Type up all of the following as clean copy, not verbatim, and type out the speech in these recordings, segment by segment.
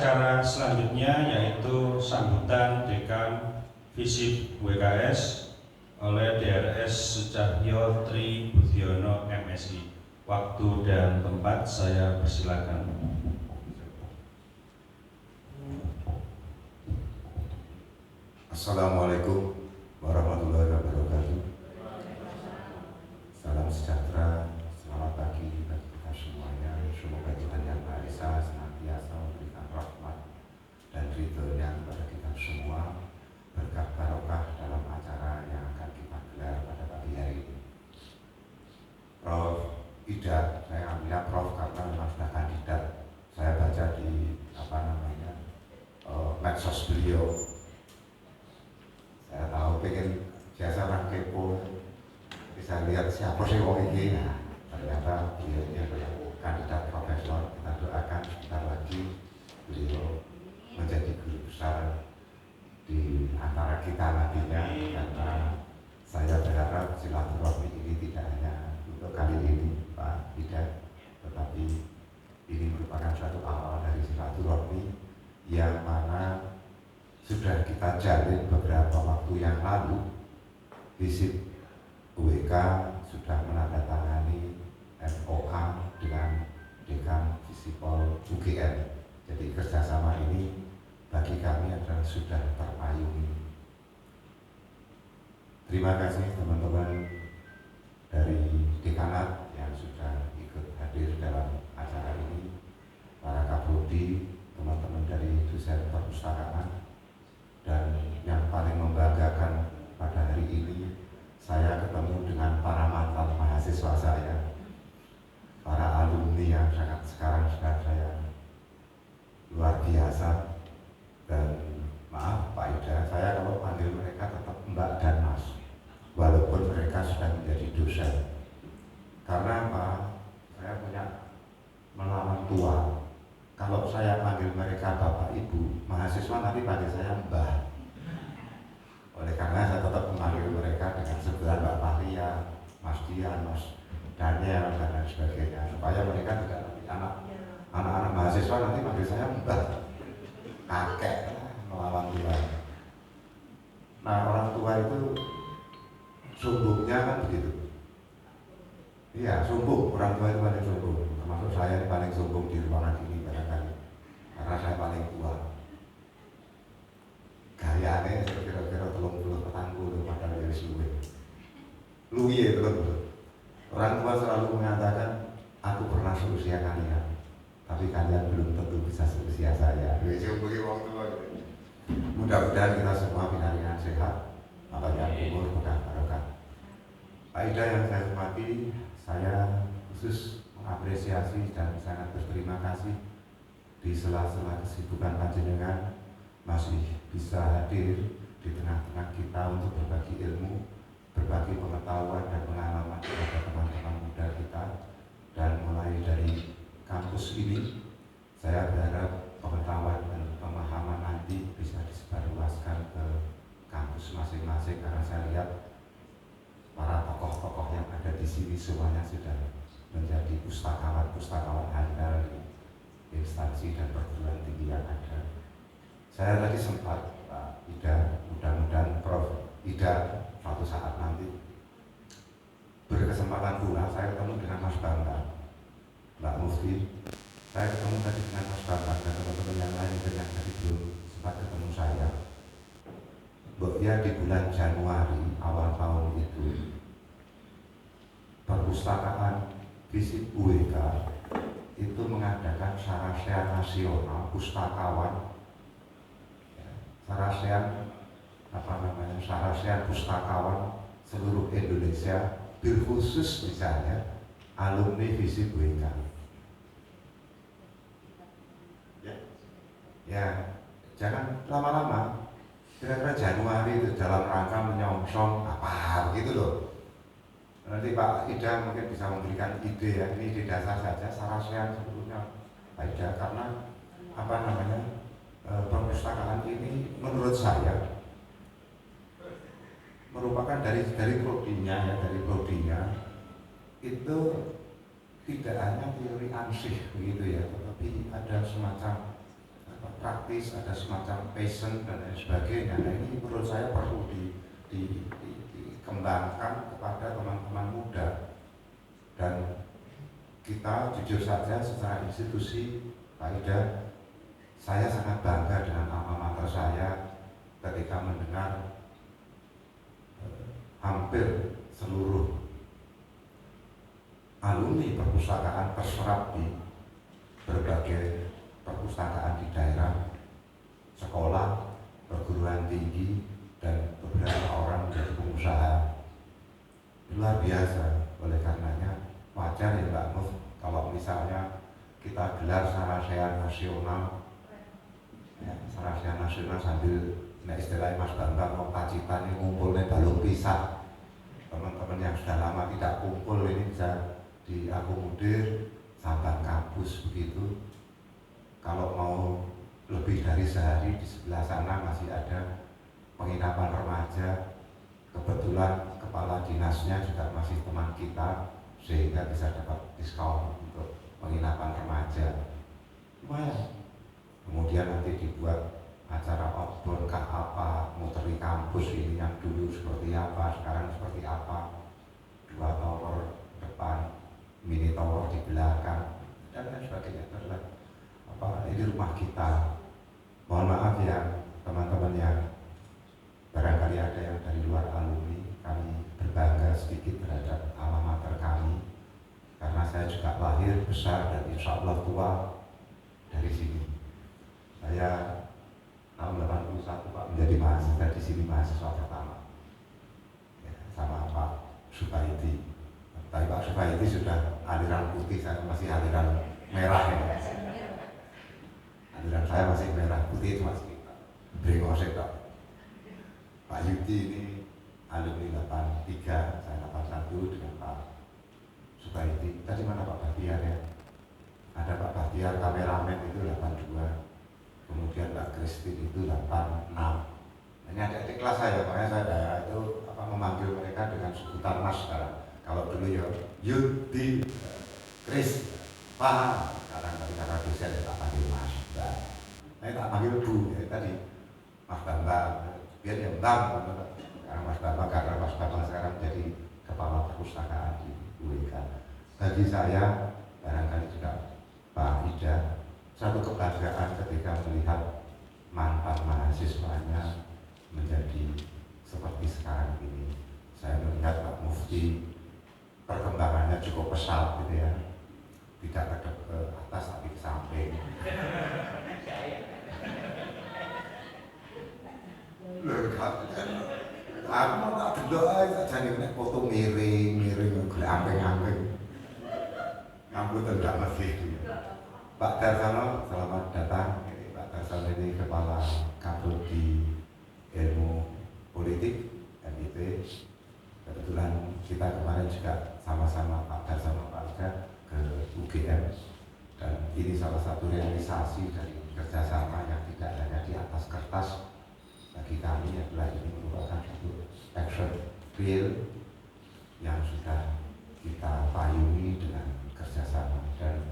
acara selanjutnya yaitu sambutan Dekan Visip WKS oleh DRS Sucahyo Tri Budiono MSI. Waktu dan tempat saya persilakan. Assalamualaikum warahmatullahi wabarakatuh. Salam sejahtera, selamat pagi bagi kita semuanya. Semoga Tuhan Yang Maha Esa senantiasa memberikan rahmat dan ridho-Nya kepada kita semua, berkah barokah dalam acara yang akan kita gelar pada pagi hari ini. Prof. Ida, saya ambilnya Prof karena memang sudah kandidat. Saya baca di medsos beliau. Saya tahu pengen biasa orang kepo, bisa lihat siapa sih wong ini. Nah, ternyata beliau ini adalah kandidat profesor. Kita doakan sebentar lagi beliau menjadi guru besar di antara kita nantinya, karena saya berharap silaturahmi ini tidak hanya untuk kali ini Pak Ida, tetapi ini merupakan suatu awal dari silaturahmi yang mana sudah kita jalin beberapa waktu yang lalu. Visip UWK sudah menandatangani MOA dengan Dekan Visipol UGM. Jadi kerjasama ini bagi kami adalah sudah terpayungi. Terima kasih teman-teman dari dekanat yang sudah ikut hadir dalam acara ini, para kaprodi, teman-teman dari dosen perpustakaan, dan yang paling membanggakan pada hari ini saya ketemu dengan para mantan mahasiswa saya, para alumni yang sangat sekarang sudah saya luar biasa. Dan maaf Pak Ida, saya kalau panggil mereka tetap Mbak dan Mas, walaupun mereka sudah menjadi dosen. Karena apa? Saya punya melawan tua. Kalau saya panggil mereka Bapak Ibu, mahasiswa nanti panggil saya Mbah. Oleh karena saya tetap memanggil mereka dengan sebutan Mbak Fahria, Mas Dian, Mas Daniel, dan lain sebagainya, supaya mereka tidak nanti anak-anak mahasiswa nanti panggil saya Mbah, kakek, melawan tua. Nah, orang tua itu sumbungnya kan begitu. Iya, sumbung, orang tua itu paling sumbung. Termasuk saya ini paling sumbung di ruangan ini barangkali, karena saya paling tua. Gayanya kira-kira 30-40 padahal dari luwe. Luwe betul. Orang tua selalu mengatakan, aku pernah seusia kalian, tapi kalian belum tentu bisa seusia saya. Mudah-mudahan kita semua pindahan sehat, panjang umur, berkah barokah. Pak Ida yang saya hormati, saya khusus mengapresiasi dan sangat berterima kasih di sela-sela kesibukan panjenengan masih bisa hadir di tengah-tengah kita untuk berbagi ilmu, berbagi pengetahuan dan pengalaman kepada teman-teman muda kita. Dan mulai dari kampus ini, saya berharap pengetahuan dan pemahaman nanti bisa disebarluaskan ke kampus masing-masing, karena saya lihat para tokoh-tokoh yang ada di sini semuanya sudah menjadi pustakawan handal di instansi dan perguruan tinggi yang ada. Saya tadi sempat Pak Ida, mudah-mudahan Prof. Ida suatu saat nanti berkesempatan pula saya ketemu dengan Mas Bambang, Mbak Mufti. Saya ketemu tadi dengan Mas Bambang dan teman-teman yang lain yang tadi belum sempat ketemu saya. Ya, di bulan Januari awal tahun itu, perpustakaan Visip UWK itu mengadakan sarasean nasional pustakawan, sarasean pustakawan seluruh Indonesia, berkhusus misalnya alumni Visip UWK. Ya, jangan lama-lama. Kira-kira Januari itu dalam rangka menyongsong apa gitu loh. Nanti Pak Ida mungkin bisa memberikan ide, ya, ini ide dasar saja, sarasean sebetulnya Pak Ida, karena perpustakaan ini menurut saya merupakan dari prodinya itu tidak hanya teori ansih begitu ya, tetapi ada semacam praktis, ada semacam passion dan lain sebagainya. Nah, ini menurut saya perlu dikembangkan kepada teman-teman muda. Dan kita jujur saja secara institusi, Pak Ida, saya sangat bangga dengan alma mater saya ketika mendengar hampir seluruh alumni perpustakaan terserap di berbagai perpustakaan di daerah, sekolah, perguruan tinggi, dan beberapa orang menjadi pengusaha. Luar biasa. Oleh karenanya wajar ya Mbak Muf kalau misalnya kita gelar Sarasian Nasional, Sarasian Nasional sambil istilahnya Mas Bambang mau kacitan ini ngumpulnya balung pisah. Teman-teman yang sudah lama tidak kumpul ini bisa diakomodir sampan kampus begitu. Kalau mau lebih dari sehari di sebelah sana masih ada penginapan remaja. Kebetulan kepala dinasnya juga masih teman kita sehingga bisa dapat diskon untuk penginapan remaja. Lumayan. Kemudian nanti dibuat acara outbound kah apa, muteri kampus ini yang dulu seperti apa, sekarang seperti apa. 2 tower depan, mini tower di belakang, dan lain sebagainya. Ini rumah kita. Mohon maaf ya teman-teman yang barangkali ada yang dari luar alumni, kami berbangga sedikit terhadap alma mater kami karena saya juga lahir, besar, dan insya Allah tua dari sini. Saya tahun 81 Pak menjadi mahasiswa di sini, mahasiswa pertama ya, sama Pak Supaidi. Tapi Pak Supaidi sudah aliran putih, saya masih aliran merah ya. Aliran saya masih merah, putih itu masih brengosek Pak. Pak Yudi ini alumni 83, saya 81 dengan Pak Supaidi. Tadi mana Pak Bahtiar ya? Ada Pak Bahtiar kameramen itu 82. Kemudian Mbak Christine itu 86. Ini adik-adik kelas saya, makanya saya itu memanggil mereka dengan sebutan Mas sekarang. Kalau dulu ya Yudi, Chris, Pak. Sekarang tapi karena dosen ya tak panggil Mas. Saya tak panggil Bu ya tadi Mas Bambang. Biar ya Bang, sekarang Mas Bambang karena Mas Bambang sekarang jadi kepala perpustakaan di UIK. Bagi saya barangkali juga Pak Ida, satu kebahagiaan ketika melihat mantan mahasiswanya menjadi seperti sekarang ini. Saya melihat Pak Mufti perkembangannya cukup pesat gitu ya, tidak ke atas tapi ke samping. Aku tak delok ae sajane nek foto miring-miring glambing-ambing. Ngambut tidak mesti. Pak Darsono, selamat datang. Pak Darsono ini kepala Kaprodi Ilmu Politik MIP. Kebetulan kita kemarin juga sama-sama Pak Darsono Pak Ida ke UGM, dan ini salah satu realisasi dari kerjasama yang tidak hanya di atas kertas. Bagi kami adalah ini merupakan satu action real yang sudah kita payungi dengan kerjasama, dan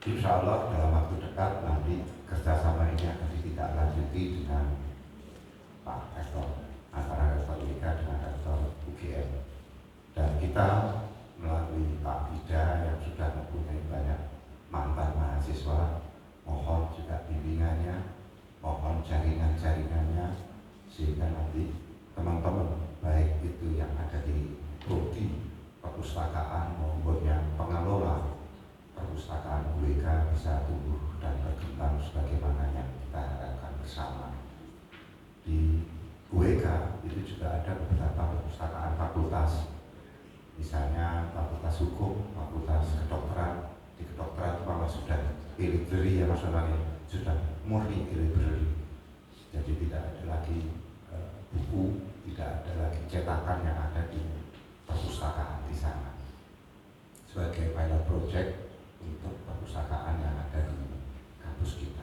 insya Allah dalam waktu dekat nanti kerjasama ini akan ditindaklanjuti dengan Pak Rektor, antara Rektor UIK dengan Rektor UGM, dan kita melalui Pak Ida yang sudah mempunyai banyak mantan mahasiswa, mohon juga bimbingannya, mohon jaringan-jaringannya, sehingga nanti teman-teman baik itu yang ada di prodi perpustakaan maupun yang pengelola perpustakaan UIK bisa tumbuh dan berkembang sebagaimana yang kita harapkan bersama. Di UIK itu juga ada beberapa perpustakaan fakultas, misalnya fakultas hukum, fakultas kedokteran. Di kedokteran itu malah sudah library ya maksudnya, sudah murni library. Jadi tidak ada lagi buku, tidak ada lagi cetakan yang ada di perpustakaan di sana. Sebagai pilot project untuk perpustakaan yang ada di kampus kita.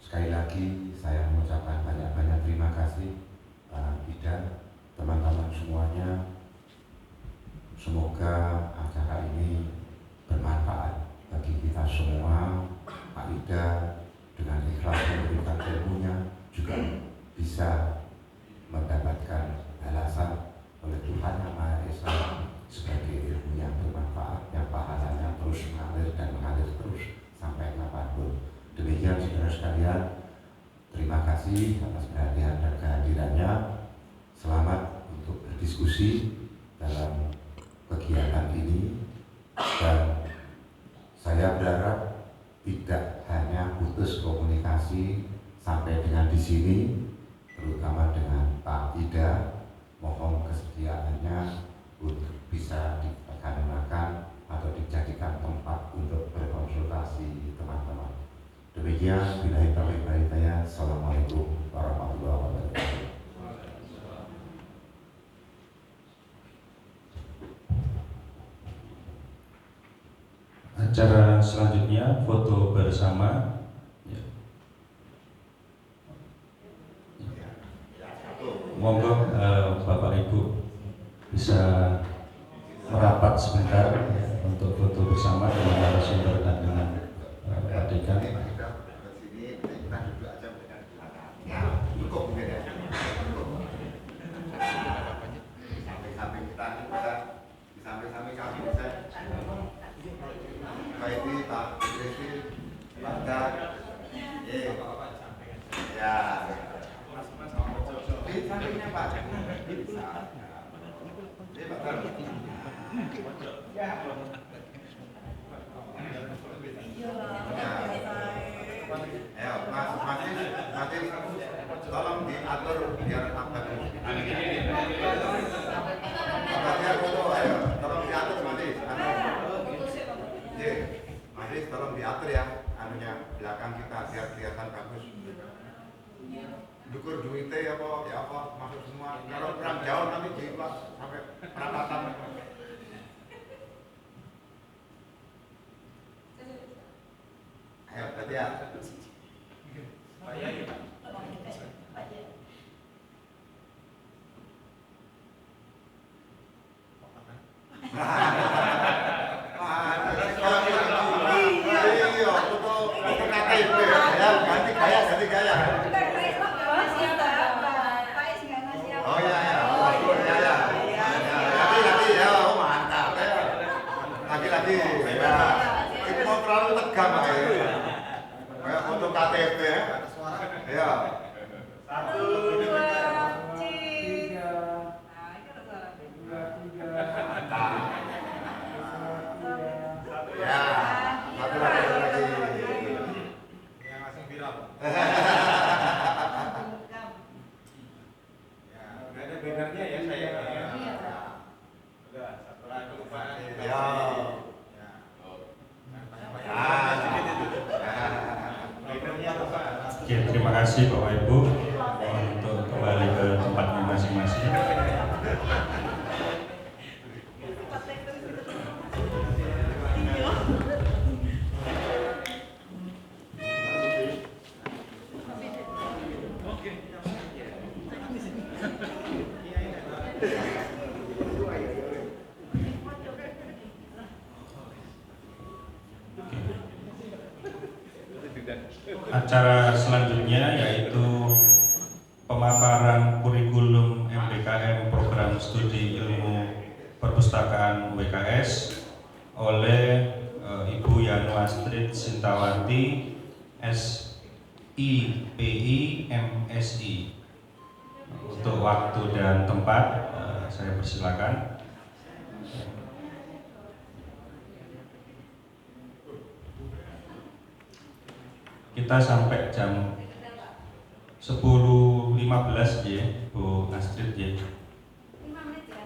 Sekali lagi saya mengucapkan banyak-banyak terima kasih Pak Ida, teman-teman semuanya. Semoga acara ini bermanfaat bagi kita semua. Pak Ida sekalian, terima kasih atas perhatian dan kehadirannya. Selamat untuk berdiskusi dalam kegiatan ini, dan saya berharap tidak hanya putus komunikasi sampai dengan di sini, terutama dengan Pak Ida. Mohon kesediaannya untuk bisa diperkenalkan atau dijadikan tempat untuk berkonsultasi teman-teman. Demikian, billahi taufiq wal hidayah. Assalamualaikum warahmatullahi wabarakatuh. Acara selanjutnya foto bersama. Monggo Bapak Ibu bisa merapat sebentar untuk foto bersama dengan narasumber dan dengan Pak Dekan. Tolong diatur biar apa tolong diatur Mas, tolong diatur ya anunya belakang kita biar kelihatan bagus. Dukur duitnya apa masuk semua. Kalau kurang jauh nanti jiplak sampai perapatan. Ayo berarti ya. Ganti gaya. Oh ya. Lagi ya, mantap ya. Lagi ya. Itu mau terlalu tegang ya. Kayak foto KTP ya. Ya. 1, 2, 3. Mantap. Ya, satu lagi. Yang langsung viral. Ya, nggak ada bannernya ya saya. Iya. Udah, satu lagi kelupaan. Ya. Oke, terima kasih Bapak Ibu. Mohon untuk kembali ke tempatnya masing-masing. Acara selanjutnya yaitu pemaparan kurikulum MBKM Program Studi Ilmu Perpustakaan WKS oleh Ibu Yanu Astrid Sintawati, SIPI MSI. Untuk waktu dan tempat saya persilakan. Kita sampai jam 10.15 ya, Bu Astrid ya. 5 menit ya.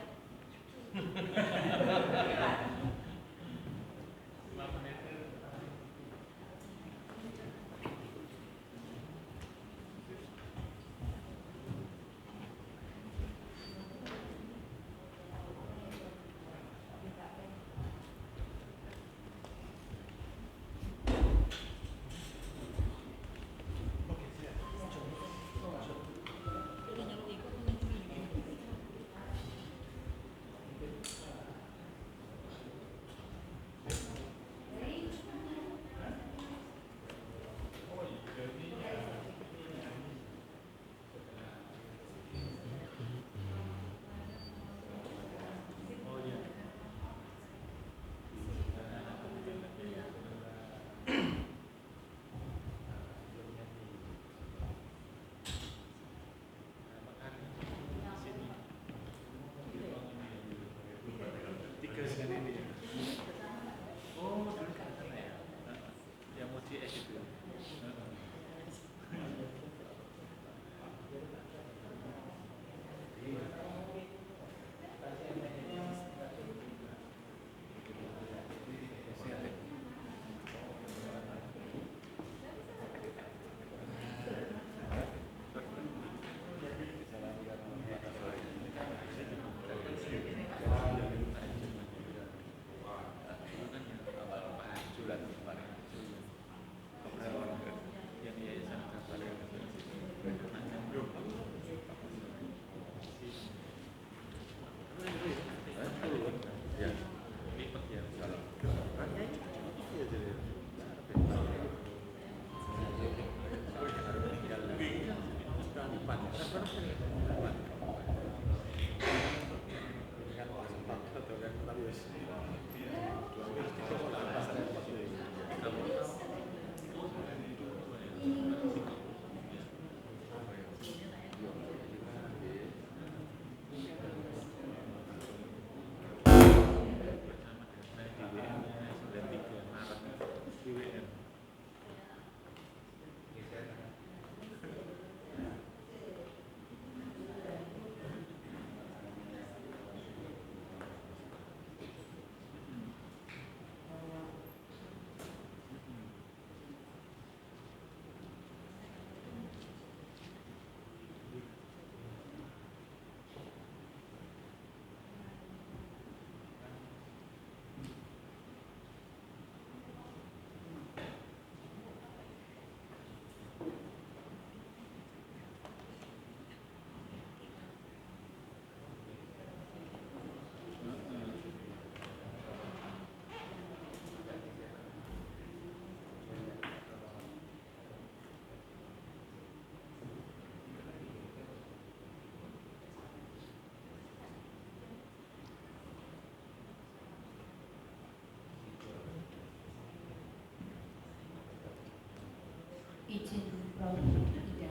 izin Prof. Ida,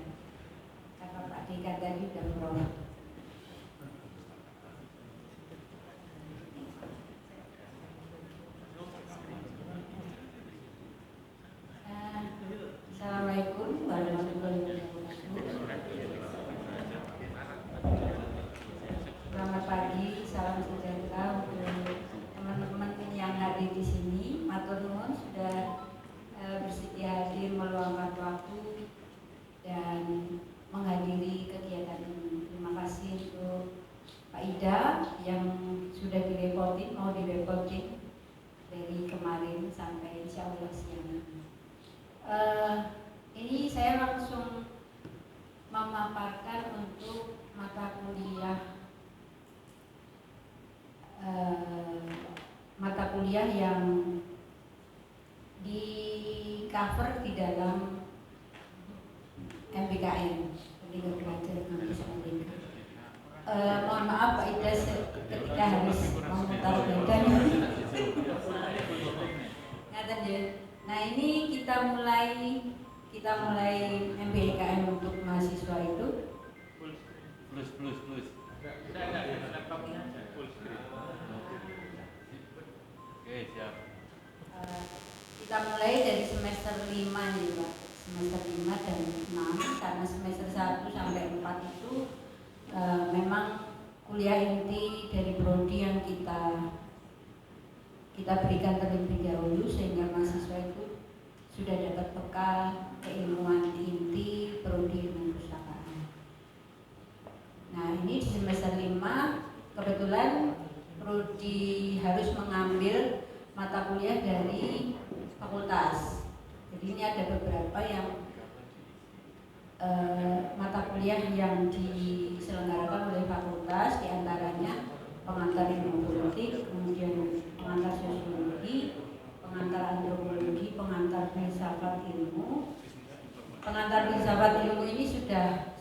karena Pak Dika tadi sudah Prof. Assalamualaikum warahmatullahi wabarakatuh. Selamat pagi, salam sejahtera untuk teman-teman yang hadir di sini. Matur nuwun sudah bersedia hadir meluangkan waktu dan menghadiri kegiatan ini. Terima kasih untuk Pak Ida yang sudah direpotin, mau direpotin dari kemarin sampai insya Allah siang ini. Ini saya langsung memaparkan untuk mata kuliah yang di cover di dalam MBKM, Bimbingan Belajar Kampus Merdeka. Mohon maaf Pak Ida ketika harus memutar badan. Ngaten ya. Nah ini kita mulai MBKM untuk mahasiswa itu. Plus. Oke, siap. Kita mulai dari semester 5 nih Pak. Semester 5 dan 6 karena semester 1 sampai 4 itu memang kuliah inti dari prodi yang kita berikan terlebih dahulu sehingga mahasiswa itu sudah dapat bekal keilmuan inti prodi ilmu perpustakaan. Nah ini di semester 5 kebetulan prodi harus mengambil mata kuliah dari fakultas. Jadi ini ada beberapa yang mata kuliah yang diselenggarakan oleh fakultas, diantaranya pengantar ilmu politik, kemudian pengantar sosiologi, pengantar antropologi, pengantar filsafat ilmu. Pengantar filsafat ilmu ini sudah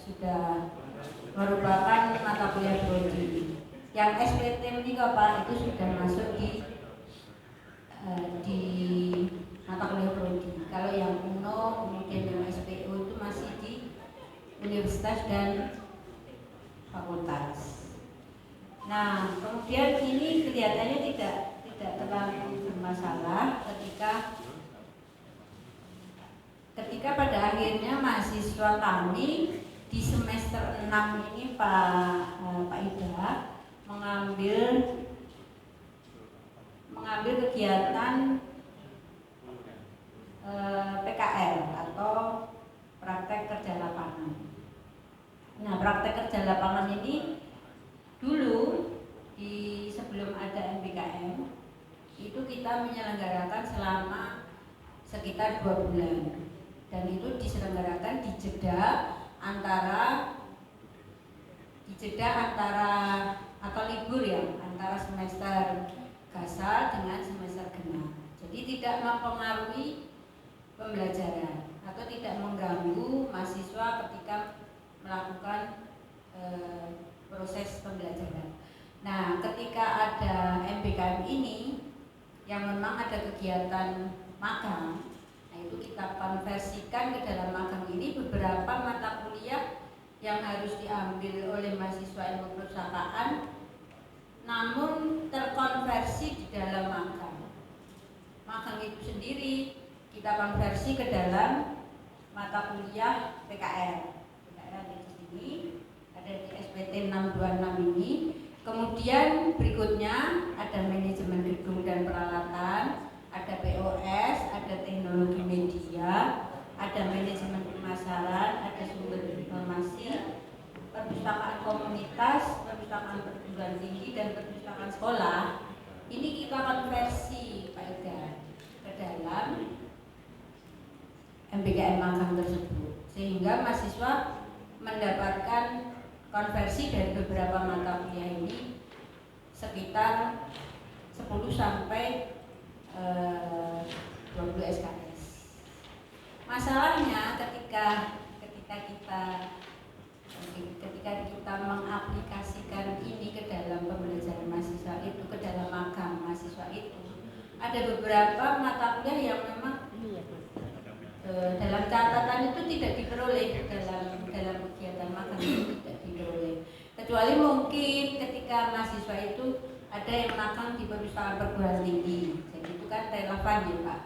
merupakan mata kuliah prodi. Yang SPT ini Pak itu sudah masuk di mata kuliah prodi. Kalau yang UNO kemudian yang SPO itu masih di universitas dan fakultas. Nah, kemudian ini kelihatannya tidak terlalu bermasalah ketika pada akhirnya mahasiswa kami di semester 6 ini Pak Ida mengambil kegiatan PKL atau praktek kerja lapangan. Nah, praktek kerja lapangan ini dulu sebelum ada MBKM itu kita menyelenggarakan selama sekitar 2 bulan dan itu diselenggarakan di jeda antara atau libur ya antara semester gasal dengan semester genap. Jadi tidak mempengaruhi pembelajaran atau tidak mengganggu mahasiswa ketika melakukan proses pembelajaran. Nah, ketika ada MBKM ini yang memang ada kegiatan magang, nah itu kita konversikan ke dalam magang ini beberapa mata kuliah yang harus diambil oleh mahasiswa ilmu perpustakaan namun terkonversi di dalam magang. Magang itu sendiri kita konversi ke dalam mata kuliah PKL. PKL ada di sini, ada di SPT 626 ini. Kemudian berikutnya ada manajemen gedung dan peralatan, ada POS, ada teknologi media, ada manajemen pemasaran, ada sumber informasi, perpustakaan komunitas, perpustakaan perguruan tinggi dan perpustakaan sekolah. Ini kita konversi Pak Ida ke dalam MBKM magang tersebut sehingga mahasiswa mendapatkan konversi dari beberapa mata kuliah ini sekitar 10 sampai 20 SKS. Masalahnya ketika kita mengaplikasikan ini ke dalam pembelajaran mahasiswa itu, ke dalam magang mahasiswa itu, ada beberapa mata kuliah yang memang dalam catatan itu tidak diperoleh dalam kegiatan magang itu tidak diperoleh, kecuali mungkin ketika mahasiswa itu ada yang magang di perusahaan perguruan tinggi, jadi itu kan relevan ya Pak,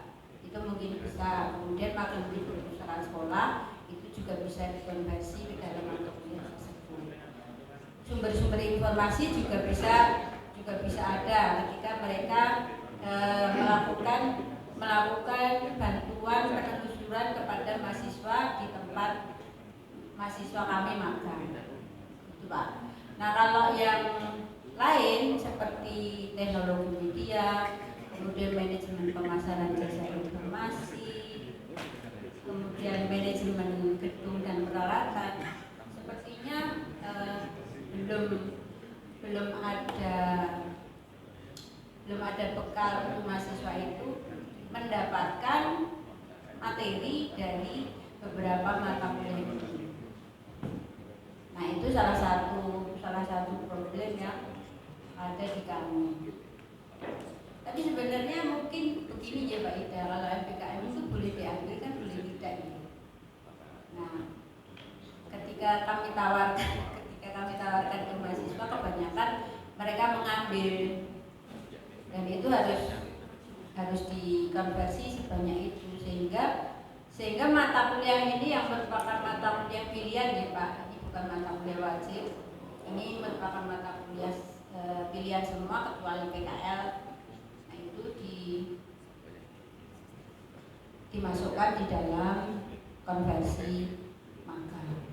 itu mungkin bisa. Kemudian magang di perusahaan sekolah itu juga bisa dikonversi ke dalam mata kuliah tersebut. Sumber-sumber informasi juga bisa ada ketika mereka melakukan bantuan penelusuran kepada mahasiswa di tempat mahasiswa kami magang, itu Pak. Nah kalau yang lain seperti teknologi media, kemudian manajemen pemasaran jasa informasi, kemudian manajemen gedung dan peralatan, sepertinya belum ada bekal untuk mahasiswa itu mendapatkan materi dari beberapa mata kuliah ini. Nah itu salah satu problem yang ada di kami. Tapi sebenarnya mungkin begini ya Pak Ida, kalau MPKM itu boleh diambil kan boleh tidak ya. Nah ketika kami tawarkan ke mahasiswa, kebanyakan mereka mengambil, dan itu harus dikonversi sebanyak itu, sehingga mata kuliah ini yang merupakan mata kuliah pilihan ya Pak, ini bukan mata kuliah wajib, ini merupakan mata kuliah pilihan semua kecuali PKL. Nah itu dimasukkan di dalam konversi magang.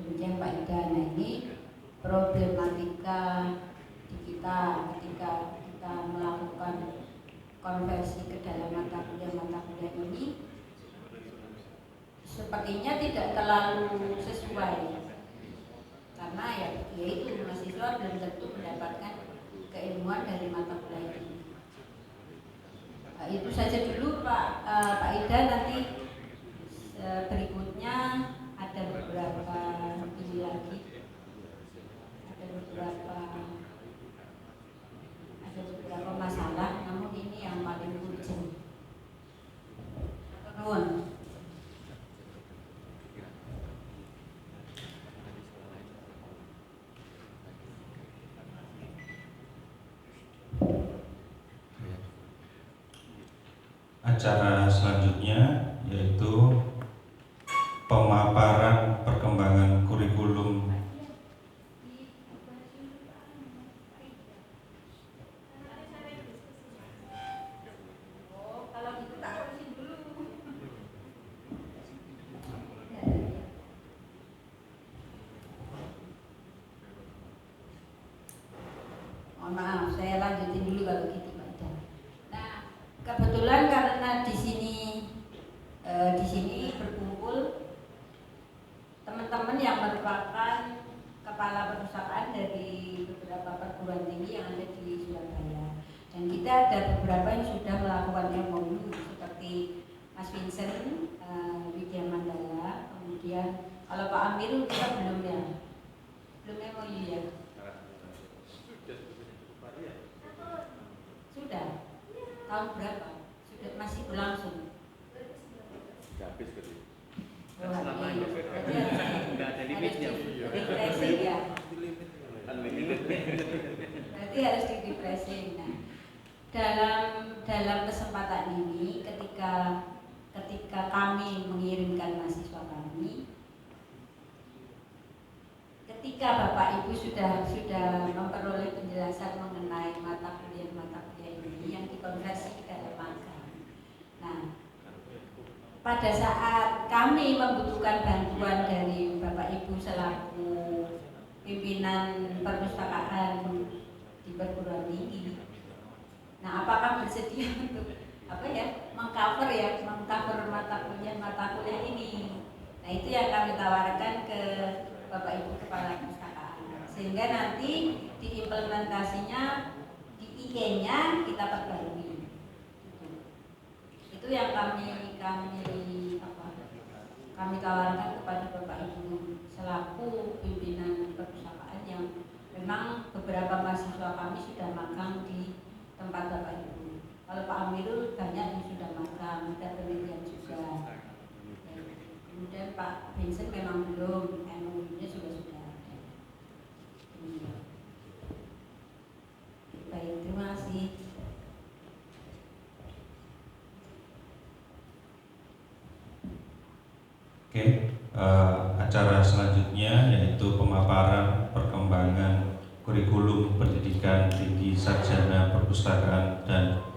Demikian Pak Ida. Nah ini problematika di kita ketika kita melakukan konversi ke dalam mata kuliah ini sepertinya tidak terlalu sesuai, karena ya itu mahasiswa belum tentu mendapatkan keilmuan dari mata kuliah ini. Nah, itu saja dulu Pak Ida, nanti berikutnya ada beberapa ini lagi, ada beberapa masalah, namun ini yang paling urgent. Nuwun. Acara selanjutnya yaitu pemaparan perkembangan kurikulum maaf, saya lanjutin dulu kalau gitu Pak Ida. Nah, kebetulan karena di sini berkumpul teman-teman yang merupakan kepala perpustakaan dari beberapa perguruan tinggi yang ada di Surabaya, dan kita ada beberapa yang sudah melakukan MOU seperti Mas Vincent Widya Mandala, kemudian kalau Pak Amir kita belum MOU ya. Sudah tahun berapa? Sudah masih berlangsung. Habis gitu. Enggak ada limitnya. Refreshing ya. Berarti harus di refreshing. Nah, dalam kesempatan ini ketika kami mengirimkan mahasiswa kami, ketika Bapak Ibu sudah memperoleh penjelasan mengenai mata kuliah ini yang dikonversi ke dalam magang. Nah, pada saat kami membutuhkan bantuan dari Bapak Ibu selaku pimpinan perpustakaan di perguruan tinggi, nah apakah bersedia untuk mengcover mata kuliah ini? Nah itu yang kami tawarkan ke Bapak Ibu Kepala Perpustakaan, sehingga nanti diimplementasinya di IG-nya kita perbarui. Itu yang kami tawarkan kepada Bapak Ibu selaku pimpinan perpustakaan yang memang beberapa mahasiswa kami sudah magang di tempat Bapak Ibu. Kalau Pak Amirul banyak yang sudah magang, ada penelitian juga. Kemudian Pak Vincent memang belum, MOU-nya sudah ada. Baik, terima kasih. Oke, acara selanjutnya yaitu pemaparan perkembangan kurikulum pendidikan tinggi sarjana perpustakaan dan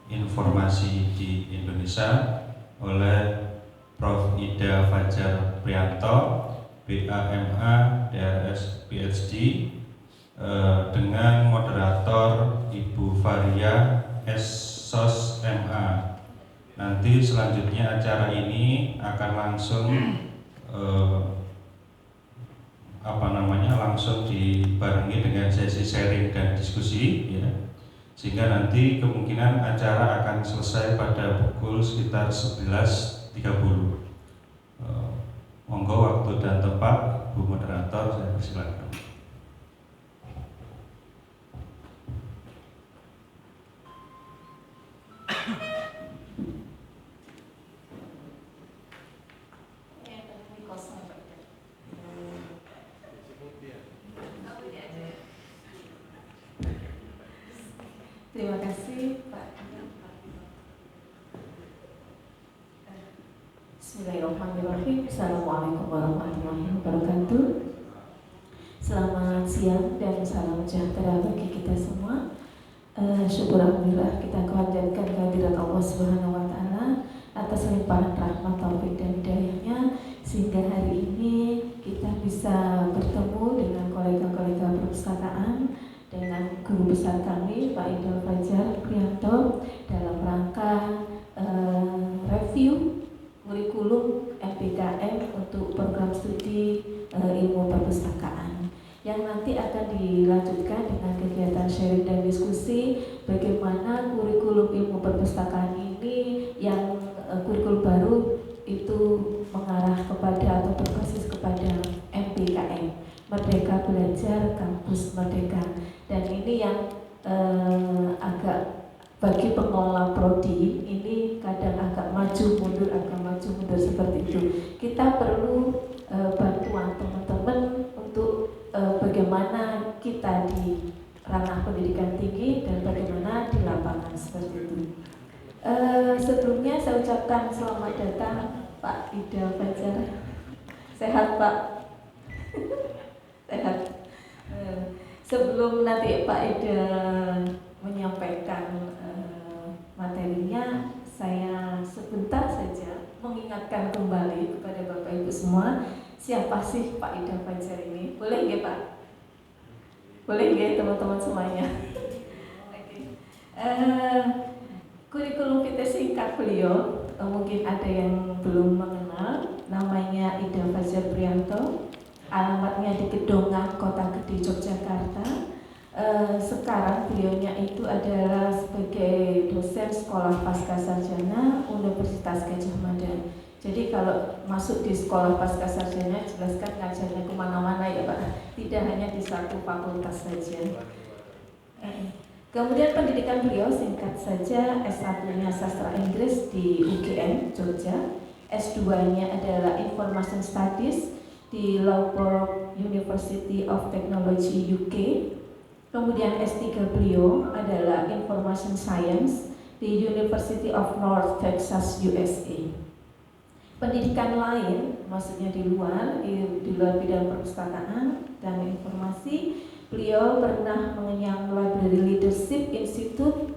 informasi di Indonesia oleh Prof. Ida Fajar Prianto, BAMA, DRS, PhD, dengan moderator Ibu Varia SSOS MA. Nanti selanjutnya acara ini akan langsung langsung dibarengi dengan sesi sharing dan diskusi, ya. Sehingga nanti kemungkinan acara akan selesai pada pukul sekitar 11.30. Monggo waktu dan tempat, Bu Moderator, saya persilakan. Terima kasih Pak. Bismillahirrahmanirrahim. Assalamualaikum warahmatullahi wabarakatuh. Selamat siang dan salam sejahtera bagi kita semua. Syukur alhamdulillah kita panjatkan kehadirat Allah Subhanahu wa taala atas limpahan rahmat, taufik dan hidayahnya sehingga hari ini kita bisa bertemu dengan kolega-kolega perpustakaan, dengan guru besar kami Pak Ida Fajar Prianto dalam rangka review kurikulum MPKM untuk program studi ilmu perpustakaan yang nanti akan dilanjutkan dengan kegiatan sharing dan diskusi bagaimana kurikulum ilmu perpustakaan ini yang kurikulum baru itu mengarah kepada atau berbasis kepada MPKM, Merdeka Belajar Kampus Merdeka. Dan ini yang agak bagi pengelola prodi ini kadang agak maju mundur seperti itu. Kita perlu bantuan teman-teman untuk bagaimana kita di ranah pendidikan tinggi dan bagaimana di lapangan seperti itu. Sebelumnya saya ucapkan selamat datang Pak Ida Fajar. Sehat Pak? Sehat. Sebelum nanti Pak Ida menyampaikan materinya, saya sebentar saja mengingatkan kembali kepada Bapak Ibu semua, siapa sih Pak Ida Fajar ini? Boleh nggak Pak? Boleh nggak teman-teman semuanya? Kurikulum kita singkat beliau, mungkin ada yang belum mengenal, namanya Ida Fajar Prianto, alamatnya di Kedongan, Kota Gede, Yogyakarta. Sekarang beliaunya itu adalah sebagai dosen sekolah pascasarjana Universitas Gadjah Mada. Jadi kalau masuk di sekolah pascasarjana, jelaskan ngajarnya kemana-mana ya Pak, tidak hanya di satu fakultas saja. Kemudian pendidikan beliau singkat saja, S1-nya Sastra Inggris di UGM Jogja, S2-nya adalah Information Studies di Loughborough University of Technology UK. Kemudian S3 beliau adalah Information Science di University of North Texas USA. Pendidikan lain, maksudnya di luar bidang perpustakaan dan informasi, beliau pernah mengenyam Library Leadership Institute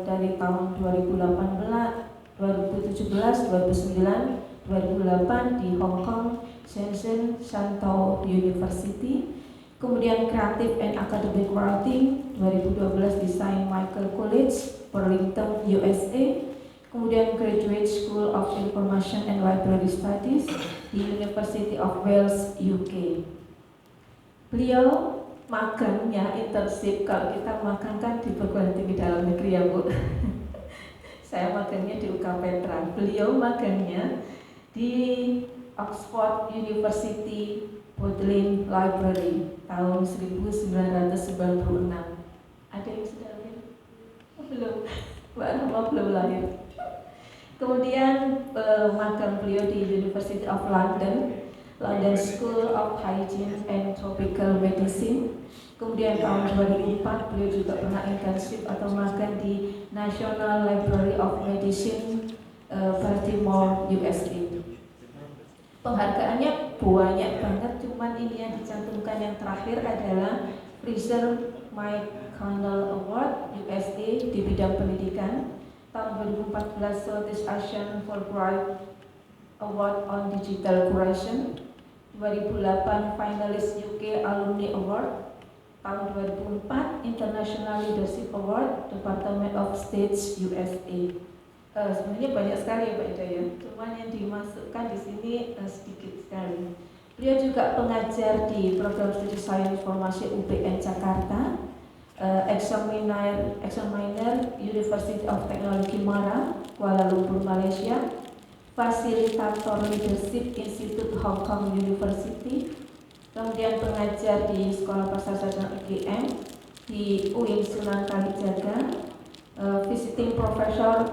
dari tahun 2018, 2017, 2009, 2008 di Hong Kong, Shenzhen Shantou University. Kemudian Creative and Academic Writing 2012 di Saint Michael College, Burlington, USA. Kemudian Graduate School of Information and Library Studies di University of Wales, UK. Beliau magangnya internship, kalau kita magang kan di perguruan tinggi dalam negeri ya Bu. Saya magangnya di UK Petra. Beliau magangnya di Oxford University Bodleian Library tahun 1996. Ada yang sudah lihat? Oh, belum. Mbak Rahma belum lahir. Kemudian magang beliau di University of London, London School of Hygiene and Tropical Medicine. Kemudian tahun 2004 beliau juga pernah internship atau magang di National Library of Medicine, Baltimore, USA. Penghargaannya banyak banget, cuman ini yang dicantumkan yang terakhir adalah Fraser McConnell Award USA di bidang pendidikan. Tahun 2014 Southeast Asian Fulbright Award on Digital Curation. 2008 Finalist UK Alumni Award. Tahun 2004 International Leadership Award Department of State USA. Sebenarnya banyak sekali ya Pak Ida ya, cuman yang dimasukkan di sini sedikit sekali. Beliau juga pengajar di program studi sains informasi UPN Jakarta, examiner University of Technology Mara, Kuala Lumpur, Malaysia, fasilitator leadership Institute Hong Kong University, kemudian pengajar di Sekolah Prasajarana UGM di UIN Sunan Kalijaga, visiting professor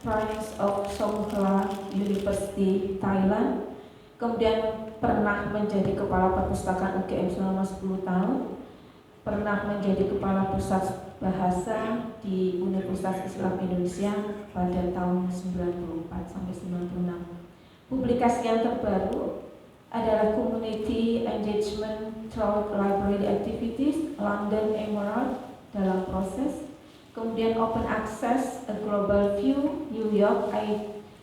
Prince of Songkhla University Thailand, kemudian pernah menjadi kepala perpustakaan UGM selama 10 tahun, pernah menjadi kepala pusat bahasa di Universitas Islam Indonesia pada tahun 94 sampai 96. Publikasi yang terbaru adalah Community Engagement Through Library Activities London Emerald dalam proses, kemudian Open Access A Global View New York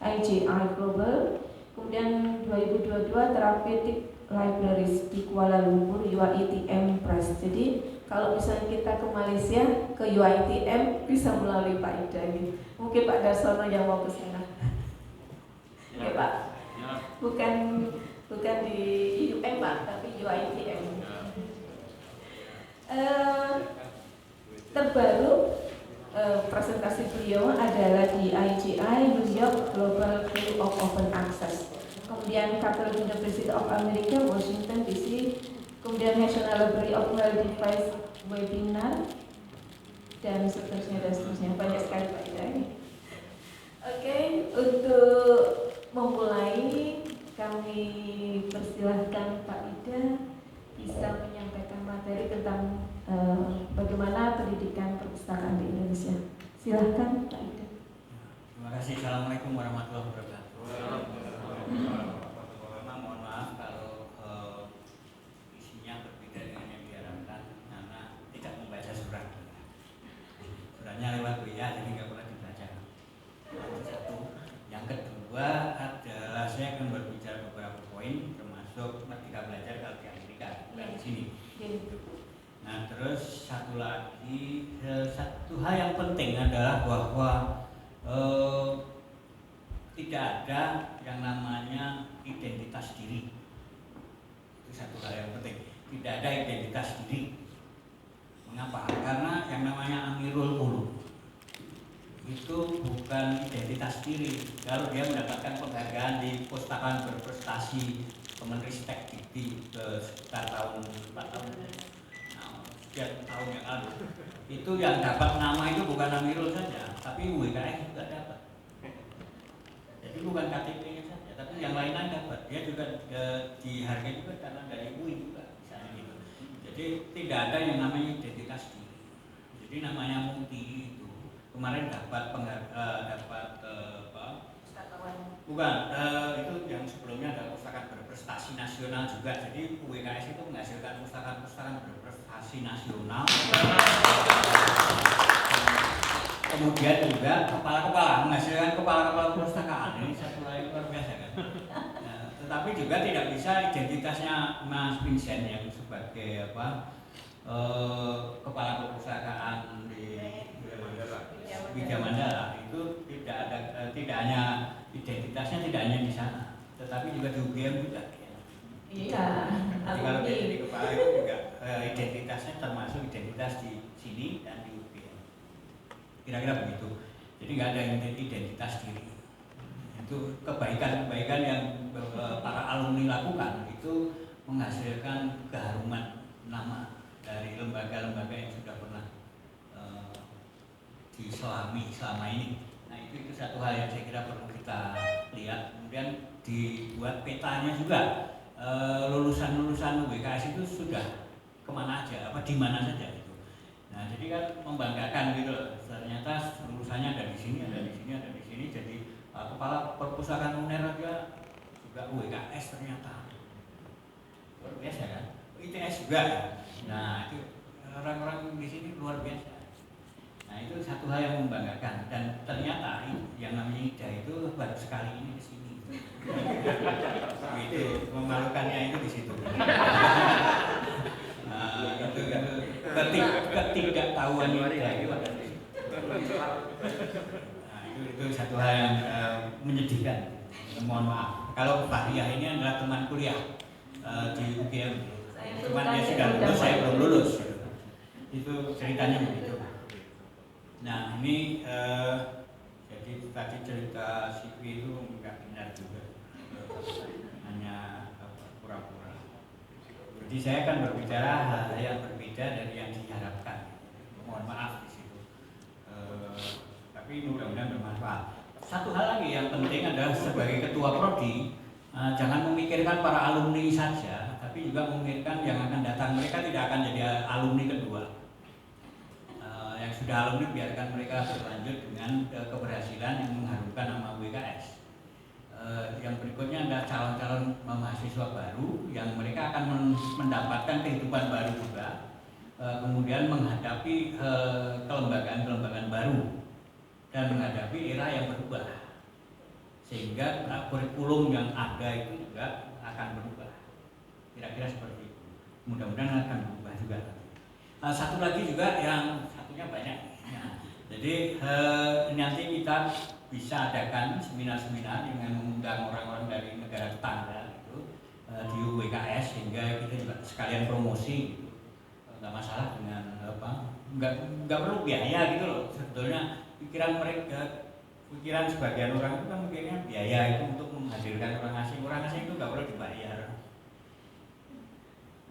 IGI Global, kemudian 2022 Therapeutic Libraries di Kuala Lumpur UiTM Press. Jadi kalau misalnya kita ke Malaysia ke UiTM bisa melalui Pak Ida gitu. Mungkin Pak Darsono yang mau ke sana. Ya Pak. Bukan di UM Pak, tapi UiTM. Terbaru presentasi beliau adalah di IGI New York Global View of Open Access. Kemudian Catholic University of America Washington DC, kemudian National Library of Braille Device webinar dan seterusnya banyak sekali Pak Ida ini. Oke, untuk memulai kami persilahkan Pak Ida bisa menyampaikan materi tentang bagaimana pendidikan perpustakaan di Indonesia. Silahkan Pak Ida. Terima kasih. Assalamualaikum warahmatullahi wabarakatuh. Memang mohon maaf kalau isinya berbeda dengan yang diharapkan karena tidak membaca surat. Suratnya lewat WA jadi nggak pernah dibaca. Satu. Yang kedua adalah saya akan berbicara beberapa poin termasuk Merdeka Belajar kalau di Amerika bukan di sini. Nah terus satu hal yang penting adalah bahwa tidak ada yang namanya identitas diri. Itu satu hal yang penting. Tidak ada identitas diri. Mengapa? Karena yang namanya Amirul Ulum itu bukan identitas diri. Kalau dia mendapatkan penghargaan di Pustakaan Berprestasi Kemenristek di sekitar tahun 4 tahun, sekian tahun yang lalu, itu yang dapat nama itu bukan Amirul saja, tapi WKS juga dapat. Jadi bukan KTP-nya saja, tapi yang lain-lain dapat. Dia juga dihargai juga karena dari UI juga, misalnya gitu. Jadi tidak ada yang namanya identitas diri. Jadi namanya Muti itu kemarin dapat bukan itu yang sebelumnya ada Pustakaan Berprestasi Nasional juga. Jadi WKS itu menghasilkan pustakaan berprestasi nasional. Kemudian juga kepala-kepala menghasilkan kepala-kepala perpustakaan. Ini satu hal yang luar biasa kan. Nah, tetapi juga tidak bisa identitasnya Mas Vincent yang sebagai kepala perpustakaan di Widya Mandala itu tidak hanya identitasnya tidak hanya di sana, tetapi juga di UGM juga. Iya. Jadi kalau dia jadi kepala itu juga identitasnya termasuk identitas di sini dan di UGM. Kira-kira begitu. Jadi nggak ada identitas diri. Itu kebaikan-kebaikan yang para alumni lakukan itu menghasilkan keharuman nama dari lembaga-lembaga yang sudah pernah diselami selama ini. Nah itu satu hal yang saya kira perlu kita lihat. Kemudian dibuat petanya juga, lulusan-lulusan WKS itu sudah kemana aja, di mana saja gitu. Nah jadi kan membanggakan gitu, ternyata lulusannya ada di sini, ada di sini, ada di sini. Jadi kepala perpustakaan UNER juga WKS ternyata, luar biasa kan. ITS juga ya. Nah itu orang-orang di sini luar biasa. Nah itu satu hal yang membanggakan, dan ternyata yang namanya IDA itu baru sekali ini di sini. Itu memalukannya itu di situ. Nah, itu ketidaktahuan IDA itu ada di situ. Nah itu satu hal yang menyedihkan. Mohon maaf. Kalau Pak Ria ini adalah teman kuliah di UGM. Cuman dia sudah lulus, saya belum lulus. Itu ceritanya begitu. Nah ini jadi tadi cerita CV itu nggak benar juga, hanya pura-pura. Jadi saya akan berbicara hal yang berbeda dari yang diharapkan. Mohon maaf di situ. Tapi mudah-mudahan bermanfaat. Satu hal lagi yang penting adalah sebagai ketua prodi, jangan memikirkan para alumni saja, tapi juga memikirkan yang akan datang. Mereka tidak akan jadi alumni kedua. Yang sudah alumni biarkan mereka berlanjut dengan keberhasilan yang mengharumkan nama WKS. Yang berikutnya adalah calon-calon mahasiswa baru yang mereka akan mendapatkan kehidupan baru juga, kemudian menghadapi kelembagaan-kelembagaan baru dan menghadapi era yang berubah, sehingga kurikulum yang ada itu juga akan berubah. Kira-kira seperti itu. Mudah-mudahan akan berubah juga. Satu lagi juga yang satunya banyak. Ya. Jadi nanti kita bisa adakan seminar-seminar dengan mengundang orang-orang dari negara tetangga itu di WKS, sehingga kita juga sekalian promosi gitu. Nggak masalah dengan nggak perlu biaya gitu loh. Sebetulnya pikiran sebagian orang itu kan mikirnya biaya itu untuk menghadirkan orang asing itu nggak perlu dibayar.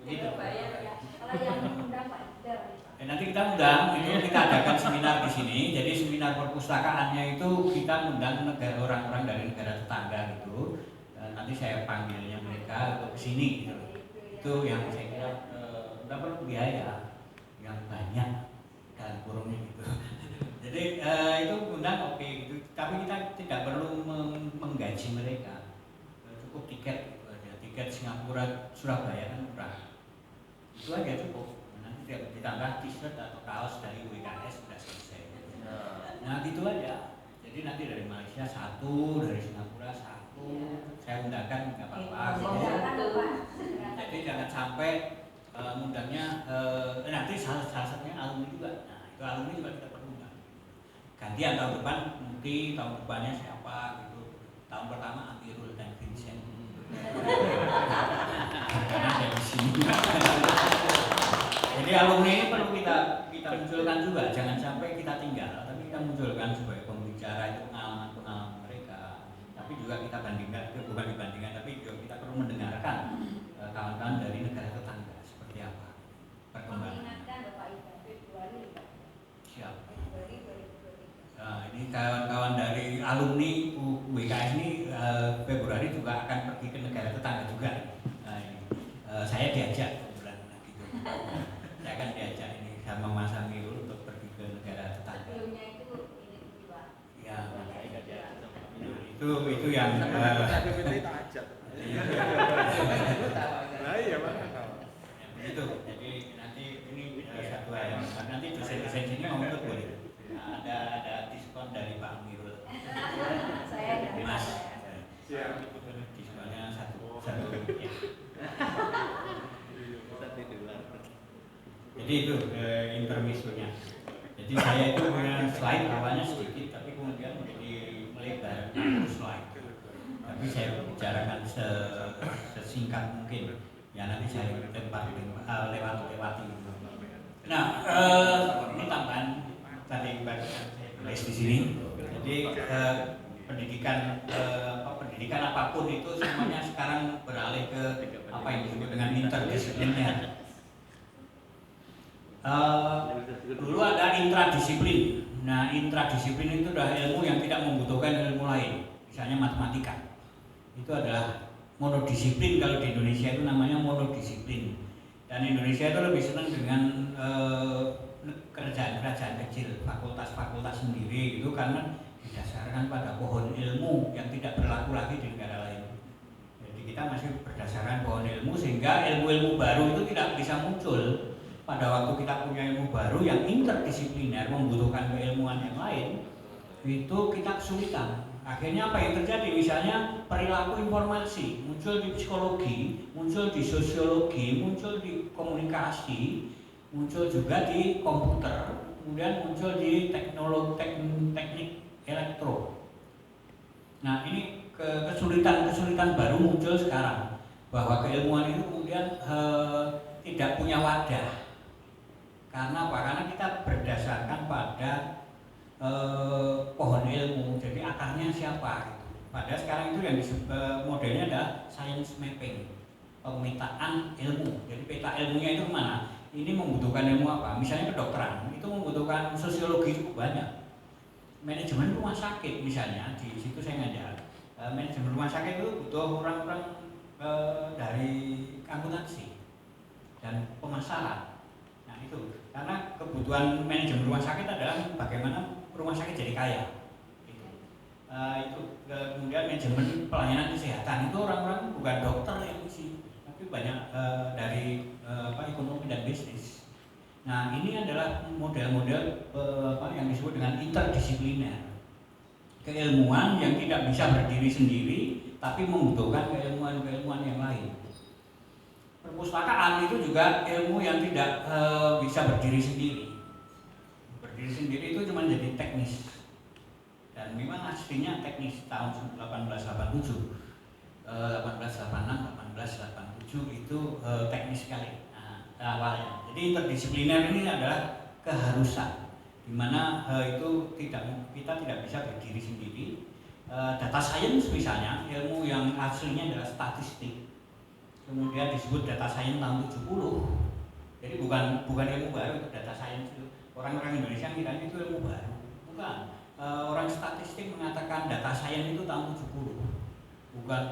Begitu. Bayar ya. Kalau yang mengundang Pak Ida. Nanti kita undang, itu kita adakan seminar di sini. Jadi seminar perpustakaannya itu kita undang orang-orang dari negara tetangga gitu. Dan nanti saya panggilnya mereka untuk kesini gitu. Itu yang saya kira nggak perlu biaya yang banyak dalam kurungnya gitu. Jadi itu undang oke gitu. Tapi kita tidak perlu menggaji mereka. Cukup tiket gitu aja. Tiket Singapura Surabaya kan murah. Itu aja cukup. Nanti ditambah t-shirt atau kaos dari WKS sudah selesai. Nah itu aja. Jadi nanti dari Malaysia satu, dari Singapura satu. Saya undangkan nggak apa-apa. Jadi jangan sampai undangnya nanti salah satunya alumni juga. Nah itu alumni juga kita perlu undang. Gantian tahun depan, mungkin tahun depannya siapa gitu. Tahun pertama Amirul dan Vincent. Karena dari sini. Jadi alumni ini perlu kita munculkan juga, jangan sampai kita tinggal, tapi kita munculkan sebagai pembicara itu pengalaman mereka. Tapi juga kita bandingkan, bukan dibandingkan, tapi juga kita perlu mendengarkan kawan-kawan dari negara tetangga seperti apa perkembangan. Mengingatkan Bapak Ida Februari. Siap. Februari 2023. Nah, ini kawan-kawan dari alumni WKS ini Februari juga akan pergi ke negara tetangga juga. Nah, ini, saya diajak bulan gitu. Saya akan diajak ini sama Mas Amirul untuk pergi ke negara tetangga. Sebelumnya itu ini juga. Ya, itu yang itu. Jadi nanti ini satu hal yang nanti dosen-dosen sini mau ikut boleh. Ada diskon dari Pak Amirul. Saya tidak Mas. Siap. Diskonnya satu ya. Jadi itu intermezzonya. Jadi saya itu punya slide awalnya sedikit, tapi kemudian menjadi melebar slide. Tapi saya bicarakan sesingkat mungkin. Ya nanti saya lewati. Nah, ini tambahan tadi saya tulis di sini. Jadi pendidikan apapun itu semuanya sekarang beralih ke apa yang disebut dengan interdisiplinnya. Dulu ada intradisiplin. Nah, intradisiplin itu adalah ilmu yang tidak membutuhkan ilmu lain, misalnya matematika. Itu adalah monodisiplin, kalau di Indonesia itu namanya monodisiplin. Dan Indonesia itu lebih senang dengan kerajaan-kerajaan kecil, fakultas-fakultas sendiri itu karena didasarkan pada pohon ilmu yang tidak berlaku lagi di negara lain. Jadi kita masih berdasarkan pohon ilmu, sehingga ilmu-ilmu baru itu tidak bisa muncul. Pada waktu kita punya ilmu baru yang interdisipliner, membutuhkan keilmuan yang lain, itu kita kesulitan. Akhirnya apa yang terjadi? Misalnya perilaku informasi muncul di psikologi, muncul di sosiologi, muncul di komunikasi, muncul juga di komputer, kemudian muncul di teknik elektro. Nah, ini kesulitan baru muncul sekarang, bahwa keilmuan itu kemudian tidak punya wadah. Karena apa? Karena kita berdasarkan pada pohon ilmu, jadi akarnya siapa gitu. Padahal sekarang itu yang modelnya adalah science mapping, pemetaan ilmu. Jadi peta ilmunya itu kemana? Ini membutuhkan ilmu apa? Misalnya kedokteran, itu membutuhkan sosiologi cukup banyak. Manajemen rumah sakit misalnya, di situ saya ngajar. Manajemen rumah sakit itu butuh orang-orang dari akuntansi dan pemasaran. Nah itu, karena kebutuhan manajemen rumah sakit adalah bagaimana rumah sakit jadi kaya. Itu kemudian manajemen pelayanan kesehatan itu orang-orang bukan dokter yang isi, tapi banyak dari ekonomi dan bisnis. Nah ini adalah model-model yang disebut dengan interdisipliner, keilmuan yang tidak bisa berdiri sendiri tapi membutuhkan keilmuan-keilmuan yang lain. Perpustakaan itu juga ilmu yang tidak bisa berdiri sendiri. Berdiri sendiri itu cuma jadi teknis, dan memang aslinya teknis. Tahun 1887, 1886, 1887 itu teknis sekali awalnya. Jadi interdisipliner ini adalah keharusan, di mana itu kita tidak bisa berdiri sendiri. Data science misalnya, ilmu yang aslinya adalah statistik, kemudian disebut data science tahun 70. Jadi bukan ilmu baru itu data science itu. Orang-orang Indonesia kiranya itu ilmu baru. Bukan. Orang statistik mengatakan data science itu tahun 70. Bukan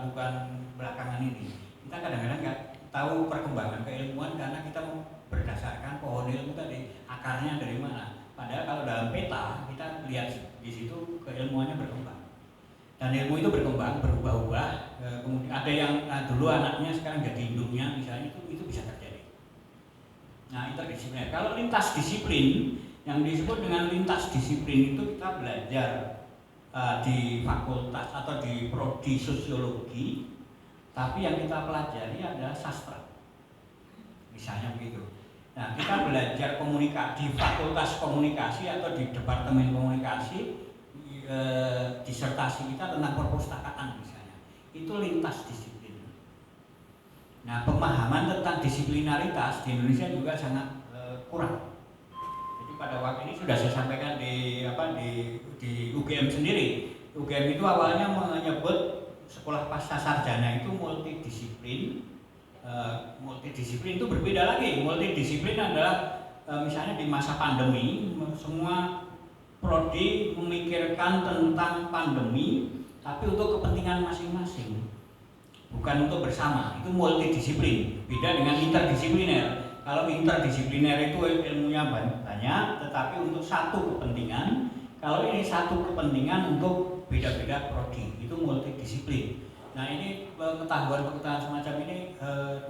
belakangan ini. Kita kadang-kadang nggak tahu perkembangan keilmuan karena kita berdasarkan pohon ilmu tadi, akarnya dari mana. Padahal kalau dalam peta kita lihat di situ keilmuannya berkembang. Dan ilmu itu berkembang, berubah-ubah. Kemudian ada yang dulu anaknya sekarang jadi induknya, misalnya itu bisa terjadi. Nah, interdisipliner. Kalau lintas disiplin, yang disebut dengan lintas disiplin itu kita belajar di fakultas atau di prodi sosiologi, tapi yang kita pelajari adalah sastra. Misalnya begitu. Nah, kita belajar di fakultas komunikasi atau di departemen komunikasi. Disertasi kita tentang perpustakaan misalnya, itu lintas disiplin. Nah, pemahaman tentang disiplinaritas di Indonesia juga sangat kurang. Jadi pada waktu ini sudah saya sampaikan di UGM sendiri. UGM itu awalnya menyebut sekolah pasca sarjana itu multidisiplin. Multidisiplin itu berbeda lagi. Multidisiplin adalah misalnya di masa pandemi semua prodi memikirkan tentang pandemi, tapi untuk kepentingan masing-masing, bukan untuk bersama. Itu multidisiplin, beda dengan interdisipliner. Kalau interdisipliner itu ilmunya banyak, tetapi untuk satu kepentingan. Kalau ini satu kepentingan untuk beda-beda prodi, itu multidisiplin. Nah ini pengetahuan semacam ini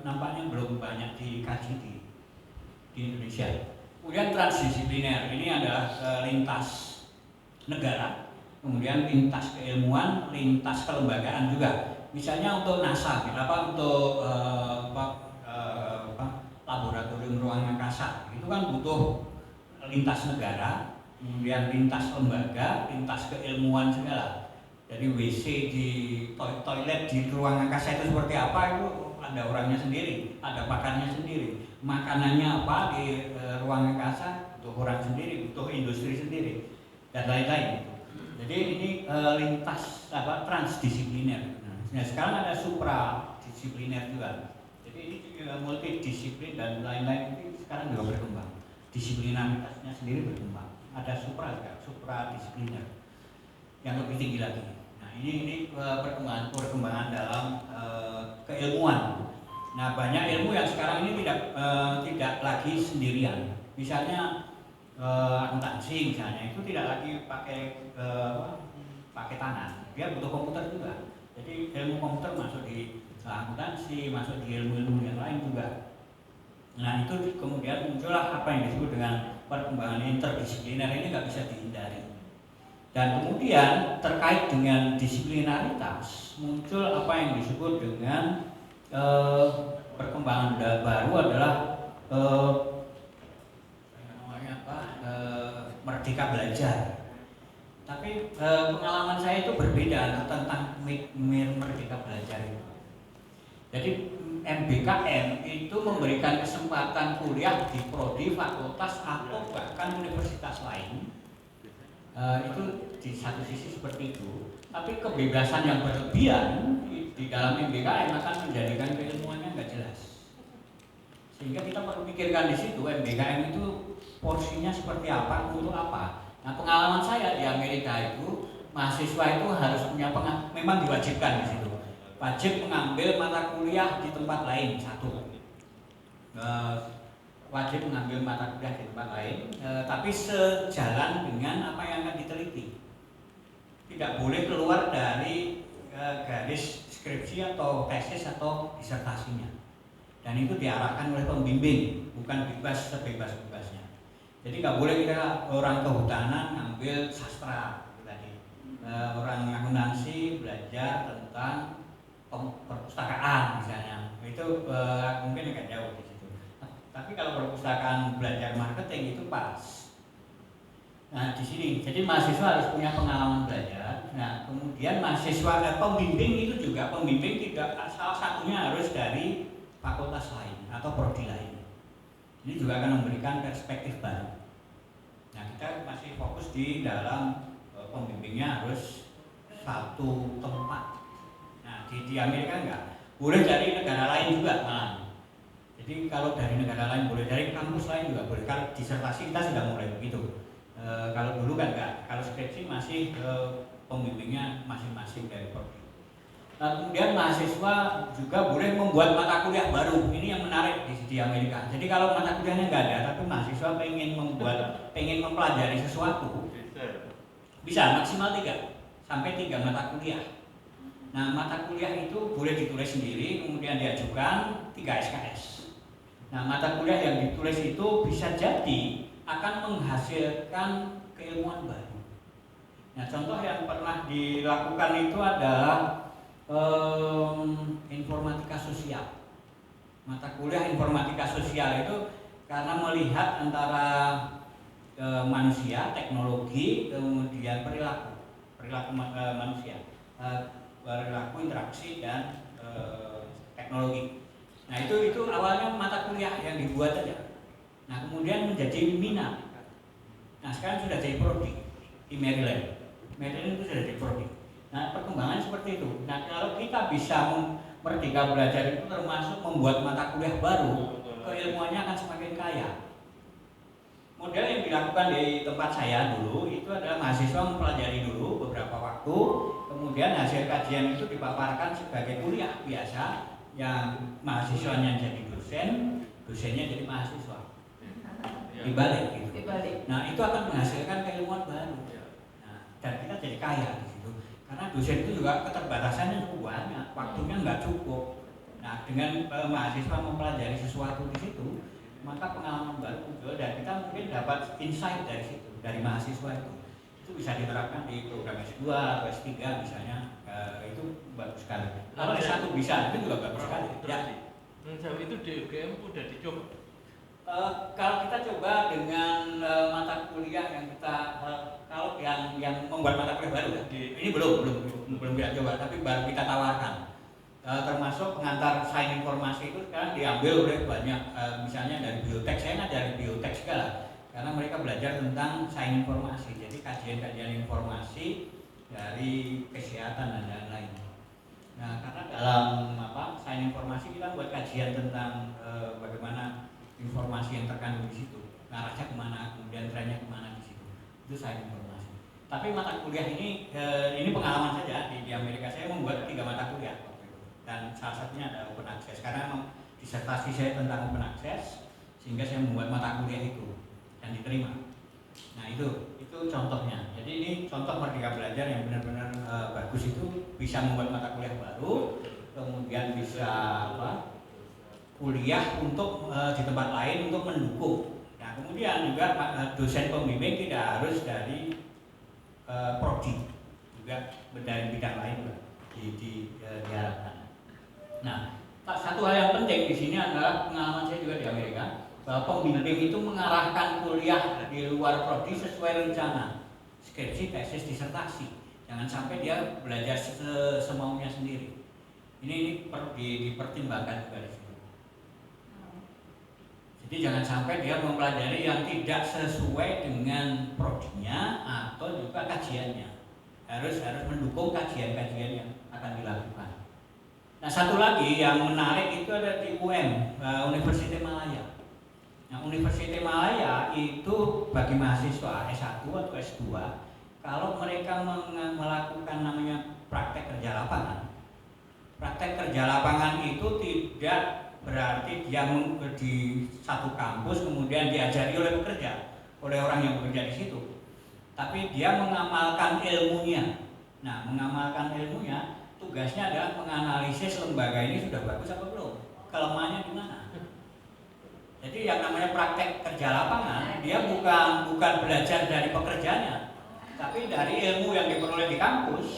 nampaknya belum banyak dikaji di Indonesia. Kemudian transdisipliner, ini adalah lintas negara, kemudian lintas keilmuan, lintas kelembagaan juga. Misalnya untuk NASA, untuk laboratorium ruang angkasa, itu kan butuh lintas negara, kemudian lintas lembaga, lintas keilmuan segala. Jadi WC di toilet di ruang angkasa itu seperti apa, itu ada orangnya sendiri, ada pakarnya sendiri. Makanannya apa di ruang angkasa, butuh orang sendiri, butuh industri sendiri, dan lain-lain. Jadi ini lintas transdisipliner. Nah, sekarang ada supradisipliner juga. Jadi ini juga multidisiplin dan lain-lain ini sekarang juga berkembang. Disiplinaritasnya sendiri berkembang. ada supradisipliner yang lebih tinggi lagi. Nah ini perkembangan dalam keilmuan. Nah banyak ilmu yang sekarang ini tidak lagi sendirian. Misalnya akuntansi misalnya itu tidak lagi pakai tangan, dia butuh komputer juga. Jadi ilmu komputer masuk di akuntansi, masuk di ilmu-ilmu yang lain juga. Nah itu kemudian muncullah apa yang disebut dengan perkembangan interdisipliner. Ini nggak bisa dihindari. Dan kemudian terkait dengan disiplinaritas muncul apa yang disebut dengan perkembangan baru adalah merdeka belajar. Tapi pengalaman saya itu berbeda tentang merdeka belajar itu. Jadi MBKM itu memberikan kesempatan kuliah di prodi, fakultas atau bahkan universitas lain. Itu di satu sisi seperti itu. Tapi kebebasan yang berlebihan di dalam MBKM akan menjadikan keilmuannya nggak jelas. Sehingga kita perlu pikirkan di situ MBKM itu porsinya seperti apa, untuk apa. Nah pengalaman saya di Amerika itu mahasiswa itu harus punya memang diwajibkan di situ. Wajib mengambil mata kuliah di tempat lain satu. Wajib mengambil mata kuliah di tempat lain, tapi sejalan dengan apa yang akan diteliti. Tidak boleh keluar dari garis skripsi atau tesis atau disertasinya. Dan itu diarahkan oleh pembimbing, bukan bebas sebebas-bebasnya. Jadi nggak boleh kita orang kehutanan ngambil sastra tadi, orang akuntansi belajar tentang perpustakaan misalnya, itu mungkin agak jauh di situ. Tapi kalau perpustakaan belajar marketing itu pas. Nah di sini, jadi mahasiswa harus punya pengalaman belajar. Nah kemudian mahasiswa pembimbing itu juga pembimbing tidak salah satunya harus dari fakultas lain atau prodi lain. Ini juga akan memberikan perspektif baru. Nah kita masih fokus di dalam pembimbingnya harus satu tempat. Nah di Amerika enggak, boleh dari negara lain juga malah. Jadi kalau dari negara lain boleh, dari kampus lain juga boleh. Kalau disertasi kita sudah mulai begitu. Kalau dulu kan enggak, kalau skripsi masih pembimbingnya masing-masing dari prodi. Kemudian mahasiswa juga boleh membuat mata kuliah baru. Ini yang menarik di Amerika. Jadi kalau mata kuliahnya nggak ada, tapi mahasiswa pengen mempelajari sesuatu, bisa maksimal 3 sampai 3 mata kuliah. Nah mata kuliah itu boleh ditulis sendiri, kemudian diajukan 3 SKS. Nah mata kuliah yang ditulis itu bisa jadi akan menghasilkan keilmuan baru. Nah contoh yang pernah dilakukan itu adalah informatika sosial. Mata kuliah informatika sosial itu karena melihat antara manusia, teknologi, kemudian perilaku manusia, perilaku interaksi dan teknologi. Nah itu awalnya mata kuliah yang dibuat saja. Nah kemudian menjadi minat. Nah sekarang sudah jadi prodi di Maryland. Maryland itu sudah jadi prodi. Nah perkembangan seperti itu. Nah kalau kita bisa merdeka belajar itu termasuk membuat mata kuliah baru, keilmuannya akan semakin kaya. Model yang dilakukan di tempat saya dulu itu adalah mahasiswa mempelajari dulu beberapa waktu, kemudian hasil kajian itu dipaparkan sebagai kuliah biasa, yang mahasiswanya jadi dosen, dosennya jadi mahasiswa. Dibalik gitu. Nah itu akan menghasilkan keilmuan baru. Nah, dan kita jadi kaya di situ. Karena dosen itu juga keterbatasannya cukup banyak, waktunya nggak cukup. Nah dengan mahasiswa mempelajari sesuatu di situ, maka pengalaman baru muncul dan kita mungkin dapat insight dari situ, dari mahasiswa itu. Itu bisa diterapkan di program S2 atau S3 misalnya, itu bagus sekali. Kalau S1 bisa, itu juga bagus sekali. Ya. Jauh itu di UGM udah dicoba. Kalau kita coba dengan mata kuliah yang kita kalau yang membuat mata kuliah baru, ini belum kita coba, tapi baru kita tawarkan. Termasuk pengantar sains informasi itu sekarang diambil oleh banyak, misalnya dari biotek. Saya ngajari biotek segala, karena mereka belajar tentang sains informasi. Jadi kajian-kajian informasi dari kesehatan dan lain-lain. Nah, karena dalam sains informasi kita buat kajian tentang bagaimana informasi yang terkandung di situ, arahnya kemana, kemudian trennya kemana di situ. Itu saya informasi. Tapi mata kuliah ini pengalaman saja di Amerika. Saya membuat 3 mata kuliah waktu itu. Dan salah satunya ada open access karena memang disertasi saya tentang open access sehingga saya membuat mata kuliah itu dan diterima. Nah itu contohnya. Jadi ini contoh Merdeka Belajar yang benar-benar bagus, itu bisa membuat mata kuliah baru, kemudian bisa kuliah untuk di tempat lain untuk mendukung. Nah kemudian juga dosen pembimbing tidak harus dari prodi, juga dari bidang lain diharapkan. Nah satu hal yang penting di sini adalah pengalaman saya juga di Amerika, bahwa pembimbing itu mengarahkan kuliah di luar prodi sesuai rencana, skripsi, tesis, disertasi. Jangan sampai dia belajar semaunya sendiri. Ini perlu dipertimbangkan juga di sini. Jadi jangan sampai dia mempelajari yang tidak sesuai dengan prodinya atau juga kajiannya. Harus mendukung kajian-kajian yang akan dilakukan. Nah satu lagi yang menarik itu ada di Universitas Malaya. Nah, Universitas Malaya itu bagi mahasiswa S1 atau S2, kalau mereka melakukan namanya praktek kerja lapangan. Praktek kerja lapangan itu tidak berarti dia di satu kampus kemudian diajari oleh pekerja, oleh orang yang bekerja di situ. Tapi dia mengamalkan ilmunya. Nah, mengamalkan ilmunya, tugasnya adalah menganalisis lembaga ini sudah bagus apa belum, kelemahannya di mana. Jadi yang namanya praktek kerja lapangan, dia bukan belajar dari pekerjanya, tapi dari ilmu yang diperoleh di kampus,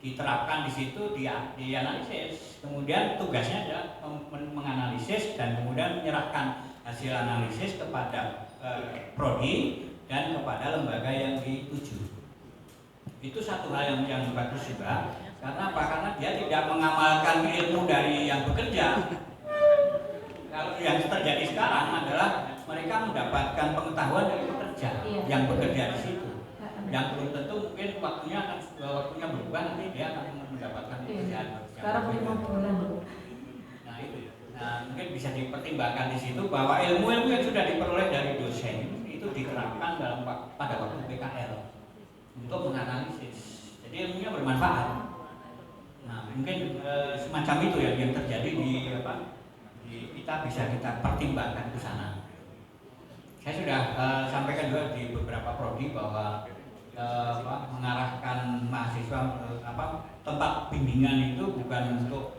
diterapkan di situ, dianalisis. Kemudian tugasnya adalah menganalisis dan kemudian menyerahkan hasil analisis kepada prodi dan kepada lembaga yang dituju. Itu satu hal yang bagus juga. Karena apa? Karena dia tidak mengamalkan ilmu dari yang bekerja. Kalau yang terjadi sekarang adalah mereka mendapatkan pengetahuan dari pekerja yang bekerja di situ. Yang belum tentu mungkin waktunya berubah, nanti dia akan mendapatkan pekerjaan. Sekarang 5 bulan. Nah itu. Nah mungkin bisa dipertimbangkan di situ bahwa ilmu-ilmu yang sudah diperoleh dari dosen itu diterapkan pada waktu PKL untuk menganalisis. Jadi ilmunya bermanfaat. Nah mungkin semacam itu ya yang terjadi kita bisa pertimbangkan ke sana. Saya sudah sampaikan juga di beberapa prodi bahwa mengarahkan mahasiswa tempat bimbingan itu bukan untuk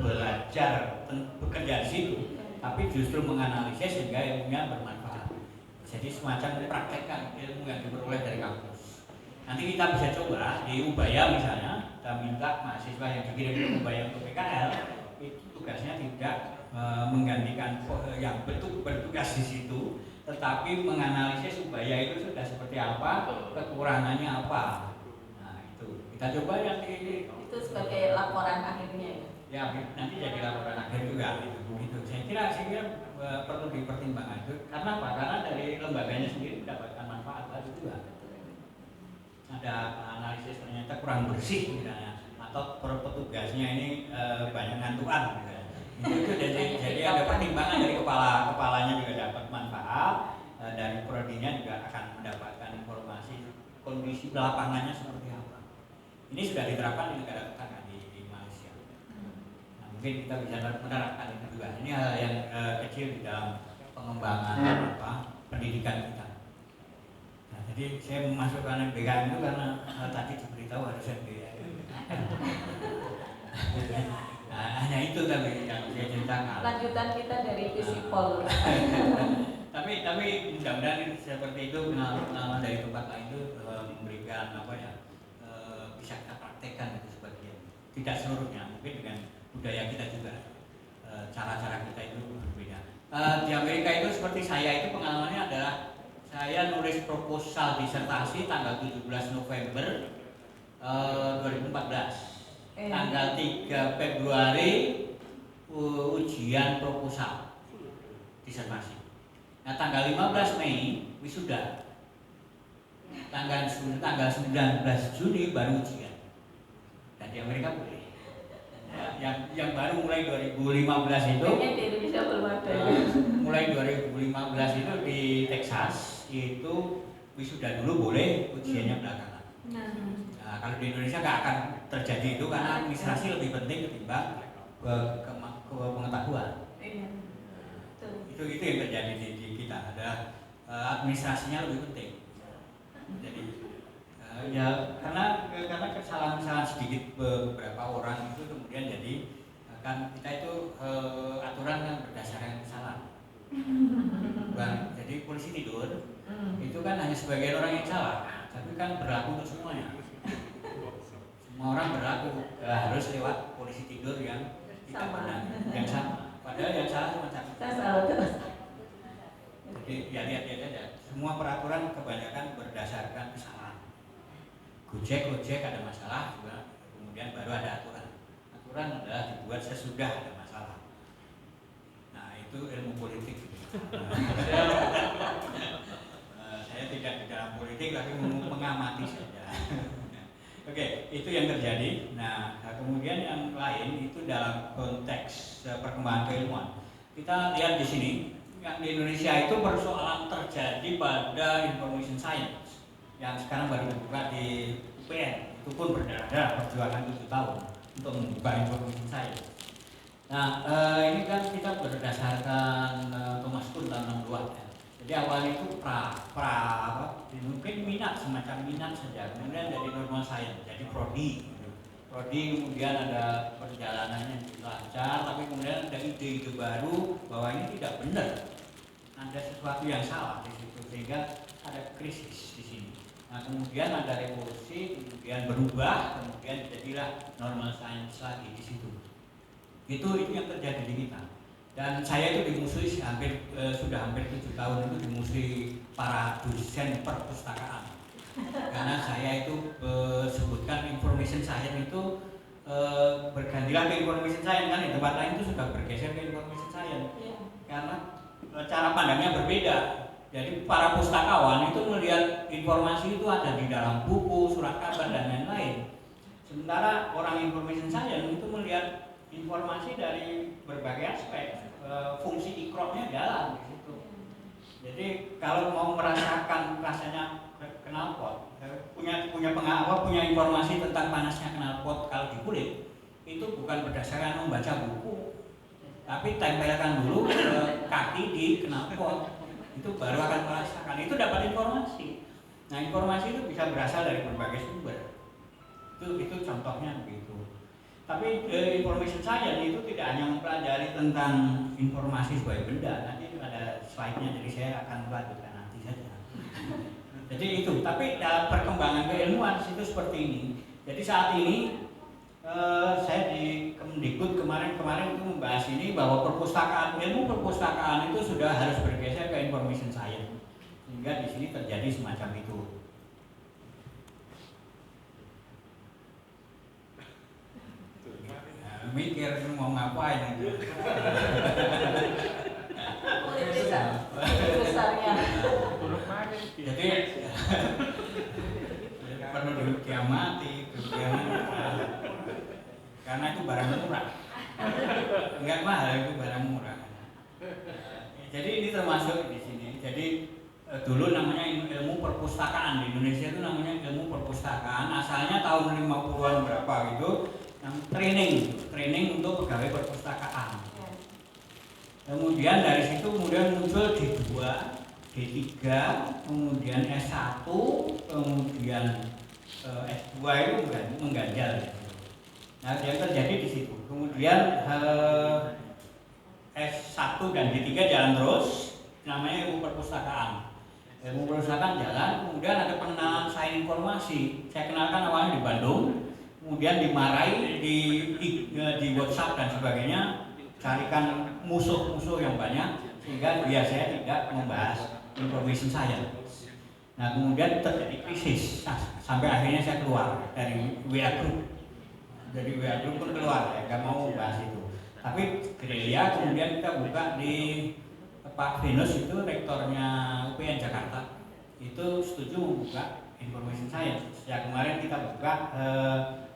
belajar bekerja di situ, tapi justru menganalisis sehingga ilmunya bermanfaat. Jadi semacam praktekkan ilmu yang diperoleh dari kampus. Nanti kita bisa coba di Ubaya misalnya, kita minta mahasiswa yang dikirim ke Ubaya untuk PKL itu tugasnya tidak menggantikan yang bertugas di situ, tetapi menganalisis Ubaya itu sudah seperti apa, kekurangannya apa. Nah itu kita coba yang itu sebagai laporan akhirnya ya. Ya nanti jadi laporan akhir juga gitu. Saya kira perlu dipertimbangkan itu. Karena apa? Karena dari lembaganya sendiri mendapatkan manfaat baru juga. Ada analisis ternyata kurang bersih misalnya, atau petugasnya ini banyak ngantuan misalnya. Itu jadi ada pertimbangan dari kepalanya juga dapat manfaat, dari prodinya juga akan mendapatkan informasi kondisi lapangannya seperti apa. Ini sudah diterapkan di negara tetangga di Malaysia. Nah, mungkin kita bisa menerapkan itu juga. Ini hal yang kecil di dalam pengembangan pendidikan kita. Nah, jadi saya memasukkan MBK itu karena tadi diberitahu harus MBK. Nah, hanya itu tadi yang saya ceritakan. Lanjutan kita dari Visipol. Tapi mudah-mudahan seperti itu pengalaman dari tempat lain itu memberikan bisa kita praktekkan itu sebagian. Tidak seluruhnya, mungkin dengan budaya kita juga cara-cara kita itu berbeda. Di Amerika itu seperti saya itu pengalamannya adalah saya nulis proposal disertasi tanggal 17 November 2014. Tanggal 3 Februari ujian proposal disertasi. Nah, tanggal 15 Mei wisuda. Tanggal 19 Juni baru ujian. Dan di Amerika boleh. Yang baru mulai 2015 itu di Indonesia belum ada. Mulai 2015 itu di Texas itu wisuda dulu boleh, ujiannya belakangan. Nah, kalau di Indonesia nggak akan terjadi itu karena administrasi lebih penting ketimbang pengetahuan. Itu yang terjadi di kita, ada administrasinya lebih penting. Jadi ya karena kesalahan-kesalahan sedikit beberapa orang itu kemudian jadi kan kita itu aturan kan berdasarkan kesalahan. Bukan, jadi polisi tidur itu kan hanya sebagian orang yang salah, tapi kan berlaku untuk semuanya. Semua orang berlaku, harus lewat polisi tidur yang tidak benar, yang sama. Padahal yang salah cuma satu. Jadi ya lihat aja. Semua peraturan kebanyakan berdasarkan kesalahan. Gojek ada masalah juga, kemudian baru ada aturan. Aturan adalah dibuat sesudah ada masalah. Nah itu ilmu politik. Saya tidak di dalam politik, tapi mengamati saja. Oke, itu yang terjadi. Nah, kemudian yang lain itu dalam konteks perkembangan keilmuan. Kita lihat di sini, yang di Indonesia itu persoalan terjadi pada information science yang sekarang baru dibuka di UPN. Itu pun berdarah-darah perjuangan 7 tahun untuk membuka information science. Nah, ini kan kita berdasarkan Thomas Kuhn tahun 62 ya. Jadi awalnya itu mungkin semacam minat saja, kemudian jadi normal science, jadi prodi. Prodi kemudian ada perjalanannya lancar, tapi kemudian ada ide-ide baru bahwa ini tidak benar, ada sesuatu yang salah di situ, sehingga ada krisis di sini. Nah kemudian ada revolusi, kemudian berubah, kemudian jadilah normal science lagi di situ. Itu yang terjadi di kita. Dan saya itu dimusuhi sudah hampir 7 tahun itu dimusuhi para dosen perpustakaan. Karena saya itu sebutkan information science itu bergantilah ke information science, kan di tempat lain itu sudah bergeser ke information science. Karena cara pandangnya berbeda. Jadi para pustakawan itu melihat informasi itu ada di dalam buku, surat kabar dan lain-lain. Sementara orang information science itu melihat informasi dari berbagai aspek, fungsi ikroknya jalan di situ. Jadi kalau mau merasakan rasanya knalpot, punya informasi tentang panasnya knalpot kalau di kulit, itu bukan berdasarkan membaca buku, tapi tempelkan dulu kaki di knalpot, itu baru akan merasakan. Itu dapat informasi. Nah informasi itu bisa berasal dari berbagai sumber. Itu contohnya begitu. Tapi information science itu tidak hanya mempelajari tentang informasi sebagai benda. Nanti ada slide-nya, jadi saya akan melanjutkan nanti saja. Jadi itu. Tapi dalam perkembangan keilmuan itu seperti ini. Jadi saat ini saya di Kemdikbud kemarin itu membahas ini bahwa ilmu perpustakaan itu sudah harus bergeser ke information science. Sehingga di sini terjadi semacam itu. Mikir mau ngapain itu. Besarnya. Jadi perlu dikiamati, karena itu barang murah. Enggak mahal, itu barang murah. Jadi ini termasuk di sini. Jadi dulu namanya ilmu perpustakaan, di Indonesia itu namanya ilmu perpustakaan. Asalnya tahun 50-an berapa gitu. Yang training untuk pegawai perpustakaan. Kemudian dari situ kemudian muncul D2, D3, kemudian S1, kemudian S2 itu mengganjal. Nah, yang terjadi di situ. Kemudian S1 dan D3 jalan terus, namanya ilmu perpustakaan. Ilmu perpustakaan jalan, kemudian ada pengenalan sains informasi. Saya kenalkan awalnya di Bandung. Kemudian dimarahi di WhatsApp dan sebagainya, carikan musuh-musuh yang banyak sehingga saya tidak membahas information science. Nah kemudian terjadi krisis sampai akhirnya saya keluar dari WA Group. Dari WA Group pun keluar, ya nggak mau bahas itu. Tapi gerilya kemudian kita buka di Pak Venus itu rektornya UPN Jakarta itu setuju membuka information science. Ya kemarin kita buka.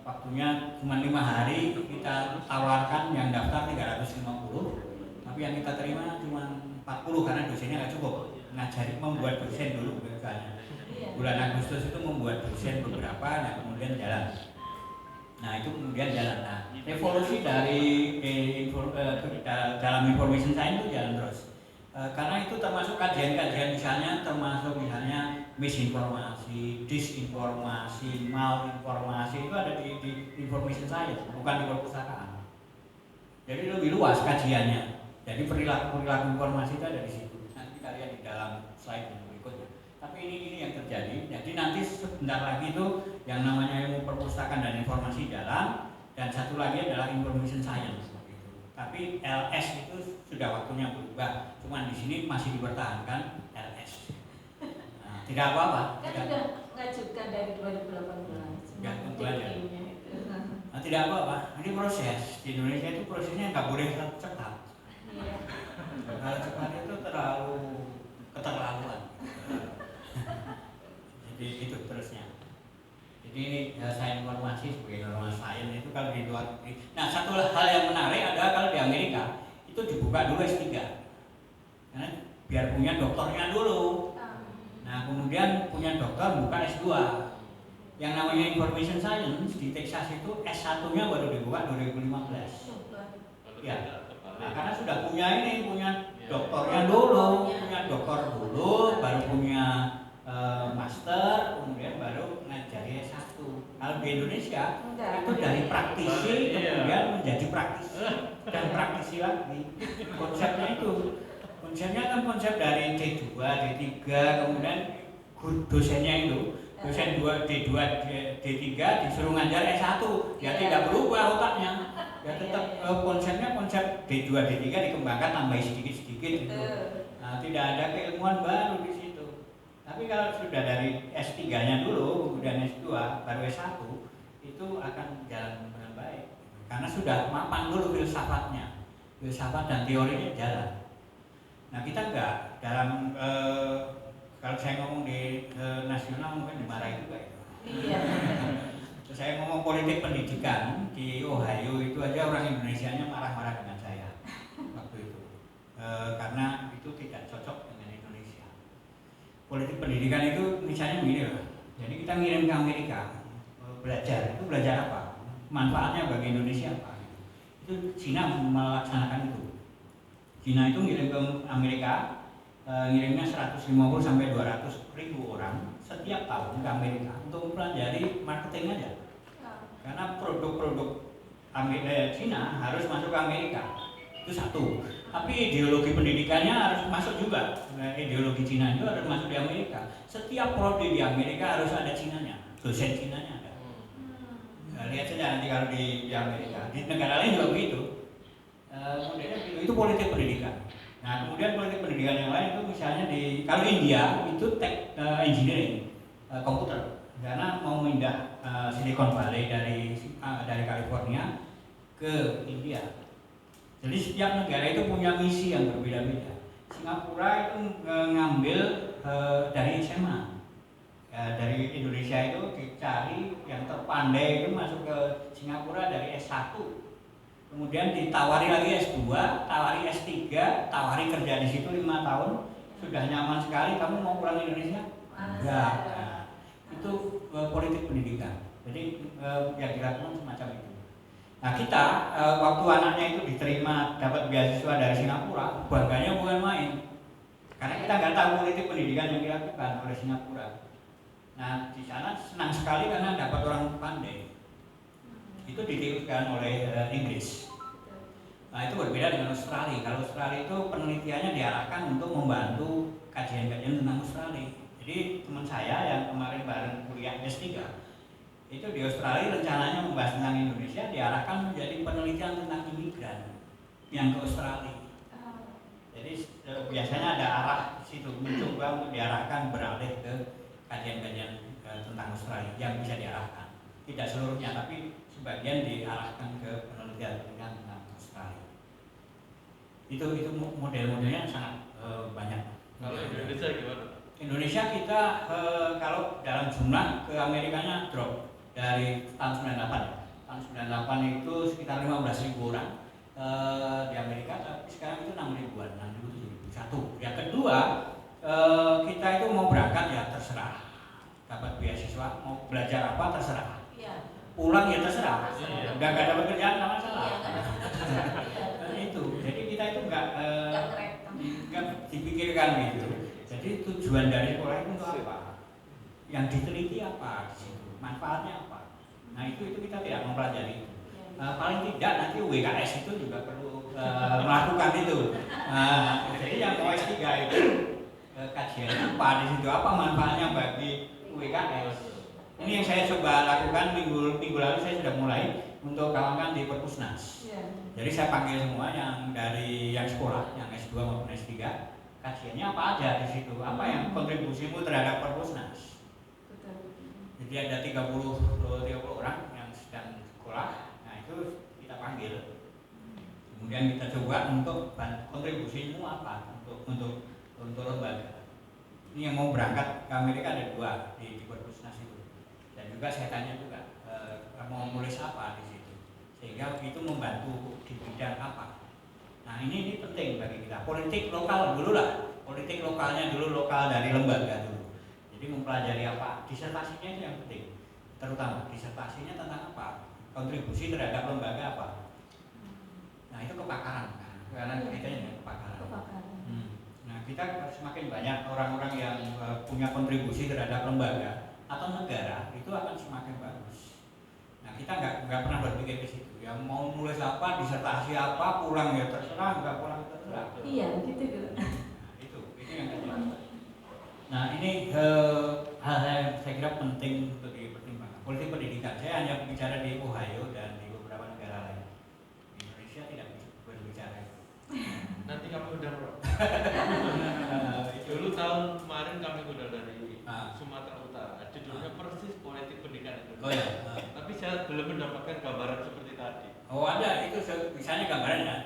Waktunya cuma 5 hari, kita tawarkan yang daftar 350, tapi yang kita terima cuma 40 karena dosennya nggak cukup. Ngajari membuat dosen dulu misalnya. Bulan Agustus itu membuat dosen beberapa, nah kemudian jalan. Nah itu kemudian jalan. Nah evolusi dari dalam information science itu jalan terus. Karena itu termasuk kajian-kajian termasuk misalnya misinformasi, disinformasi, malinformasi itu ada di information science, bukan di perpustakaan. Jadi lebih luas kajiannya. Jadi perilaku informasi itu ada di situ. Nanti kita lihat di dalam slide yang berikutnya. Tapi ini yang terjadi. Jadi nanti sebentar lagi itu yang namanya ilmu perpustakaan dan informasi jalan, dan satu lagi adalah information science. Tapi LS itu sudah waktunya berubah. Cuman di sini masih dipertahankan LS. Nah, tidak apa-apa. Kan sudah ngajukan dari 2018. Ya, tentu aja. Timnya itu. Nah, tidak apa-apa. Ini proses. Di Indonesia itu prosesnya nggak boleh cepat. Iya. Kalau cepat itu terlalu keterlaluan. Jadi itu terusnya. Jadi ini saya informasi sebagai normal sains itu kalau di luar negeri. Nah satu hal yang menarik adalah kalau di Amerika itu dibuka dulu S3, karena biar punya doktornya dulu. Nah kemudian punya doktor buka S2. Yang namanya information science di Texas itu S1-nya baru dibuka 2015. Ya. Nah, karena sudah punya doktornya dulu, punya doktor dulu, baru punya master, kemudian baru ngajari S1. Kalau di Indonesia itu dari praktisi kemudian menjadi praktisi dan praktisi lagi. Konsepnya kan konsep dari D2, D3, kemudian dosennya itu dosen D2, D3 disuruh ngajar S1, ya tidak berubah otaknya. Ya tetap konsepnya konsep D2, D3 dikembangkan tambah sedikit-sedikit gitu. Nah, tidak ada keilmuan baru di situ. Tapi kalau sudah dari S3-nya dulu, kemudian S2, baru S1, itu akan jalan dengan baik. Karena sudah mapan dulu filsafatnya. Filsafat dan teorinya jalan. Nah kita enggak, dalam kalau saya ngomong di nasional mungkin dimarahin juga itu. Iya. Terus saya ngomong politik pendidikan di Ohio itu aja orang Indonesianya marah-marah dengan saya waktu itu. Karena itu tidak cocok dengan Indonesia. Politik pendidikan itu misalnya begini loh. Jadi kita ngirim ke Amerika belajar, itu belajar apa? Manfaatnya bagi Indonesia apa? Itu Cina melaksanakan itu. Cina itu ngirim ke Amerika, ngirimnya 150 sampai 200 ribu orang setiap tahun ke Amerika untuk mempelajari marketing aja. Karena produk-produk Cina harus masuk ke Amerika. Itu satu. Tapi ideologi pendidikannya harus masuk juga. Ideologi Cina itu harus masuk di Amerika. Setiap prodi di Amerika harus ada Cinanya, dosen Cinanya ada. Nah, lihat saja nanti kalau di Amerika. Di negara lain juga begitu. Modelnya itu politik pendidikan. Nah, kemudian politik pendidikan yang lain itu misalnya kalau India itu engineering, komputer. Karena mau pindah Silicon Valley dari California ke India. Jadi setiap negara itu punya misi yang berbeda-beda. Singapura itu ngambil dari SMA. Dari Indonesia itu dicari yang terpandai itu masuk ke Singapura dari S1. Kemudian ditawari lagi S2, tawari S3, tawari kerja di situ 5 tahun. Sudah nyaman sekali, kamu mau pulang Indonesia? Enggak. Nah, itu politik pendidikan. Jadi yang dilakukan semacam itu. Nah kita waktu anaknya itu diterima dapat beasiswa dari Singapura, bangganya bukan main. Karena kita nggak tahu politik pendidikan yang dilakukan oleh Singapura. Nah di sana senang sekali karena dapat orang pandai. Itu diteruskan oleh Inggris. Nah itu berbeda dengan Australia. Kalau Australia itu penelitiannya diarahkan untuk membantu kajian-kajian tentang Australia. Jadi teman saya yang kemarin bareng kuliah S3 itu di Australia rencananya membahas tentang Indonesia diarahkan menjadi penelitian tentang imigran yang ke Australia. Jadi biasanya ada arah di situ mencoba untuk diarahkan beralih ke kajian-kajian tentang Australia yang bisa diarahkan. Tidak seluruhnya tapi sebagian diarahkan ke penelitian tentang Australia. Itu model-modelnya sangat banyak. Kalau Indonesia gimana? Indonesia kita kalau dalam jumlah ke Amerikanya drop dari tahun 98. Tahun 98 itu sekitar 15.000 orang di Amerika, tapi sekarang itu 6.000-an, 6.000 satu. Yang kedua kita itu mau berangkat ya terserah. dapat beasiswa, mau belajar apa terserah. Iya. Pulang ya terserah. Iya. Nggak dapat kerjaan nggak masalah. Iya, kan? Nah, itu. Jadi kita itu nggak Nggak dipikirkan gitu. Jadi tujuan dari sekolah itu untuk apa? Yang diteliti apa di situ? Manfaatnya apa? Nah itu kita tidak mempelajari. Paling tidak nanti WKS itu juga perlu melakukan itu. Jadi yang OS3 itu kajiannya apa di situ? Apa manfaatnya bagi WKS? Ini yang saya coba lakukan minggu lalu. Saya sudah mulai untuk kawan-kawan di Perpusnas. Jadi saya panggil semua yang dari yang sekolah, yang S2 maupun S3, kajiannya apa aja di situ? Apa yang kontribusimu terhadap Perpusnas? Jadi ada 30 orang yang sedang sekolah. Nah itu kita panggil. Kemudian kita coba untuk kontribusimu apa untuk lembaga. Ini yang mau berangkat ke Amerika ada 2 di Perpusnas itu. Dan juga saya tanya juga mau nulis apa di situ, sehingga itu membantu di bidang apa. Nah ini penting bagi kita. Politik lokal dulu lah, politik lokalnya dulu, lokal dari lembaga dulu. Jadi mempelajari apa, disertasinya itu yang penting. Terutama disertasinya tentang apa, kontribusi terhadap lembaga apa. Nah itu kepakaran, karena kita ini kepakaran. Nah kita semakin banyak orang-orang yang punya kontribusi terhadap lembaga atau negara, itu akan semakin bagus. Nah kita nggak pernah berpikir ke situ. Yang mau nulis apa, disertasi apa, pulang ya terserah, nggak pulang terserah. Iya, gitu. Nah, itu yang kedua. Nah ini hal-hal yang saya kira penting untuk dipertimbangkan. Politik pendidikan, saya hanya bicara di Ohio dan di beberapa negara lain. Di Indonesia tidak berbicara. Nanti kami udah dulu tahun kemarin kami udah dari Sumatera Utara. Judulnya persis politik pendidikan itu. Oh ya. Tapi saya belum mendapatkan gambaran seperti tadi. Oh ada, itu misalnya gambarannya.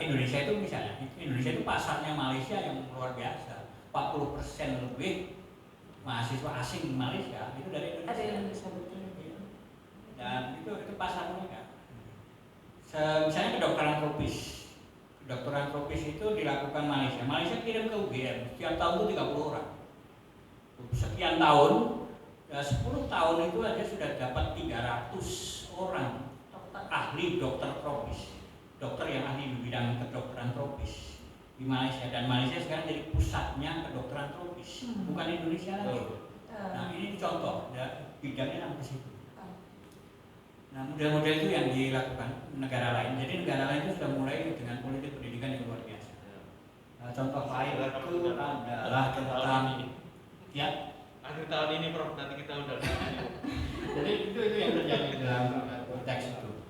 Indonesia itu misalnya, Indonesia itu pasarnya Malaysia yang luar biasa. 40% lebih mahasiswa asing di Malaysia itu dari Indonesia. Ada Indonesia betul. Dan itu pasar mereka. Misalnya kedokteran tropis. Kedokteran tropis itu dilakukan Malaysia. Malaysia kirim ke UGM setiap tahun itu 30 orang. Sekian tahun, 10 tahun itu aja sudah dapat 300 orang ahli dokter tropis. Dokter yang ahli di bidang kedokteran tropis di Malaysia, dan Malaysia sekarang jadi pusatnya kedokteran tropis, bukan Indonesia lagi. Nah ini contoh, ya, bidangnya sampai situ. Nah model-model itu yang dilakukan negara lain. Jadi negara lain itu sudah mulai dengan politik pendidikan yang luar biasa. Contoh lain itu adalah tentang ya akhir tahun ini Prof, nanti kita udah. Jadi itu yang terjadi dalam konteks itu.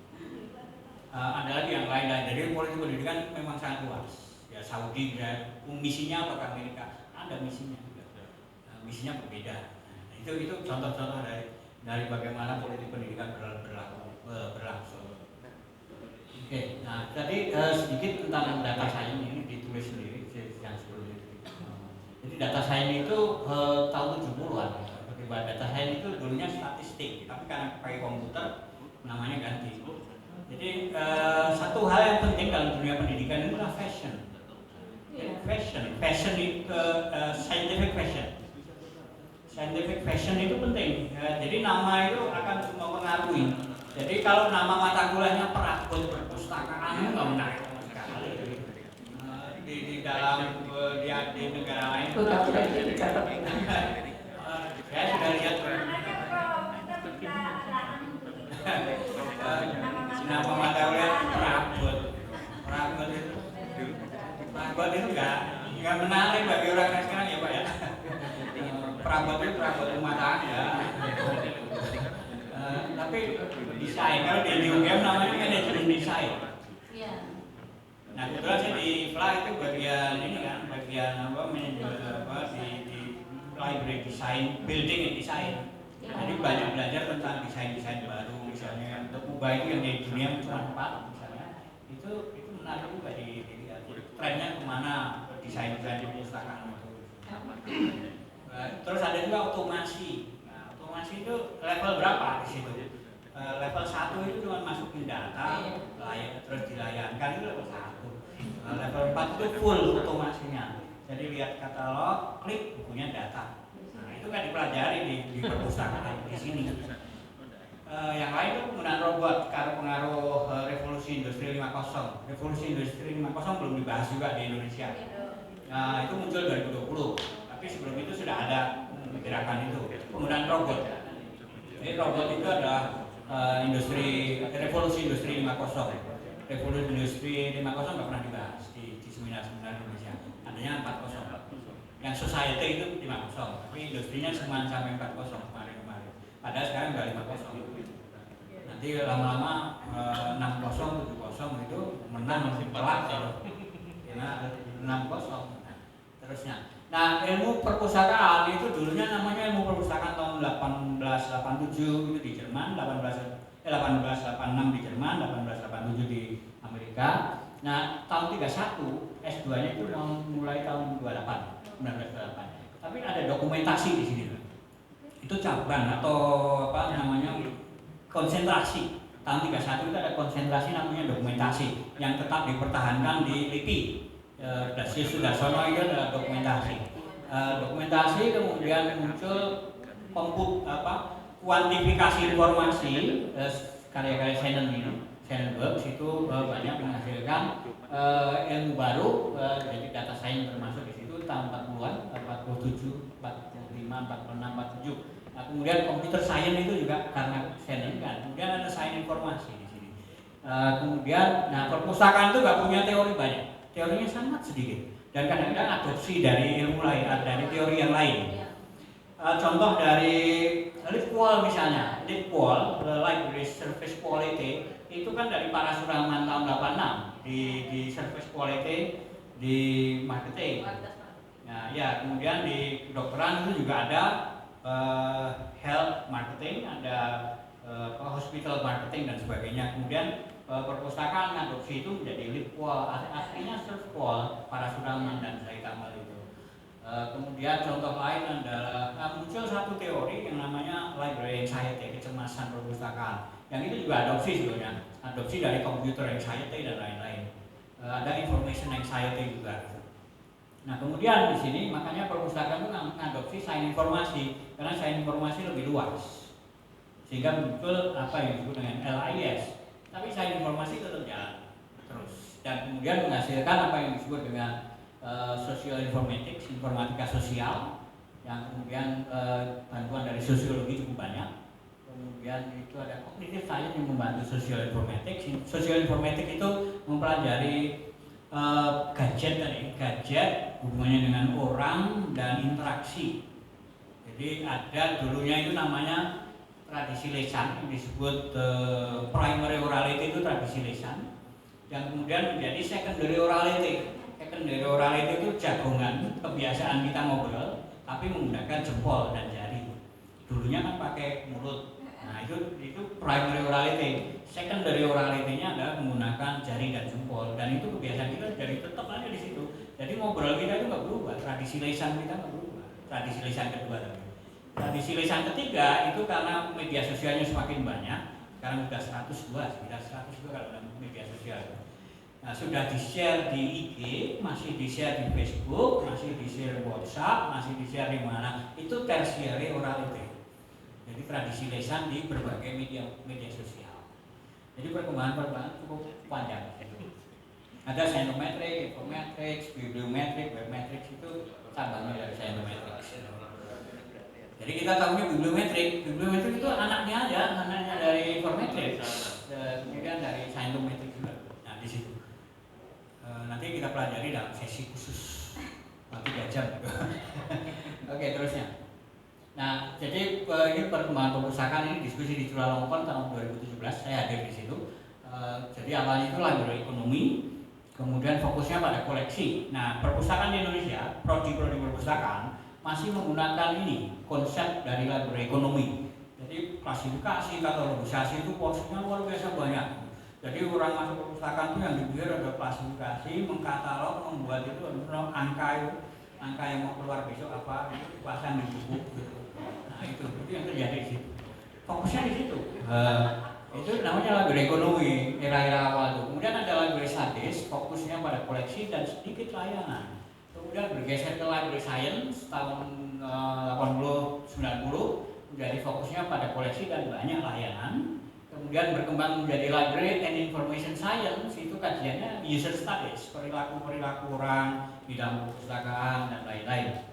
Ada lagi yang lain-lain. Jadi politik pendidikan memang sangat luas. Ya Saudi, ya, misinya apakah Amerika? Ada misinya juga. Misinya berbeda. Nah, itu contoh-contoh dari bagaimana politik pendidikan berlangsung. Oke, nah tadi sedikit tentang data science ini ditulis sendiri yang sebelum itu. Jadi data science itu tahun 70-an. Data science itu dulunya statistik, tapi karena pakai komputer namanya ganti. Jadi satu hal yang penting dalam dunia pendidikan itu adalah fashion. Fashion itu scientific fashion. Scientific fashion itu penting. Jadi nama itu akan mempengaruhi. Jadi kalau nama mata kuliahnya perabot perpustakaan itu nggak menarik sekali. Di dalam di negara lain. Saya sudah lihat. Nama mata kuliah perabot itu nggak menarik bagi orang sekarang ya Pak ya. Perabot itu perabot rumah tangga. Tapi desain, kalau di UGM namanya manajemen desain. Nah kebetulan saya di FLA itu bagian ini kan, bagian manajemen di library design, building and design. Jadi banyak belajar tentang desain baru, misalnya untuk ubah itu yang di dunia cuma 4 misalnya. Itu menarik juga dilihat trennya kemana desain di perpustakaan itu. Terus ada juga otomasi. Nah, otomasi itu level berapa di situ? Level 1 itu cuma masukin data, terus dilayankan itu level 1. Level 4 itu full otomasinya. Jadi lihat katalog, klik bukunya data. Nah itu nggak dipelajari di perpustakaan di sini. Yang lain itu penggunaan robot karena pengaruh revolusi industri 5.0. Revolusi industri 5.0 belum dibahas juga di Indonesia. Itu muncul 2020, tapi sebelum itu sudah ada gerakan itu, penggunaan robot. Jadi robot itu adalah revolusi industri 5.0. Revolusi industri 5.0 nggak pernah dibahas di seminar-seminar Indonesia. Adanya 4.0. Yang society itu 5.0, tapi industrinya cuma sampai 4.0 kemarin. Padahal sekarang udah 5.0. Nanti lama-lama 6.0, 7.0 itu menang masih telak ya. Karena 6.0 terusnya. Nah, ilmu perpustakaan itu dulunya namanya ilmu perpustakaan tahun 1887 itu di Jerman, 1886 di Jerman, 1887 di Amerika. Nah, tahun 31 S2-nya itu mulai tahun 1928. Tapi ada dokumentasi di sini. Itu cabang atau apa namanya konsentrasi. Tahun 31 itu ada konsentrasi namanya dokumentasi yang tetap dipertahankan di LIPI. Dasi Sudarsono itu adalah dokumentasi. Dokumentasi kemudian muncul kuantifikasi informasi karya-karya Sennenberg itu banyak menghasilkan ilmu baru, jadi data science termasuk di situ tahun 40-an, 47, 45, 46, 47. Nah, kemudian computer science itu juga karena Sennenberg. Kemudian ada sains informasi di sini. Kemudian, perpustakaan itu nggak punya teori banyak. Teorinya sangat sedikit dan kadang-kadang adopsi dari ilmu lain, dari teori yang lain. Contoh dari Leaphwall misalnya, Leaphwall, Library Service Quality itu kan dari Parasuraman tahun 86 di Service Quality di marketing. Nah, ya kemudian di kedokteran itu juga ada health marketing, ada hospital marketing dan sebagainya. Kemudian perpustakaan adopsi itu menjadi Leaphwall, aslinya Servwall, Parasuraman dan Saitama itu. Kemudian contoh lain adalah muncul satu teori yang namanya library anxiety, kecemasan perpustakaan. Yang itu juga adopsi sebetulnya, adopsi dari computer anxiety dan lain-lain. Ada information anxiety juga. Nah kemudian di sini makanya perpustakaan itu mengadopsi sains informasi karena sains informasi lebih luas, sehingga muncul apa yang disebut dengan LIS. Tapi sains informasi tetap jalan terus dan kemudian menghasilkan apa yang disebut dengan social informatics, informatika sosial, yang kemudian bantuan dari sosiologi cukup banyak. Kemudian itu ada cognitive science yang membantu social informatics. Social informatics itu mempelajari gadget hubungannya dengan orang dan interaksi. Jadi ada dulunya itu namanya tradisi lisan yang disebut primary orality itu tradisi lisan, yang kemudian menjadi secondary orality. Secondary orality itu jagongan kebiasaan kita ngobrol tapi menggunakan jempol dan jari. Dulunya kan pakai mulut. Nah itu primary orality. Secondary orality-nya adalah menggunakan jari dan jempol, dan itu kebiasaan kita jadi tetap aja di situ. Jadi ngobrol kita itu nggak berubah, tradisi lisan kita nggak berubah. Tradisi lisan kedua tadi. Tradisi lisan ketiga itu karena media sosialnya semakin banyak. Sekarang sudah 102, sekitar 102 kalau dalam media sosial. Nah, sudah di-share di IG, masih di-share di Facebook, masih di-share WhatsApp, masih di-share di mana. Itu tertiary orality. Jadi tradisi lisan di berbagai media sosial. Jadi perkembangan cukup panjang. Ada scientometric, infometrics, bibliometrik, webmetrics itu cabangnya dari scientometrics. Jadi kita tahunya bibliometrik itu anaknya dari infometrics, kemudian dari scientometric juga. Nah di situ. Nanti kita pelajari dalam sesi khusus 3 jam. Oke, terusnya. Nah, jadi ini perkembangan perpustakaan ini diskusi di Chulalongkorn tahun 2017, saya hadir di situ. Jadi awalnya itu library ekonomi, kemudian fokusnya pada koleksi. Nah, perpustakaan di Indonesia, prodi-prodi perpustakaan masih menggunakan ini konsep dari library ekonomi. Jadi klasifikasi, katalogisasi itu porsinya luar biasa banyak. Jadi orang masuk perpustakaan itu yang dipikir ada klasifikasi, mengkatalog, membuat itu angka yang mau keluar besok apa itu dipasang di buku gitu. Nah itu yang terjadi di situ. Fokusnya di situ. Itu namanya library ekonomi era-era awal itu. Kemudian ada library studies, fokusnya pada koleksi dan sedikit layanan. Itu kemudian bergeser ke library science tahun 80-90 menjadi fokusnya pada koleksi dan banyak layanan. Kemudian berkembang menjadi library and information science, itu kajiannya user studies, perilaku orang, bidang perpustakaan dan lain-lain.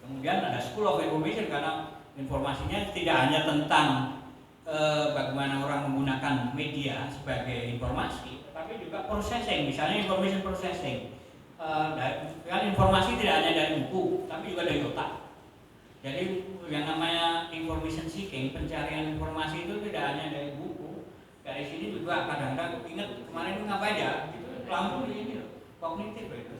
Kemudian ada School of Information karena informasinya tidak hanya tentang bagaimana orang menggunakan media sebagai informasi, tapi juga processing, misalnya information processing. Kan informasi tidak hanya dari buku, tapi juga dari otak. Jadi yang namanya information seeking, pencarian informasi itu tidak hanya dari buku. Dari sini juga kadang-kadang ingat kemarin itu ngapain ya? Itu lampu ini kognitif itu.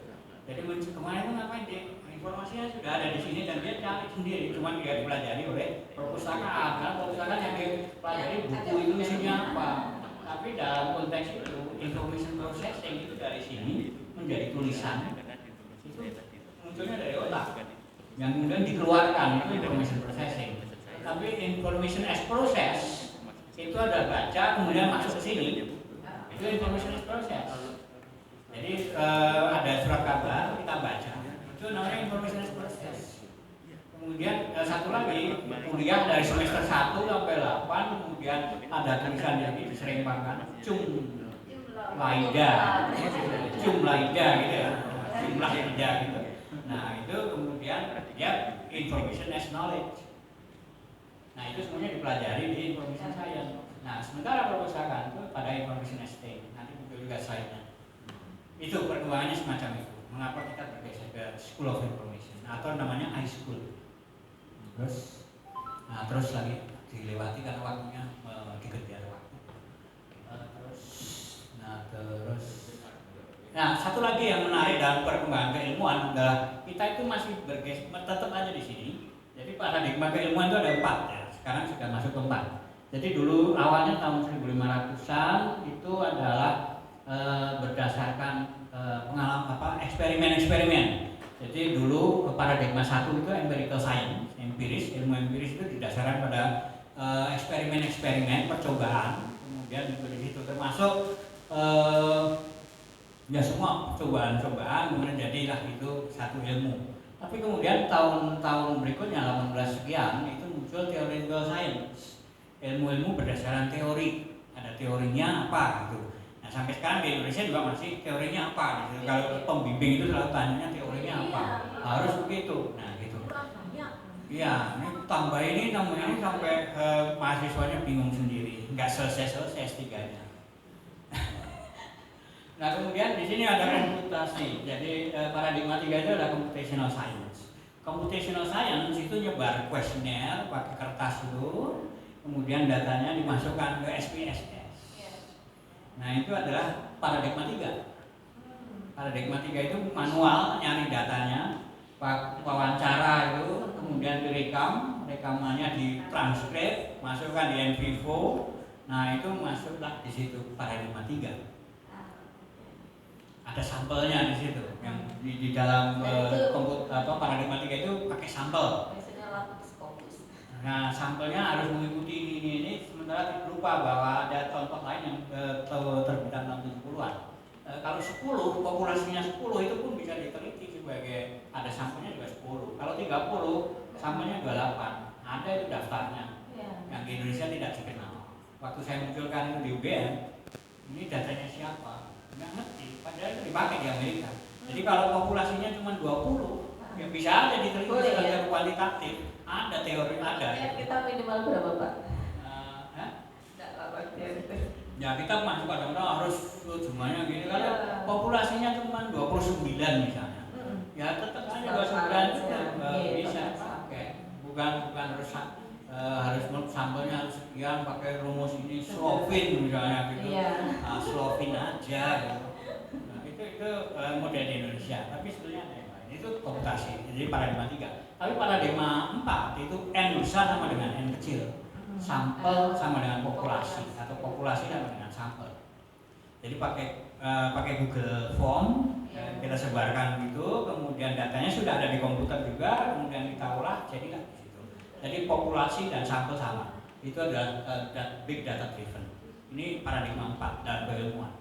Jadi kemarin itu ngapain dia? Informasinya sudah ada di sini dan dia cari sendiri, cuma dia dipelajari oleh perpustakaan. Karena perpustakaan yang dipelajari buku itu isinya apa. Tapi dalam konteks itu information processing itu dari sini menjadi tulisan. Itu munculnya dari otak. Yang kemudian dikeluarkan itu information processing. Tapi information as process itu ada baca kemudian masuk ke sini. Itu information as process. Jadi ada surat kabar kita baca. Itu namanya information as process. Kemudian satu lagi kuliah dari semester 1 sampai 8 kemudian ada tulisan yang diserimpangkan laida gitu ya. Jumlah laida gitu. Nah itu kemudian dia information as knowledge. Nah itu semuanya dipelajari di information science. Nah sementara perpustakaan itu pada information as state. Nanti muncul juga slide-nya. Itu perkembangannya semacam itu. Mengapa kita bergeser ke School of Information atau namanya iSchool. Terus lagi dilewati karena waktunya dikejar waktu. Nah, satu lagi yang menarik dalam perkembangan keilmuan adalah kita itu masih tetap aja di sini. Jadi paradigma keilmuan itu ada 4 ya. Sekarang sudah masuk ke 4. Jadi dulu awalnya tahun 1500-an itu adalah berdasarkan pengalaman eksperimen-eksperimen. Jadi dulu paradigma 1 itu empirical science, empiris, ilmu empiris itu didasarkan pada eksperimen-eksperimen, percobaan. Kemudian di situ termasuk ya semua cobaan-cobaan kemudian jadilah itu satu ilmu. Tapi kemudian tahun-tahun berikutnya 18 sekian itu muncul theoretical science, ilmu-ilmu berdasarkan teori. Ada teorinya apa gitu. Nah sampai sekarang di Indonesia juga masih teorinya apa gitu. Kalau pembimbing itu selalu tanya teorinya apa, harus begitu. Nah gitu. Iya, ini tambah ini sampai mahasiswanya bingung sendiri, nggak selesai S3-nya. Nah kemudian di sini ada komputasi. Jadi paradigma 3 itu adalah computational science. Computational science itu nyebar kuesioner pakai kertas itu, kemudian datanya dimasukkan ke SPSS. Nah itu adalah paradigma 3. Paradigma 3 itu manual nyari datanya, wawancara itu, kemudian direkam, rekamannya ditranskrip, masukkan di NVivo. Nah itu masuklah di situ paradigma 3. Ada sampelnya di situ yang di dalam paradigma 3 itu pakai sampel. Nah sampelnya harus mengikuti ini sementara lupa bahwa ada contoh lain yang terbitan tahun 70-an. Kalau 10 populasinya 10 itu pun bisa diteliti sebagai ada sampelnya juga 10. Kalau 30 sampelnya 28. Ada itu daftarnya. Yang di Indonesia tidak dikenal. Waktu saya munculkan itu di UGM, ini datanya siapa? Nggak ngerti, padahal itu dipakai di Amerika. Jadi kalau populasinya cuma 20, ya bisa aja diteliti secara kualitatif. Ada teori ada. Kita minimal berapa Pak? Ya kita masuk kadang-kadang harus jumlahnya gini kalau populasinya cuma 29 misalnya. Ya tetap aja 29 juga bisa pakai. Bukan harus sampelnya harus sekian pakai rumus ini Slovin misalnya gitu. Slovin aja gitu. Nah, itu model di Indonesia, tapi sebenarnya itu komputasi. Jadi paradigma 3. Tapi paradigma 4 itu N besar sama dengan N kecil. Sampel sama dengan populasi atau populasi sama dengan sampel. Jadi pakai Google Form kita sebarkan gitu, kemudian datanya sudah ada di komputer juga, kemudian kita olah jadilah di situ. Jadi populasi dan sampel sama. Itu adalah big data driven. Ini paradigma 4 dalam keilmuan.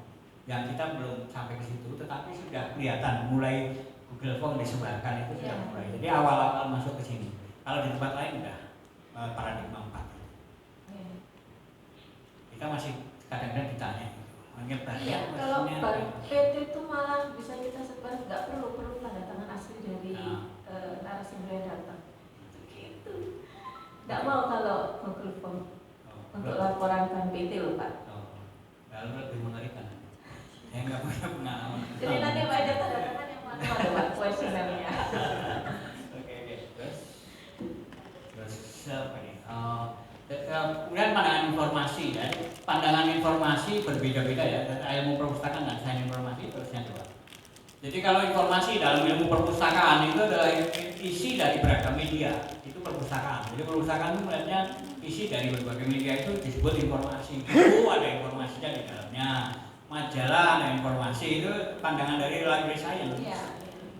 Yang kita belum sampai ke situ, tetapi sudah kelihatan mulai Google Form disebarkan itu sudah mulai. Jadi awal-awal masuk ke sini. Kalau di tempat lain udah paradigma 4. Kita masih kadang-kadang ditanya. Ya, kalau PT itu malah bisa kita sebar, nggak perlu tanda tangan asli dari narasumber yang datang. Gitu. Nggak mau kalau Google Form untuk laporan PT loh Pak. Lalu lebih mengerikan. Saya nggak punya pengalaman. Jadi nanti Pak ada tanda tangan yang mana ada Pak kuesionernya. Oke. Terus apa nih? Kemudian pandangan informasi berbeda-beda ya. Ilmu perpustakaan dan sains informasi terus yang kedua. Jadi kalau informasi dalam ilmu perpustakaan itu adalah isi dari beragam media, itu perpustakaan. Jadi perpustakaan itu melihatnya isi dari berbagai media itu disebut informasi. Buku ada informasinya di dalamnya, majalah ada informasi, itu pandangan dari library science.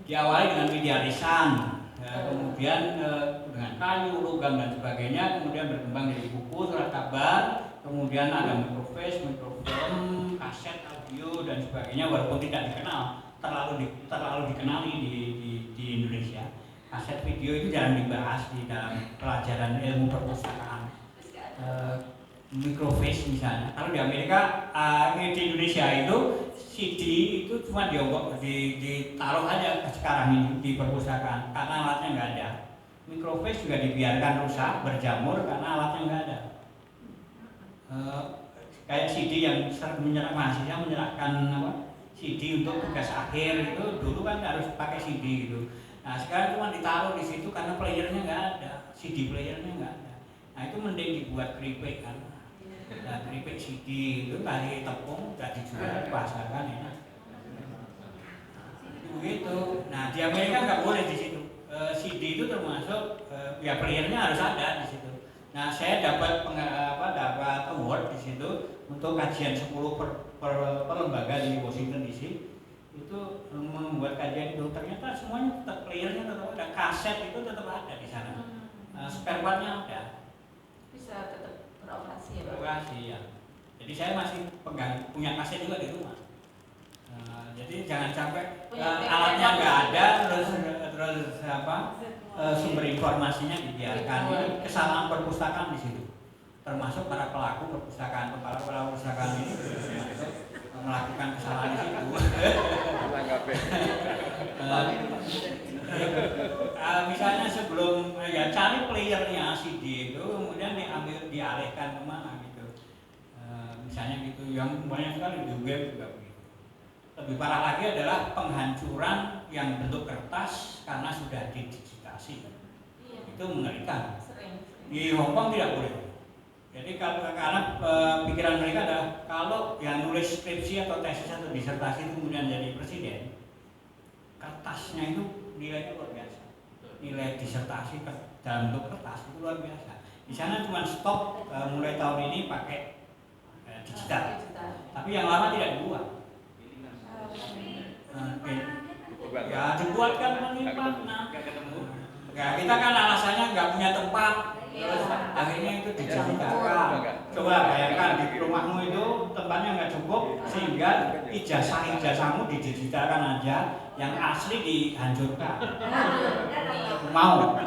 Diawali dengan media lisan, kemudian dengan kayu, logam dan sebagainya, kemudian berkembang dari buku, surat kabar, kemudian ada microface, microfilm, kaset, audio dan sebagainya, walaupun tidak dikenal terlalu dikenali di Indonesia. Kaset video itu jarang dibahas di dalam pelajaran ilmu perpustakaan. Microface misalnya, kalau di Amerika, di Indonesia itu CD itu cuma ditaruh aja sekarang ini di perpustakaan karena alatnya nggak ada. Microface juga dibiarkan rusak, berjamur karena alatnya nggak ada. Kayak CD yang mahasiswa menyerahkan CD untuk tugas akhir itu dulu kan harus pakai CD gitu. Nah sekarang cuma ditaruh di situ karena playernya nggak ada, CD playernya nggak ada. Nah itu mending dibuat keripik kan. Nah keripik CD itu dari tepung udah dijual dipasarkan ya. Begitu. Nah di Amerika nggak boleh di situ. CD itu termasuk ya playernya harus ada di situ. Nah saya dapat award di situ untuk kajian 10 per lembaga di Washington DC itu membuat kajian itu ternyata semuanya tetap playernya tetap ada, kaset itu tetap ada di sana, spare partnya ada, bisa tetap beroperasi ya. Beroperasi ya. Jadi saya masih punya kaset juga di rumah. Jadi jangan sampai alatnya nggak ada terus sumber informasinya dibiarkan. Ini kesalahan perpustakaan di situ. Termasuk para pelaku perpustakaan, ini melakukan kesalahan di situ. Misalnya sebelum cari playernya CD itu, kemudian dialihkan kemana gitu. Misalnya gitu, yang banyak sekali di web juga begitu. Lebih parah lagi adalah penghancuran yang bentuk kertas karena sudah didigitasi. Itu mengerikan. Di Hongkong tidak boleh. Jadi karena pikiran mereka adalah kalau yang nulis skripsi atau tesis atau disertasi itu kemudian jadi presiden, kertasnya itu nilainya luar biasa. Nilai disertasi dalam bentuk kertas itu luar biasa. Di sana cuma stop mulai tahun ini pakai digital. Tapi yang lama tidak dibuat. Ya dibuat kan menyimpang. Ya kita kan alasannya nggak punya tempat. Terus akhirnya itu dijadikan. Coba bayangkan di rumahmu itu tempatnya nggak cukup sehingga ijazahmu didigitalkan aja, yang asli dihancurkan. Mau?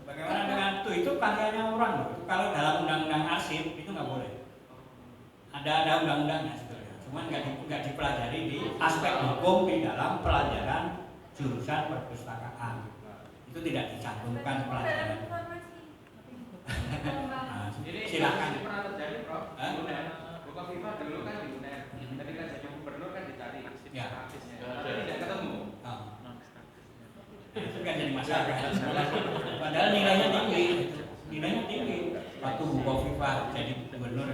Bagaimana dengan itu karyanya orang loh. Kalau dalam undang-undang arsip itu nggak boleh. Ada undang-undangnya sebenarnya. Cuma nggak dipelajari di aspek hukum di dalam pelajaran jurusan perpustakaan. Itu tidak dicantumkan pelajaran. Silakan. Pernah terjadi, Prof. Buka FIFA dulu kan di UNER. Ketika jadi gubernur kan dicari artisnya. Tapi tidak ketemu. Itu kan jadi masalah. Padahal nilainya tinggi. Waktu buka FIFA jadi gubernur.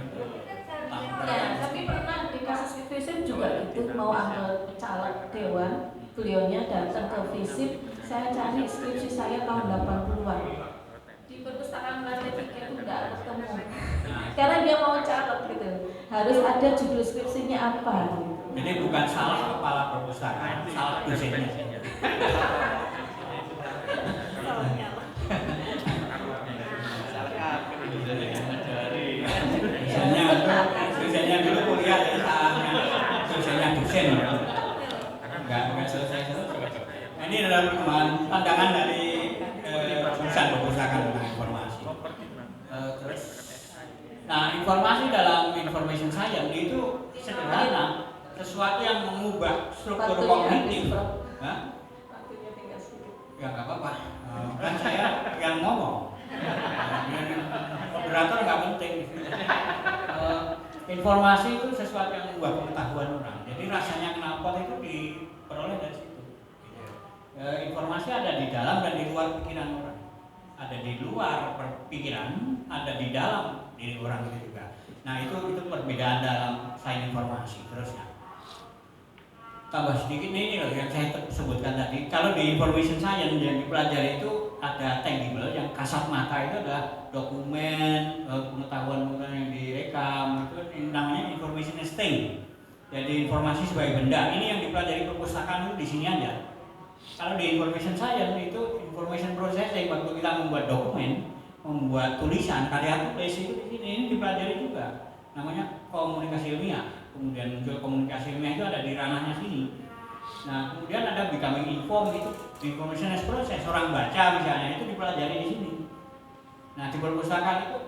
Tapi pernah di kasus FISIP juga itu mau ambil caleg dewan, beliaunya datang ke FISIP. Saya cari skripsi saya tahun 80-an di perpustakaan lantai 3 itu nggak ketemu karena dia mau caleg gitu, harus ada judul skripsinya apa gitu. Jadi bukan salah kepala perpustakaan, salah dosennya. Dosennya dulu kuliah ya, dosennya dosen. Enggak perkembangan pandangan dari jurusan perpustakaan tentang informasi. Terus, nah informasi dalam information science itu sederhana, sesuatu yang mengubah struktur kognitif. Ya nggak apa-apa, kan saya yang ngomong. Moderator nggak penting. Informasi itu sesuatu yang mengubah pengetahuan orang. Jadi rasanya knalpot itu diperoleh dari situ. Informasi ada di dalam dan di luar pikiran orang. Ada di luar pikiran, ada di dalam diri orang itu juga. Nah itu perbedaan dalam sains informasi. Terusnya tambah sedikit ini loh yang saya sebutkan tadi. Kalau di information science yang dipelajari itu ada tangible, yang kasat mata itu adalah dokumen, pengetahuan yang direkam, itu namanya information thing. Jadi informasi sebagai benda. Ini yang dipelajari perpustakaan itu di sini aja. Kalau di information science itu information processing, waktu kita membuat dokumen, membuat tulisan, karya tulis itu di sini ini dipelajari juga. Namanya komunikasi ilmiah. Kemudian muncul komunikasi ilmiah itu ada di ranahnya sini. Nah, kemudian ada becoming informed itu di information process, orang baca misalnya itu dipelajari di sini. Nah, di perpustakaan itu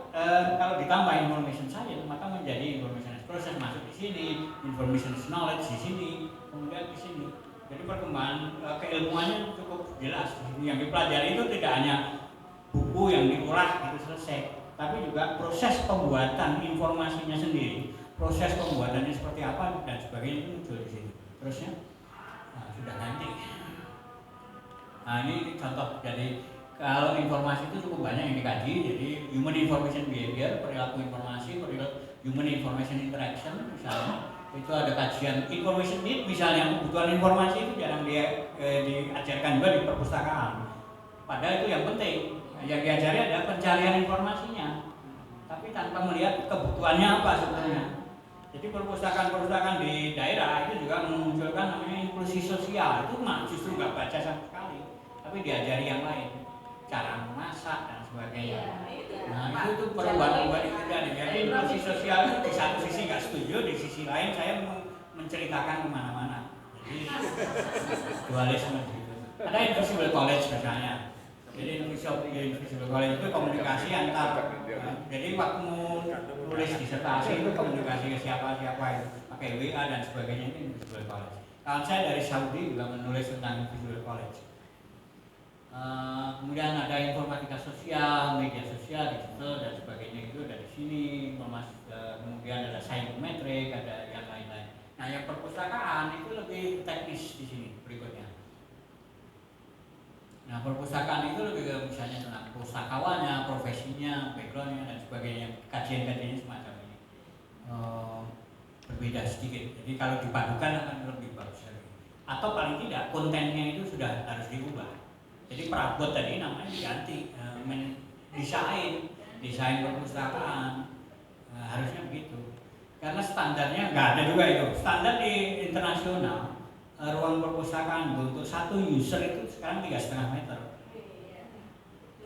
kalau ditambah information science maka menjadi information process masuk di sini, information knowledge di sini, kemudian di sini. Jadi perkembangan keilmuannya cukup jelas. Yang dipelajari itu tidak hanya buku yang diolah itu selesai, tapi juga proses pembuatan informasinya sendiri, proses pembuatannya seperti apa dan sebagainya itu muncul di sini. Terusnya, nah, sudah nanti. Nah ini contoh. Jadi kalau informasi itu cukup banyak yang dikaji. Jadi human information behavior, perilaku informasi, human information interaction misalnya. Itu ada kajian information need, misalnya kebutuhan informasi itu jarang diajarkan juga di perpustakaan. Padahal itu yang penting. Yang diajari adalah pencarian informasinya, tapi tanpa melihat kebutuhannya apa sebenarnya. Jadi perpustakaan-perpustakaan di daerah itu juga memunculkan namanya inklusi sosial. Itu justru nggak baca sama sekali, tapi diajari yang lain, cara memasak dan sebagainya. Nah itu perubahan yang terjadi. Jadi inklusi sosial itu di satu sisi nggak setuju, di sisi lain saya menceritakan kemana-mana. Jadi dualisme gitu. Ada invisible college misalnya. Jadi invisible college itu komunikasi antar. Jadi waktu nulis disertasi itu komunikasi ke siapa-siapa itu pakai WA dan sebagainya, itu invisible college. Kalau saya dari Saudi juga menulis tentang invisible college. Kemudian ada informatika sosial, media sosial, digital dan sebagainya itu dari sini. Kemudian ada psychometric, ada yang lain-lain. Nah yang perpustakaan itu lebih teknis di sini berikutnya. Nah perpustakaan itu lebih ke misalnya tentang pustakawannya, profesinya, backgroundnya dan sebagainya, kajian-kajiannya semacam ini. Berbeda sedikit. Jadi kalau dipadukan akan lebih bagus lagi. Atau paling tidak kontennya itu sudah harus diubah. Jadi perabot tadi namanya diganti, desain perpustakaan, harusnya begitu. Karena standarnya nggak ada juga itu. Standar di internasional ruang perpustakaan untuk satu user itu sekarang 3,5 meter.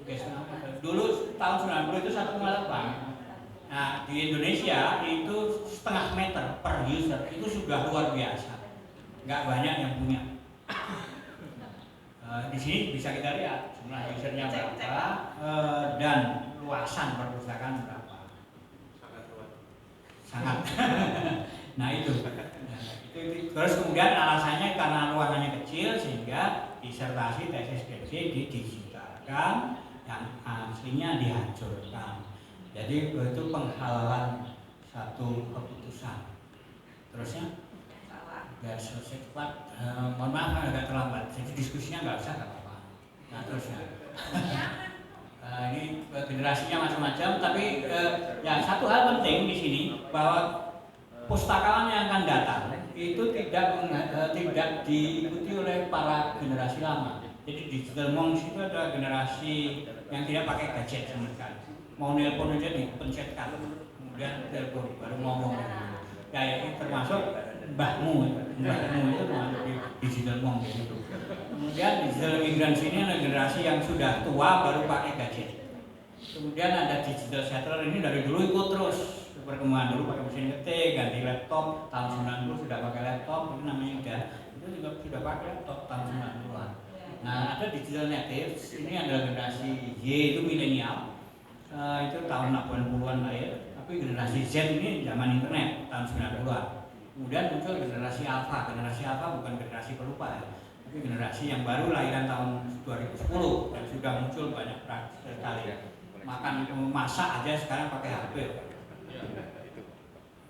3,5 meter. Dulu tahun 90 itu 1,8. Nah di Indonesia itu 0,5 meter per user, itu sudah luar biasa. Nggak banyak yang punya. Di sini bisa kita lihat jumlah usernya berapa dan luasan perpustakaan berapa. Sangat. Nah itu. Terus kemudian alasannya karena ruangannya kecil sehingga disertasi tesis skripsi didigitalkan, yang aslinya dihancurkan. Jadi itu penghalalan satu keputusan. Terusnya biar selesai cepat. Mohon maaf agak terlambat. Jadi diskusinya nggak usah, nggak apa-apa. Nah terusnya. Ini generasinya macam-macam, tapi ya satu hal penting di sini bahwa pustakawan yang akan datang itu tidak diikuti oleh para generasi lama. Jadi digital monks itu adalah generasi yang tidak pakai gadget sama sekali. Mau nelpon aja dipencetkan, kemudian telepon baru ngomong. Ya ini termasuk mbahmu itu termasuk di digital monk gitu. Kemudian digital immigrants ini adalah generasi yang sudah tua baru pakai gadget. Kemudian ada digital settler, ini dari dulu ikut terus perkembangan, dulu pakai mesin ketik, ganti laptop, tahun 90 sudah pakai laptop, itu namanya itu juga sudah pakai laptop tahun 90-an. Nah, ada digital native, ini adalah generasi Y itu milenial, itu tahun 80-an lahir, tapi generasi Z ini zaman internet, tahun 90-an. Kemudian muncul generasi alpha bukan generasi pelupa ya, tapi generasi yang baru lahiran tahun 2010 dan sudah muncul banyak sekali. Masak aja sekarang pakai HP.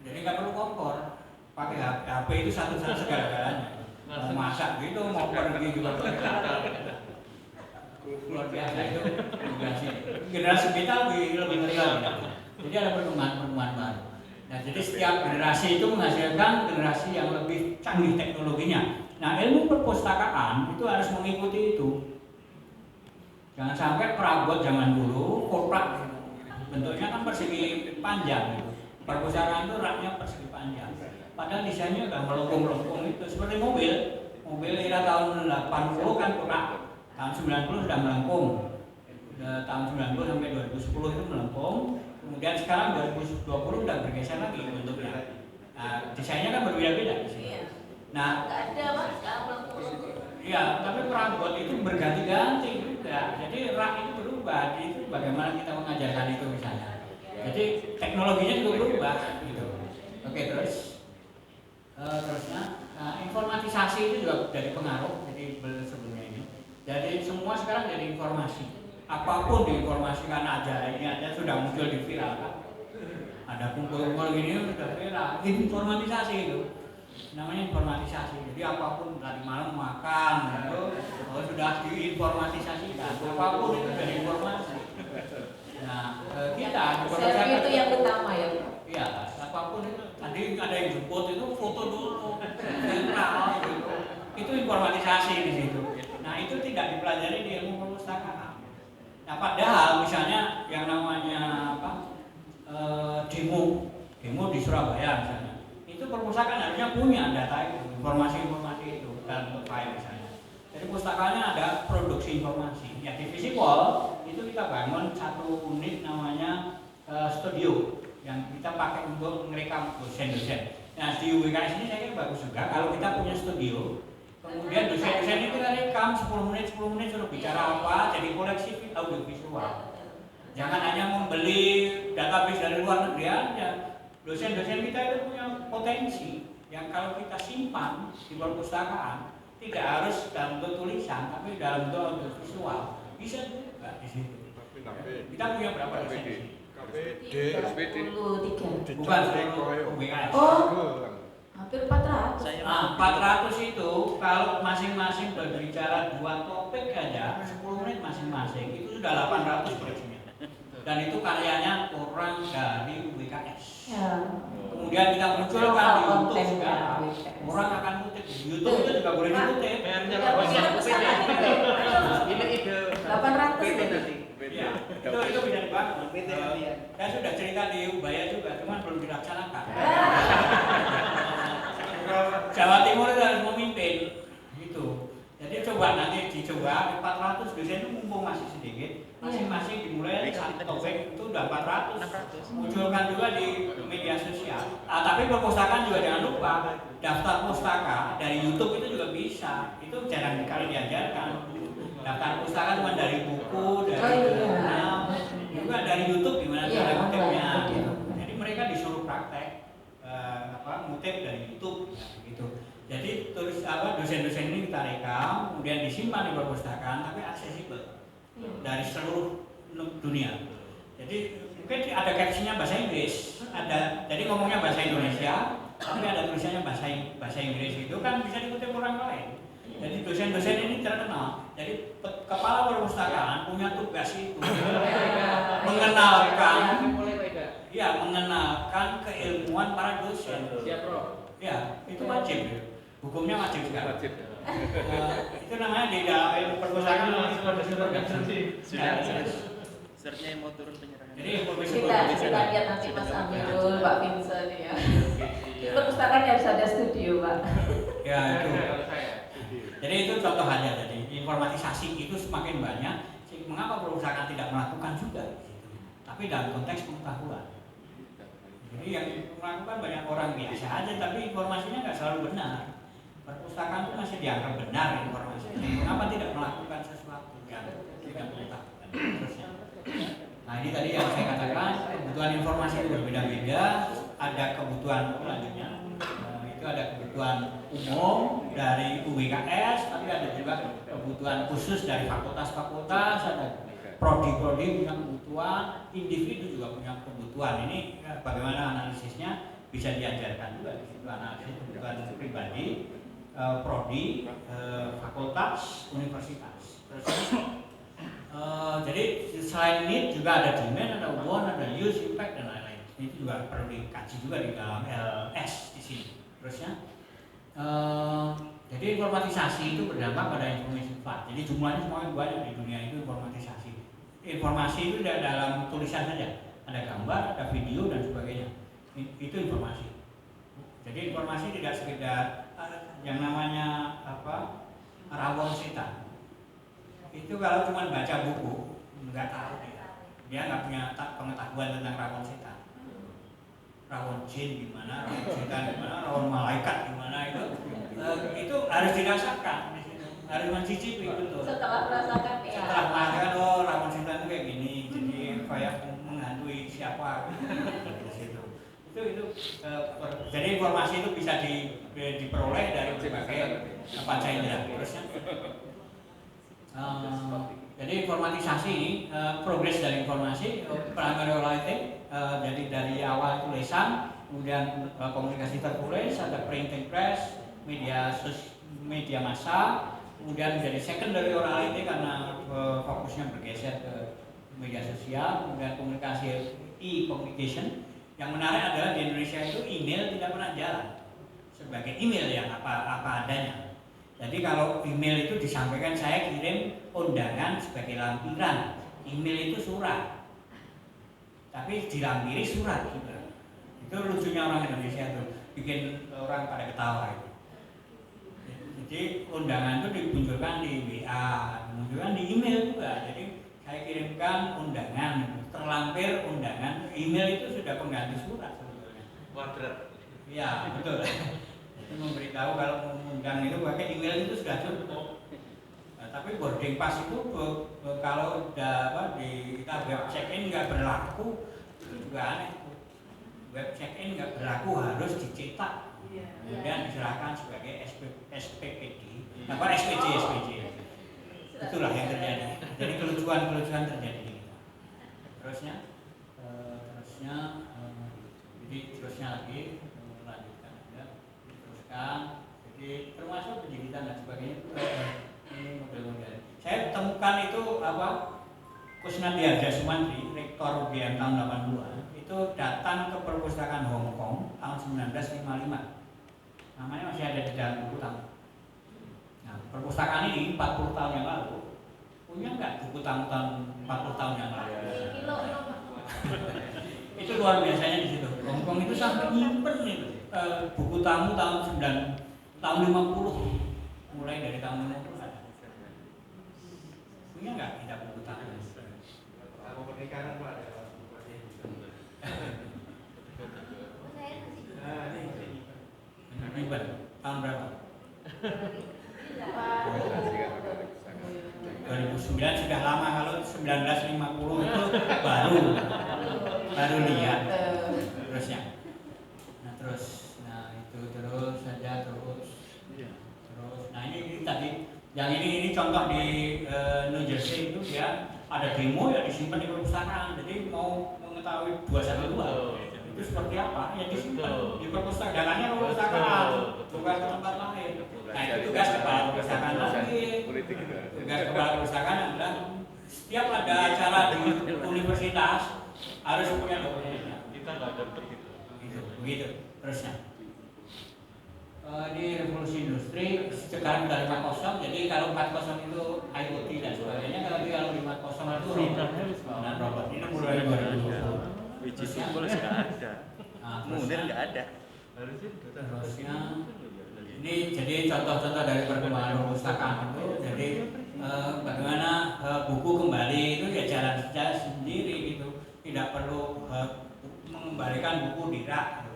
Jadi nggak perlu kompor, pakai HP itu satu-satu segala-galanya. Mau masak gitu, mau pergi juga luar biasa itu generasi kita lebih ngeri lagi. Jadi ada perkembangan baru. Nah, jadi setiap generasi itu menghasilkan generasi yang lebih canggih teknologinya. Nah, ilmu perpustakaan itu harus mengikuti itu. Jangan sampai perabot zaman dulu kotak bentuknya kan persegi panjang gitu. Perpustakaan itu raknya persegi panjang. Padahal desainnya udah melengkung-melengkung itu seperti mobil era tahun 80 kan kotak, tahun 90 sudah melengkung, tahun 90 sampai 2010 itu melengkung, kemudian sekarang 2020 sudah bergeser lagi bentuknya. Nah, desainnya kan berbeda-beda di sini. Nah, nggak ada mas, sekarang melengkung. iya, tapi perabot itu berganti-ganti juga. Jadi rak itu berubah. Itu bagaimana kita mengajarkan itu misalnya. Jadi teknologinya juga berubah gitu. Oke, terusnya informatisasi itu juga dari pengaruh. Jadi sebelumnya ini. Jadi semua sekarang jadi informasi. Apapun diinformasikan aja, ini aja sudah muncul di viral kan. Ada kumpul-kumpul gini sudah viral. Informatisasi itu. Namanya informatisasi. Jadi apapun tadi malam makan itu sudah diinformatisasikan. Apapun itu dari informasi. Nah, kita Selfie itu yang utama ya. Iya, apapun itu. Tadi ada yang jemput itu foto dulu, viral gitu. Itu informatisasi di situ. Nah, itu tidak dipelajari di ilmu perpustakaan. Nah, padahal misalnya yang namanya demo di Surabaya misalnya. Itu perpustakaan harusnya punya data itu, informasi-informasi itu dalam bentuk file misalnya. Jadi pustakaannya ada produksi informasi. Ya di Visipol itu kita bangun satu unit namanya studio yang kita pakai untuk merekam dosen-dosen. Nah di UWKS ini saya kira bagus juga kalau kita punya studio. Kemudian dosen-dosen ini kita rekam 10 menit suruh bicara apa, jadi koleksi audiovisual. Jangan hanya membeli database dari luar negeri aja. Dosen-dosen kita itu punya potensi yang kalau kita simpan di perpustakaan tidak harus dalam bentuk tulisan tapi dalam bentuk audiovisual bisa juga di situ. Kita punya berapa dosen? Bukan UWKS. Oh, hampir 400. 400 itu kalau masing-masing berbicara 2 topik aja 10 menit masing-masing itu sudah 800 koleksinya. Dan itu karyanya orang dari UWKS. Ya. Kemudian kita munculkan di YouTube juga. Orang akan kutip di YouTube itu juga boleh dikutip. Ini ide 800 nanti. Iya, itu bisa dibangun. Saya sudah cerita di Ubaya juga, cuman belum dilaksanakan. Jawa Timur itu harus memimpin, gitu. Jadi coba nanti dicoba 400 dosen itu mumpung masih sedikit, masing-masing dimulai satu topik itu udah 400. Munculkan juga di media sosial. Tapi perpustakaan juga jangan lupa daftar pustaka dari YouTube itu juga bisa. Itu jarang sekali diajarkan. Daftar pustaka cuma dari buku, dari juga dari YouTube gimana cara ngutipnya. Jadi mereka disuruh praktek ngutip dari YouTube gitu. Jadi dosen-dosen ini kita rekam, kemudian disimpan di perpustakaan tapi aksesibel dari seluruh dunia. Jadi mungkin ada captionnya bahasa Inggris, jadi ngomongnya bahasa Indonesia, tapi ada tulisannya bahasa Inggris itu kan bisa dikutip orang lain. Jadi dosen-dosen ini terkenal. Jadi kepala perpustakaan punya tugas itu mengenalkan keilmuan para dosen. Siap, Bro. Ya, itu wajib. Hukumnya wajib juga. Itu namanya di dalam ilmu perpustakaan Searchnya yang mau turun penyerahan. Jadi Kita lihat nanti Mas Amirul, Pak Vincent ya. Di perpustakaan harus ada studio, Pak. Ya itu. Jadi itu contoh aja. Jadi informatisasi itu semakin banyak. Mengapa perpustakaan tidak melakukan juga? Tapi dalam konteks pengetahuan. Jadi yang melakukan banyak orang biasa aja, tapi informasinya nggak selalu benar. perpustakaan itu masih dianggap benar informasinya. Mengapa tidak melakukan sesuatu yang tidak melakukan? Terusnya. Nah ini tadi yang saya katakan, kebutuhan informasi itu berbeda-beda. Ada kebutuhan selanjutnya, itu ada kebutuhan umum dari UWKS, tapi ada juga kebutuhan khusus dari fakultas-fakultas, ada prodi-prodi punya kebutuhan, individu juga punya kebutuhan. Ini bagaimana analisisnya bisa diajarkan juga di situ, analisis kebutuhan pribadi, prodi, fakultas, universitas. Terus, jadi selain need juga ada demand, ada want, ada use, impact dan lain-lain. Itu juga perlu dikaji juga di dalam LS di sini. Terusnya, jadi informatisasi itu berdampak pada informasi flat. Jadi jumlahnya semuanya banyak di dunia itu informatisasi. Informasi itu tidak dalam tulisan saja, ada gambar, ada video dan sebagainya. Itu informasi. Jadi informasi tidak sekedar yang namanya apa rawon setan. Itu kalau cuma baca buku nggak tahu dia nggak punya pengetahuan tentang rawon setan. Rawon jin gimana, rawon setan gimana, rawon malaikat gimana itu harus dirasakan, harus mencicipi itu tuh. Setelah merasakan ya. Setelah merasakan rawon setan itu kayak gini, jadi kayak menghantui siapa gitu. Itu jadi informasi itu bisa diperoleh dari berbagai panca indera. Terusnya, jadi informatisasi ini progres dari informasi, primary writing, jadi dari awal tulisan, kemudian komunikasi tertulis, ada printing press, media massa, kemudian menjadi secondary orality karena fokusnya bergeser ke media sosial, kemudian komunikasi e-communication. Yang menarik adalah di Indonesia itu email tidak pernah jalan sebagai email yang apa adanya. Jadi kalau email itu disampaikan saya kirim undangan sebagai lampiran, email itu surat, tapi dilampiri surat juga. Itu lucunya orang Indonesia itu, bikin orang pada ketawa itu. Jadi undangan itu dimunculkan di WA, dimunculkan di email juga. Jadi saya kirimkan undangan, terlampir undangan, email itu sudah pengganti surat sebetulnya. Kuadrat. Iya betul. Itu memberitahu kalau mengundang itu pakai email itu sudah cukup. Nah, tapi boarding pass itu kalau kita web check in nggak berlaku, itu juga aneh. Web check in nggak berlaku, harus dicetak, kemudian diserahkan sebagai SPPD, SPJ. Itulah yang terjadi. Jadi kelucuan terjadi di kita. Terusnya, terusnya lagi lanjutkan ya. Teruskan. Jadi termasuk pendidikan dan sebagainya itu ini model-model. Saya temukan itu Kusnandi Harja Sumantri, rektor UGM tahun 82, itu datang ke perpustakaan Hong Kong tahun 1955. Namanya masih ada di dalam buku tamu. Nah, perpustakaan ini 40 tahun yang lalu punya nggak buku tamu tahun 40 tahun yang lalu? Itu luar biasanya di situ. Hong Kong itu sampai nyimpen itu buku tamu tahun 50, mulai dari tahun 50 ada. Punya nggak kita buku tamu? Aku pernikahan Pak ada buku Ribuan tahun berapa? 2009 sudah lama, kalau 1950 itu baru lihat. Terusnya. Nah ini tadi yang ini contoh di New Jersey itu ya ada demo ya disimpan di perpustakaan. Jadi mau mengetahui 212 itu seperti apa ya disimpan di perpustakaannya, perpustakaan bukan di tempat lain. Nah itu tugas kepala perpustakaan lagi. Tugas kepala perpustakaan adalah setiap ada acara di universitas harus punya dokumennya. Kita nggak dapat itu. Begitu terusnya. Di revolusi industri sekarang sudah 5.0, jadi kalau 4.0 itu IoT dan sebagainya, kalau 5.0 itu robot. Ini mulai 2020. Which is nggak ada. Kemudian nggak ada. Terusnya ini jadi contoh-contoh dari perkembangan perpustakaan itu. Jadi bagaimana buku kembali itu ya jalan saja sendiri gitu, tidak perlu mengembalikan buku di rak.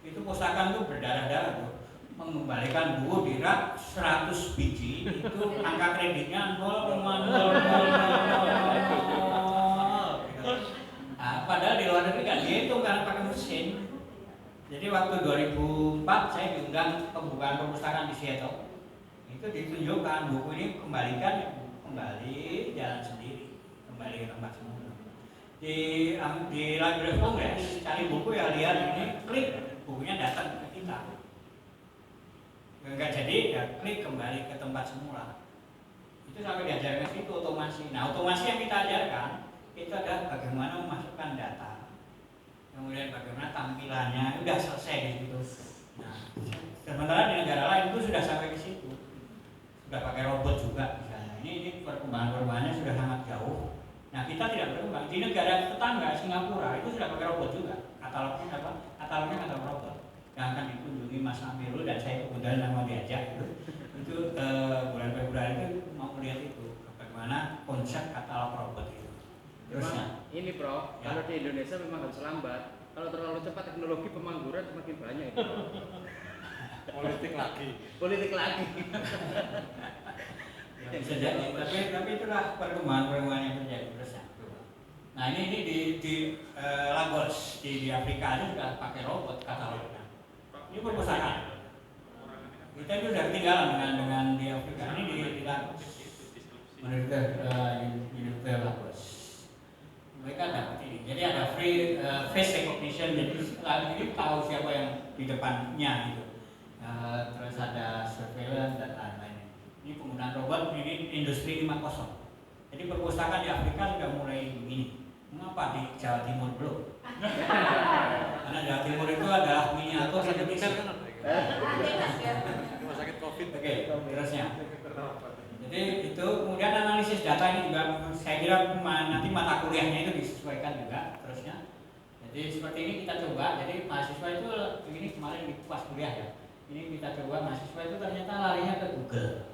Itu pustakaan itu berdarah-darah tuh. mengembalikan buku di rak 100 biji itu angka kreditnya 0,0000. Nah, padahal di luar negeri kan dihitung karena pakai mesin. Jadi waktu 2004 saya diundang pembukaan perpustakaan di Seattle. Itu ditunjukkan buku ini kembalikan kembali jalan sendiri, kembali ke tempat semula. Di Library of Congress cari buku ya lihat ini klik bukunya datang ke kita. Enggak jadi ya klik kembali ke tempat semula. Itu sampai diajarkan itu otomasi. Nah otomasi yang kita ajarkan itu adalah bagaimana memasukkan data, kemudian bagaimana tampilannya udah selesai di situ. Nah, sementara di negara lain itu sudah sampai ke situ, sudah pakai robot juga misalnya. Ini perkembangannya sudah sangat jauh. Nah kita tidak berkembang. Di negara tetangga Singapura itu sudah pakai robot juga. Katalognya apa? Katalognya katalog robot. Yang akan dikunjungi Mas Amirul dan saya kemudian mau diajak itu bulan Februari itu mau melihat itu bagaimana konsep katalog robot itu. Terusnya ini Prof, ya. Kalau di Indonesia memang harus lambat. Kalau terlalu cepat teknologi pemangguran semakin banyak itu. Politik lagi. Politik lagi. Ya, bisa jadi, tapi itulah perkembangan yang terjadi terusnya. Nah ini di Lagos di Afrika itu sudah pakai robot katalognya. Ini perpustakaan. Kita itu sudah ketinggalan dengan di Afrika. Ini di Lagos. Universitas Lagos. Mereka dapat ini. Jadi ada free face recognition. Jadi ini tahu siapa yang di depannya gitu. Terus ada surveillance dan lain-lain. Ini penggunaan robot ini industri 5.0. Jadi perpustakaan di Afrika sudah mulai begini. Mengapa di Jawa Timur belum? Karena Jawa Timur itu adalah miniatur Indonesia. Rumah sakit COVID. Oke, terusnya. Jadi itu kemudian analisis data ini juga saya kira nanti mata kuliahnya itu disesuaikan juga terusnya. Jadi seperti ini kita coba. Jadi mahasiswa itu begini kemarin di pas kuliah ya. Ini kita coba mahasiswa itu ternyata larinya ke Google,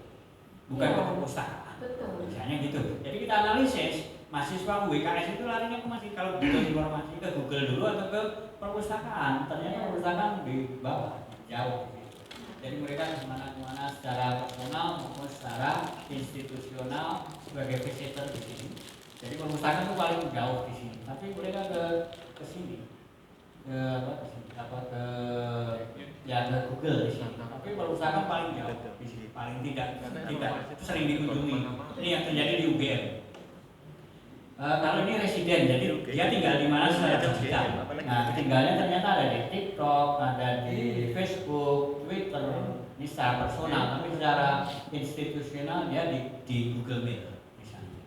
bukan ke perpustakaan. Betul. Misalnya gitu. Jadi kita analisis mahasiswa UWKS itu larinya ke masih kalau butuh informasi ke Google dulu atau ke perpustakaan. Ternyata perpustakaan di bawah jauh. Jadi mereka kemana-kemana secara personal maupun secara institusional sebagai visitor di sini. Jadi perpustakaan itu paling jauh di sini. Tapi mereka ke sini, ke Google di sini. Tapi perpustakaan paling jauh di sini, paling tidak sering dikunjungi. Ini yang terjadi di UGM. Kalau ini residen, jadi dia tinggal di mana secara digital. Nah, tinggalnya ternyata ada di TikTok, ada di Facebook, Twitter, ini secara personal, tapi secara institusional dia di Google Mail misalnya.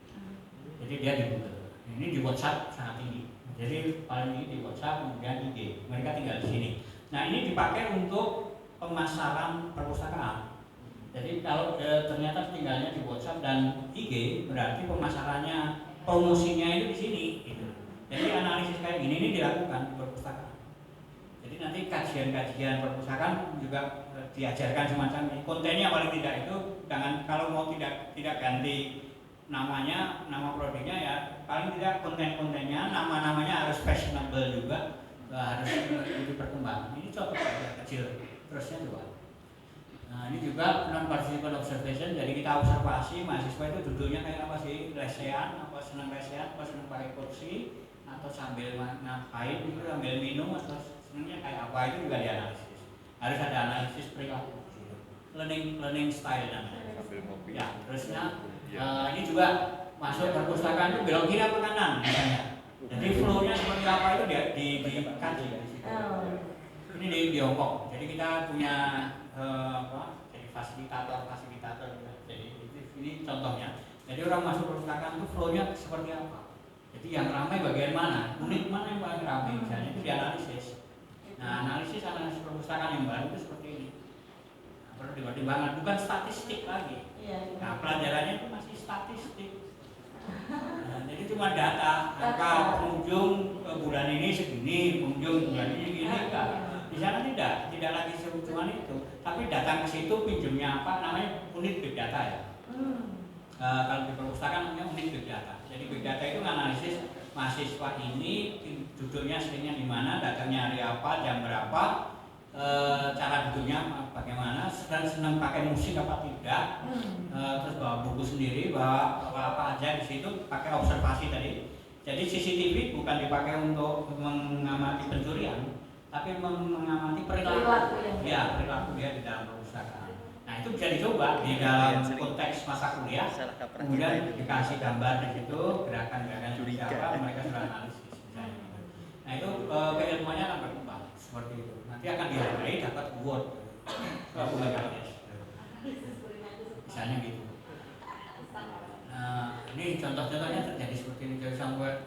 Jadi dia di Google. Ini di WhatsApp sangat tinggi. Jadi paling tinggi di WhatsApp, kemudian IG. Mereka tinggal di sini. Nah, ini dipakai untuk pemasaran perpustakaan. Jadi kalau ternyata tinggalnya di WhatsApp dan IG, berarti pemasarannya promosinya itu di sini gitu. Jadi analisis kayak gini ini dilakukan di perpustakaan. Jadi nanti kajian-kajian perpustakaan juga diajarkan semacam ini. Kontennya paling tidak itu jangan kalau mau tidak ganti namanya, nama produknya ya paling tidak konten-kontennya, nama-namanya harus fashionable juga, harus lebih berkembang. Ini contoh kecil. Terusnya coba. Nah ini juga non-participant observation, jadi kita observasi mahasiswa itu duduknya kayak apa sih, lesehan, apa senang lesehan, apa senang pakai kursi, atau sambil ngapain, itu sambil minum, atau senangnya kayak apa, itu juga dianalisis. Harus ada analisis perilaku, learning style namanya. Ya, terusnya ini juga masuk perpustakaan itu belok kiri apa kanan misalnya. Jadi flow-nya seperti apa itu dikaji di situ. Ini di Hongkong, jadi kita punya jadi fasilitator. Jadi ini contohnya. Jadi orang masuk perpustakaan itu flow-nya seperti apa. Jadi yang ramai bagian mana, unit mana yang paling ramai misalnya itu dianalisis. Nah analisis perpustakaan yang baru itu seperti ini. Nah, perlu dipertimbangkan, bukan statistik lagi. Nah pelajarannya itu masih statistik. Nah, jadi cuma data, angka pengunjung bulan ini segini, pengunjung bulan ini gini enggak. Di sana tidak lagi cuma itu, tapi datang ke situ pinjamnya apa namanya unit big data ya. Kalau di perpustakaan namanya unit big data. Jadi big data itu analisis mahasiswa ini duduknya seringnya di mana, datangnya hari apa, jam berapa, cara duduknya bagaimana, senang pakai musik apa tidak, terus bawa buku sendiri, bawa apa aja di situ, pakai observasi tadi. Jadi CCTV bukan dipakai untuk mengamati pencurian, tapi mengamati perilaku. Ya, perilaku dia di dalam perpustakaan. Nah itu bisa dicoba di dalam konteks masa kuliah. Kemudian dikasih gambar di situ, gerakan-gerakan apa, mereka sudah analisis. Nah itu keilmuannya akan berkembang seperti itu. Nanti akan dihargai dapat award. Misalnya gitu. Nah ini contoh-contohnya terjadi seperti ini, jadi sampai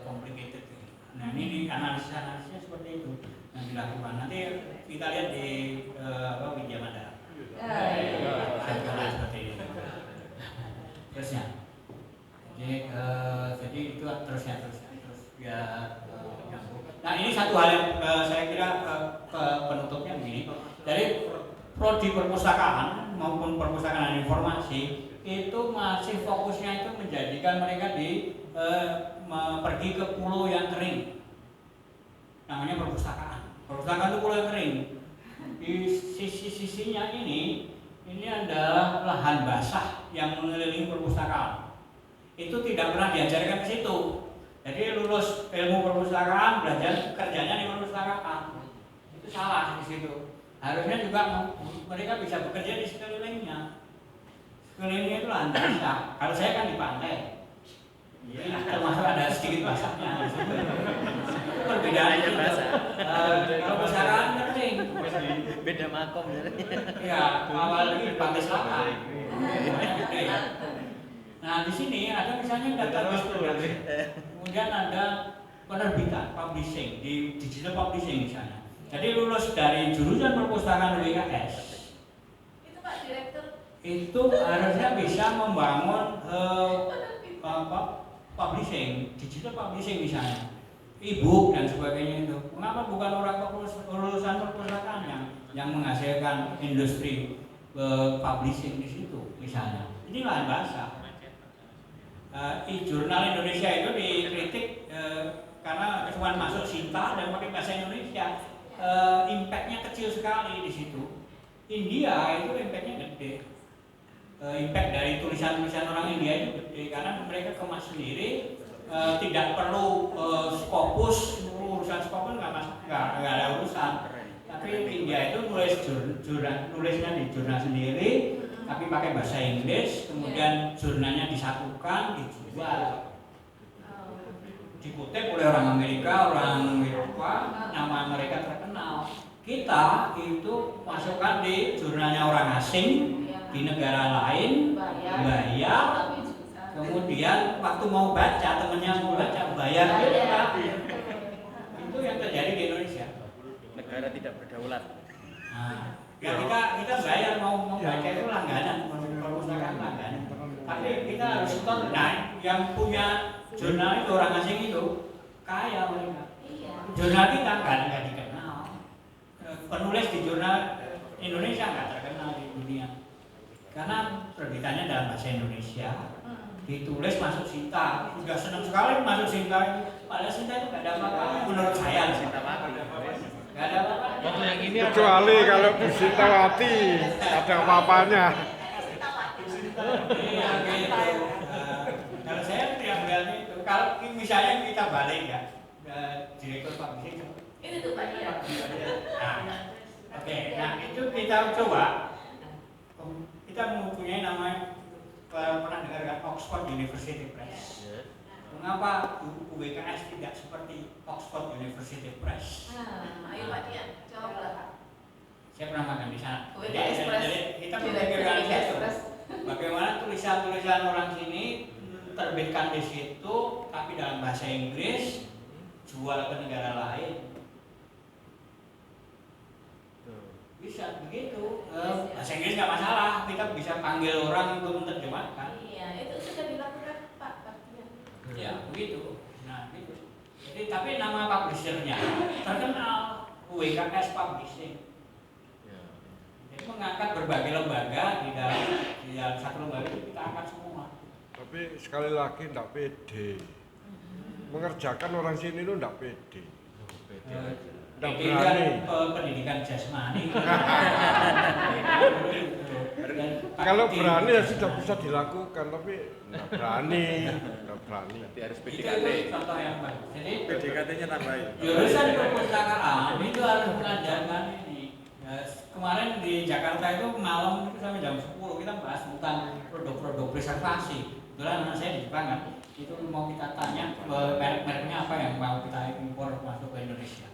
complicated. Nah ini analisisnya seperti itu yang dilakukan. Nanti kita lihat di Widya Mandala. Seperti ini. Terusnya. Jadi itu terusnya terus ya. Nah ini satu hal yang saya kira penutupnya begini. Jadi prodi perpustakaan maupun perpustakaan informasi itu masih fokusnya itu menjadikan mereka pergi ke pulau yang kering. Namanya perpustakaan. Perpustakaan itu pulau yang kering. Di sisi-sisinya ini adalah lahan basah yang mengelilingi perpustakaan. Itu tidak pernah diajarkan ke situ. Jadi lulus ilmu perpustakaan, belajar kerjanya di perpustakaan. Itu salah di situ. Harusnya juga mereka bisa bekerja di sekelilingnya. Sekelilingnya itu lahan basah. Kalau saya kan di pantai, jadi termasuk ada sedikit basahnya. Itu perbedaan itu. Kalau perpustakaan kering. Beda makom. Ya, apalagi di pantai selatan. Nah di sini ada misalnya database produksi, kemudian ada penerbitan, publishing di digital publishing misalnya. Jadi lulus dari jurusan perpustakaan UIKS, Itu Pak Direktur. itu harusnya bisa membangun publishing, digital publishing misalnya, e-book dan sebagainya itu. Mengapa bukan orang lulusan perpustakaan yang menghasilkan industri publishing di situ misalnya? Ini lahan basah. Jurnal Indonesia itu dikritik karena cuma masuk Sinta dan pakai bahasa Indonesia, impactnya kecil sekali di situ. India itu impactnya gede, impact dari tulisan-tulisan orang India itu gede karena mereka kemas sendiri, tidak perlu Scopus, urusan Scopus nggak ada urusan. Tapi India itu nulisnya di jurnal sendiri, tapi pakai bahasa Inggris, kemudian jurnalnya disatukan, dijual, dikutip oleh orang Amerika, orang Eropa, nama mereka terkenal. Kita itu masukkan di jurnalnya orang asing di negara lain, bayar, kemudian waktu mau baca, temennya mau baca, bayar juga. Itu yang terjadi di Indonesia. Negara tidak berdaulat. Nah, ya kita bayar mau baca itu langganan, perpustakaan langganan. Tapi kita harus stop. Nah, yang punya jurnal itu orang asing itu kaya mereka. Jurnal kita nggak dikenal. Penulis di jurnal Indonesia nggak terkenal di dunia. Karena terbitannya dalam bahasa Indonesia. Ditulis masuk Sinta. Sudah senang sekali masuk Sinta. Padahal Sinta itu nggak ada apa-apa menurut saya. Sinta nggak ada apa-apa. Kecuali kalau Bu Sintawati ada apa-apanya. Iya gitu. Kalau saya tidak melihatnya itu. Kalau misalnya kita balik ya, direktur publishing. Ini tuh Pak ya. Oke, nah itu kita coba. Kita mempunyai namanya, pernah dengar kan, Oxford University Press. Mengapa UIKS tidak seperti Oxford University Press? Ayo Pak Dian, jawablah. Saya pernah makan di sana. Jadi kita memikirkan itu. Bagaimana tulisan-tulisan orang sini terbitkan di situ, tapi dalam bahasa Inggris, jual ke negara lain. Bisa begitu. Bahasa Inggris nggak masalah, kita bisa panggil orang untuk menerjemahkan. Iya, itu sudah dilakukan Pak Dian. Ya begitu. Nah gitu. Jadi tapi nama publishernya terkenal, UIKS Publishing. Jadi mengangkat berbagai lembaga di dalam satu lembaga itu kita angkat semua. Tapi sekali lagi tidak pede. Mengerjakan orang sini itu tidak pede. Udah PD berani. kan pendidikan jasmani. Kalau berani ya sudah bisa dilakukan, tapi nggak berani. Nanti harus Itu PDKT. contoh yang baik. Jadi PDKT-nya tambahin. jurusan perpustakaan itu harus mengajarkan ini. Kemarin di Jakarta itu malam itu sampai jam 10 kita bahas tentang produk-produk preservasi. Kebetulan anak saya di Jepang kan, itu mau kita tanya merek-mereknya apa yang mau kita impor masuk ke Indonesia.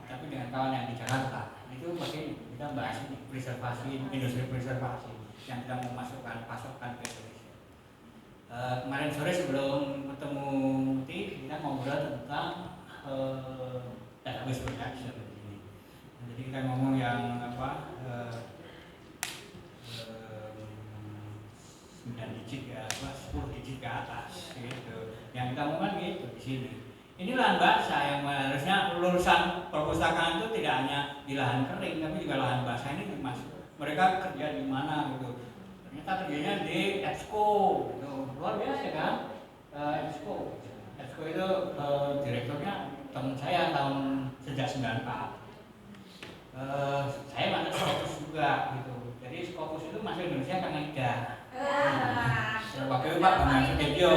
Tapi dengan kawan yang di Jakarta itu pasti kita bahas ini preservasi, industri preservasi yang kita mau masukkan pasokan ke Indonesia. Kemarin sore sebelum ketemu Muti kita ngobrol tentang database production ini. Jadi kita ngomong yang apa 9 digit ya, 10 digit ke atas gitu. Yang kita ngomong gitu di sini. Ini lahan basah yang harusnya lulusan perpustakaan itu tidak hanya di lahan kering, tapi juga lahan basah ini masuk. Mereka kerja di mana gitu. Ternyata kerjanya di EBSCO, gitu. Luar biasa kan? EBSCO itu direkturnya teman saya sejak 94. Saya masuk Scopus juga gitu. Jadi Scopus itu masuk Indonesia karena IDA. Waktu itu Pak Bambang Sudibyo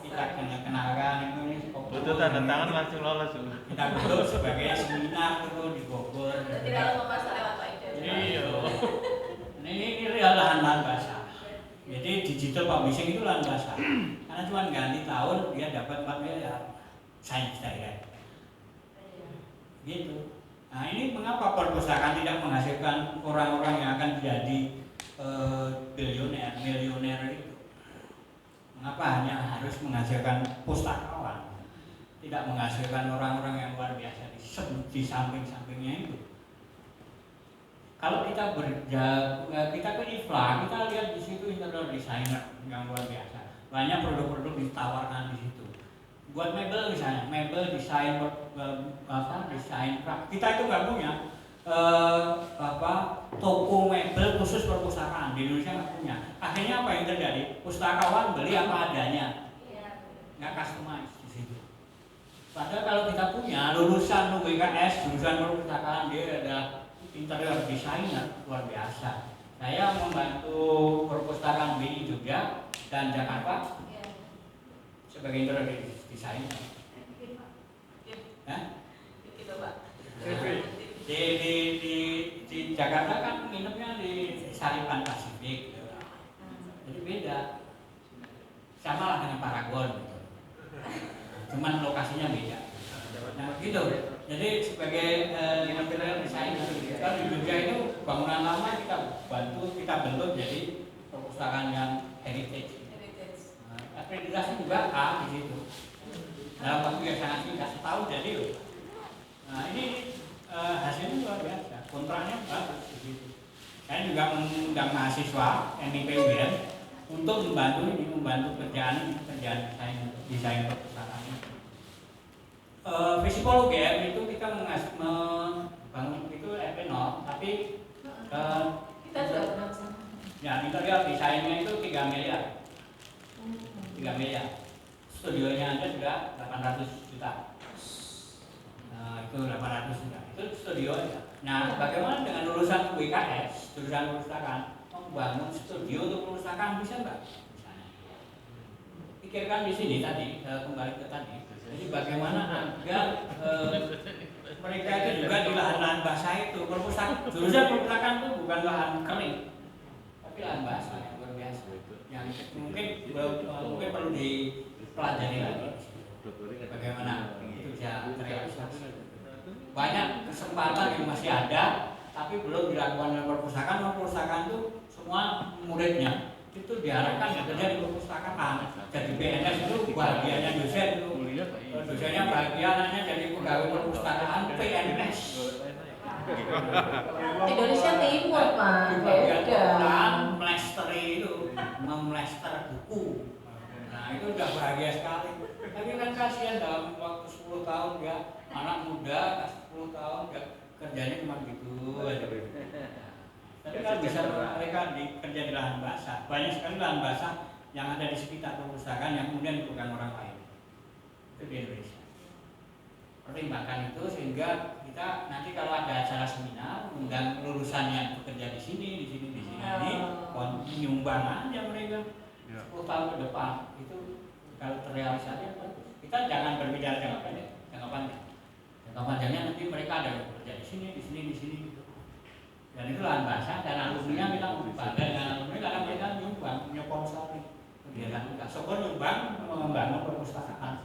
kita kenalkan ini Scopus. Butuh tanda tangan langsung lolos. Kita bentuk sebagai seminar itu di Bogor. Tidak lama masa lewat Pak Ida. Iya. Ini real lahan basah. Jadi digital publishing itu lahan basah. Karena cuma ganti tahun dia dapat 4 miliar. Sains direct. Gitu. Nah ini mengapa perpustakaan tidak menghasilkan orang-orang yang akan jadi bilioner, milioner itu? Mengapa hanya harus menghasilkan pustakawan, tidak menghasilkan orang-orang yang luar biasa di samping-sampingnya itu? Kalau kita kita ke IFLA, kita lihat di situ interior designer yang luar biasa. Banyak produk-produk ditawarkan di situ. Buat mebel misalnya, mebel desain desain kita itu nggak punya toko mebel khusus perpustakaan di Indonesia nggak punya. Akhirnya apa yang terjadi? Pustakawan beli apa adanya, nggak customize di situ. Padahal kalau kita punya lulusan UBKS, jurusan perpustakaan dia ada interior designer luar biasa. Saya membantu perpustakaan BI Jogja dan Jakarta sebagai interior designer. Gitu Pak. Di Jakarta kan nginepnya di Saripan Pasifik, jadi beda. Sama lah dengan Paragon, gitu. Cuman lokasinya beda. Nah gitu. Jadi sebagai interior designer kita di Jogja itu bangunan lama kita bentuk jadi perpustakaan yang heritage. Akreditasi juga A di situ. Dalam waktu yang sangat singkat, setahun jadi loh. Nah ini hasilnya luar biasa, kontraknya bagus di situ. Saya juga mengundang mahasiswa MIP UGM untuk membantu kerjaan desain perpustakaan. Visipol UGM itu kita membangun itu EP0, tapi Kita juga pernah sama. ya interior desainnya itu 3 miliar. 3 miliar. Studionya aja sudah 800 juta. Itu 800 juta. Itu studio aja. Nah, bagaimana dengan lulusan UBKS, jurusan perpustakaan, membangun studio untuk perpustakaan bisa nggak? Pikirkan di sini tadi, kembali ke tadi. Jadi bagaimana agar mereka itu juga di lahan-lahan basah itu jurusan perpustakaan itu bukan lahan kering, tapi lahan basah yang luar biasa. Yang mungkin perlu dipelajari lagi. Bagaimana itu bisa terrealisasi? Banyak kesempatan yang masih ada, tapi belum dilakukan oleh perpustakaan. Perpustakaan itu semua muridnya itu diharapkan bekerja di perpustakaan. Jadi PNS itu bahagianya dosen itu, dosennya bahagiannya jadi pegawai perpustakaan PNS. Indonesia Timur Pak. Beda. Melestari itu, memlester buku. Nah itu udah bahagia sekali. Tapi kan kasihan dalam waktu 10 tahun ya, anak muda 10 tahun ya kerjanya cuma gitu aja. Tapi kan bisa mereka kerja di lahan basah. Banyak sekali lahan basah yang ada di sekitar perpustakaan yang kemudian dipegang orang lain. Itu di Indonesia. pertimbangkan itu sehingga kita nanti kalau ada acara seminar undang lulusan yang bekerja di sini ini menyumbang aja mereka 10 tahun ke depan itu kalau terrealisasi kita jangan berbicara jangka pendek, jangka panjangnya nanti mereka ada yang bekerja di sini gitu. Dan itu lahan basah dan alumninya kita bangga dengan alumni karena mereka nyumbang, punya sponsor kegiatan kita. Syukur nyumbang membangun perpustakaan.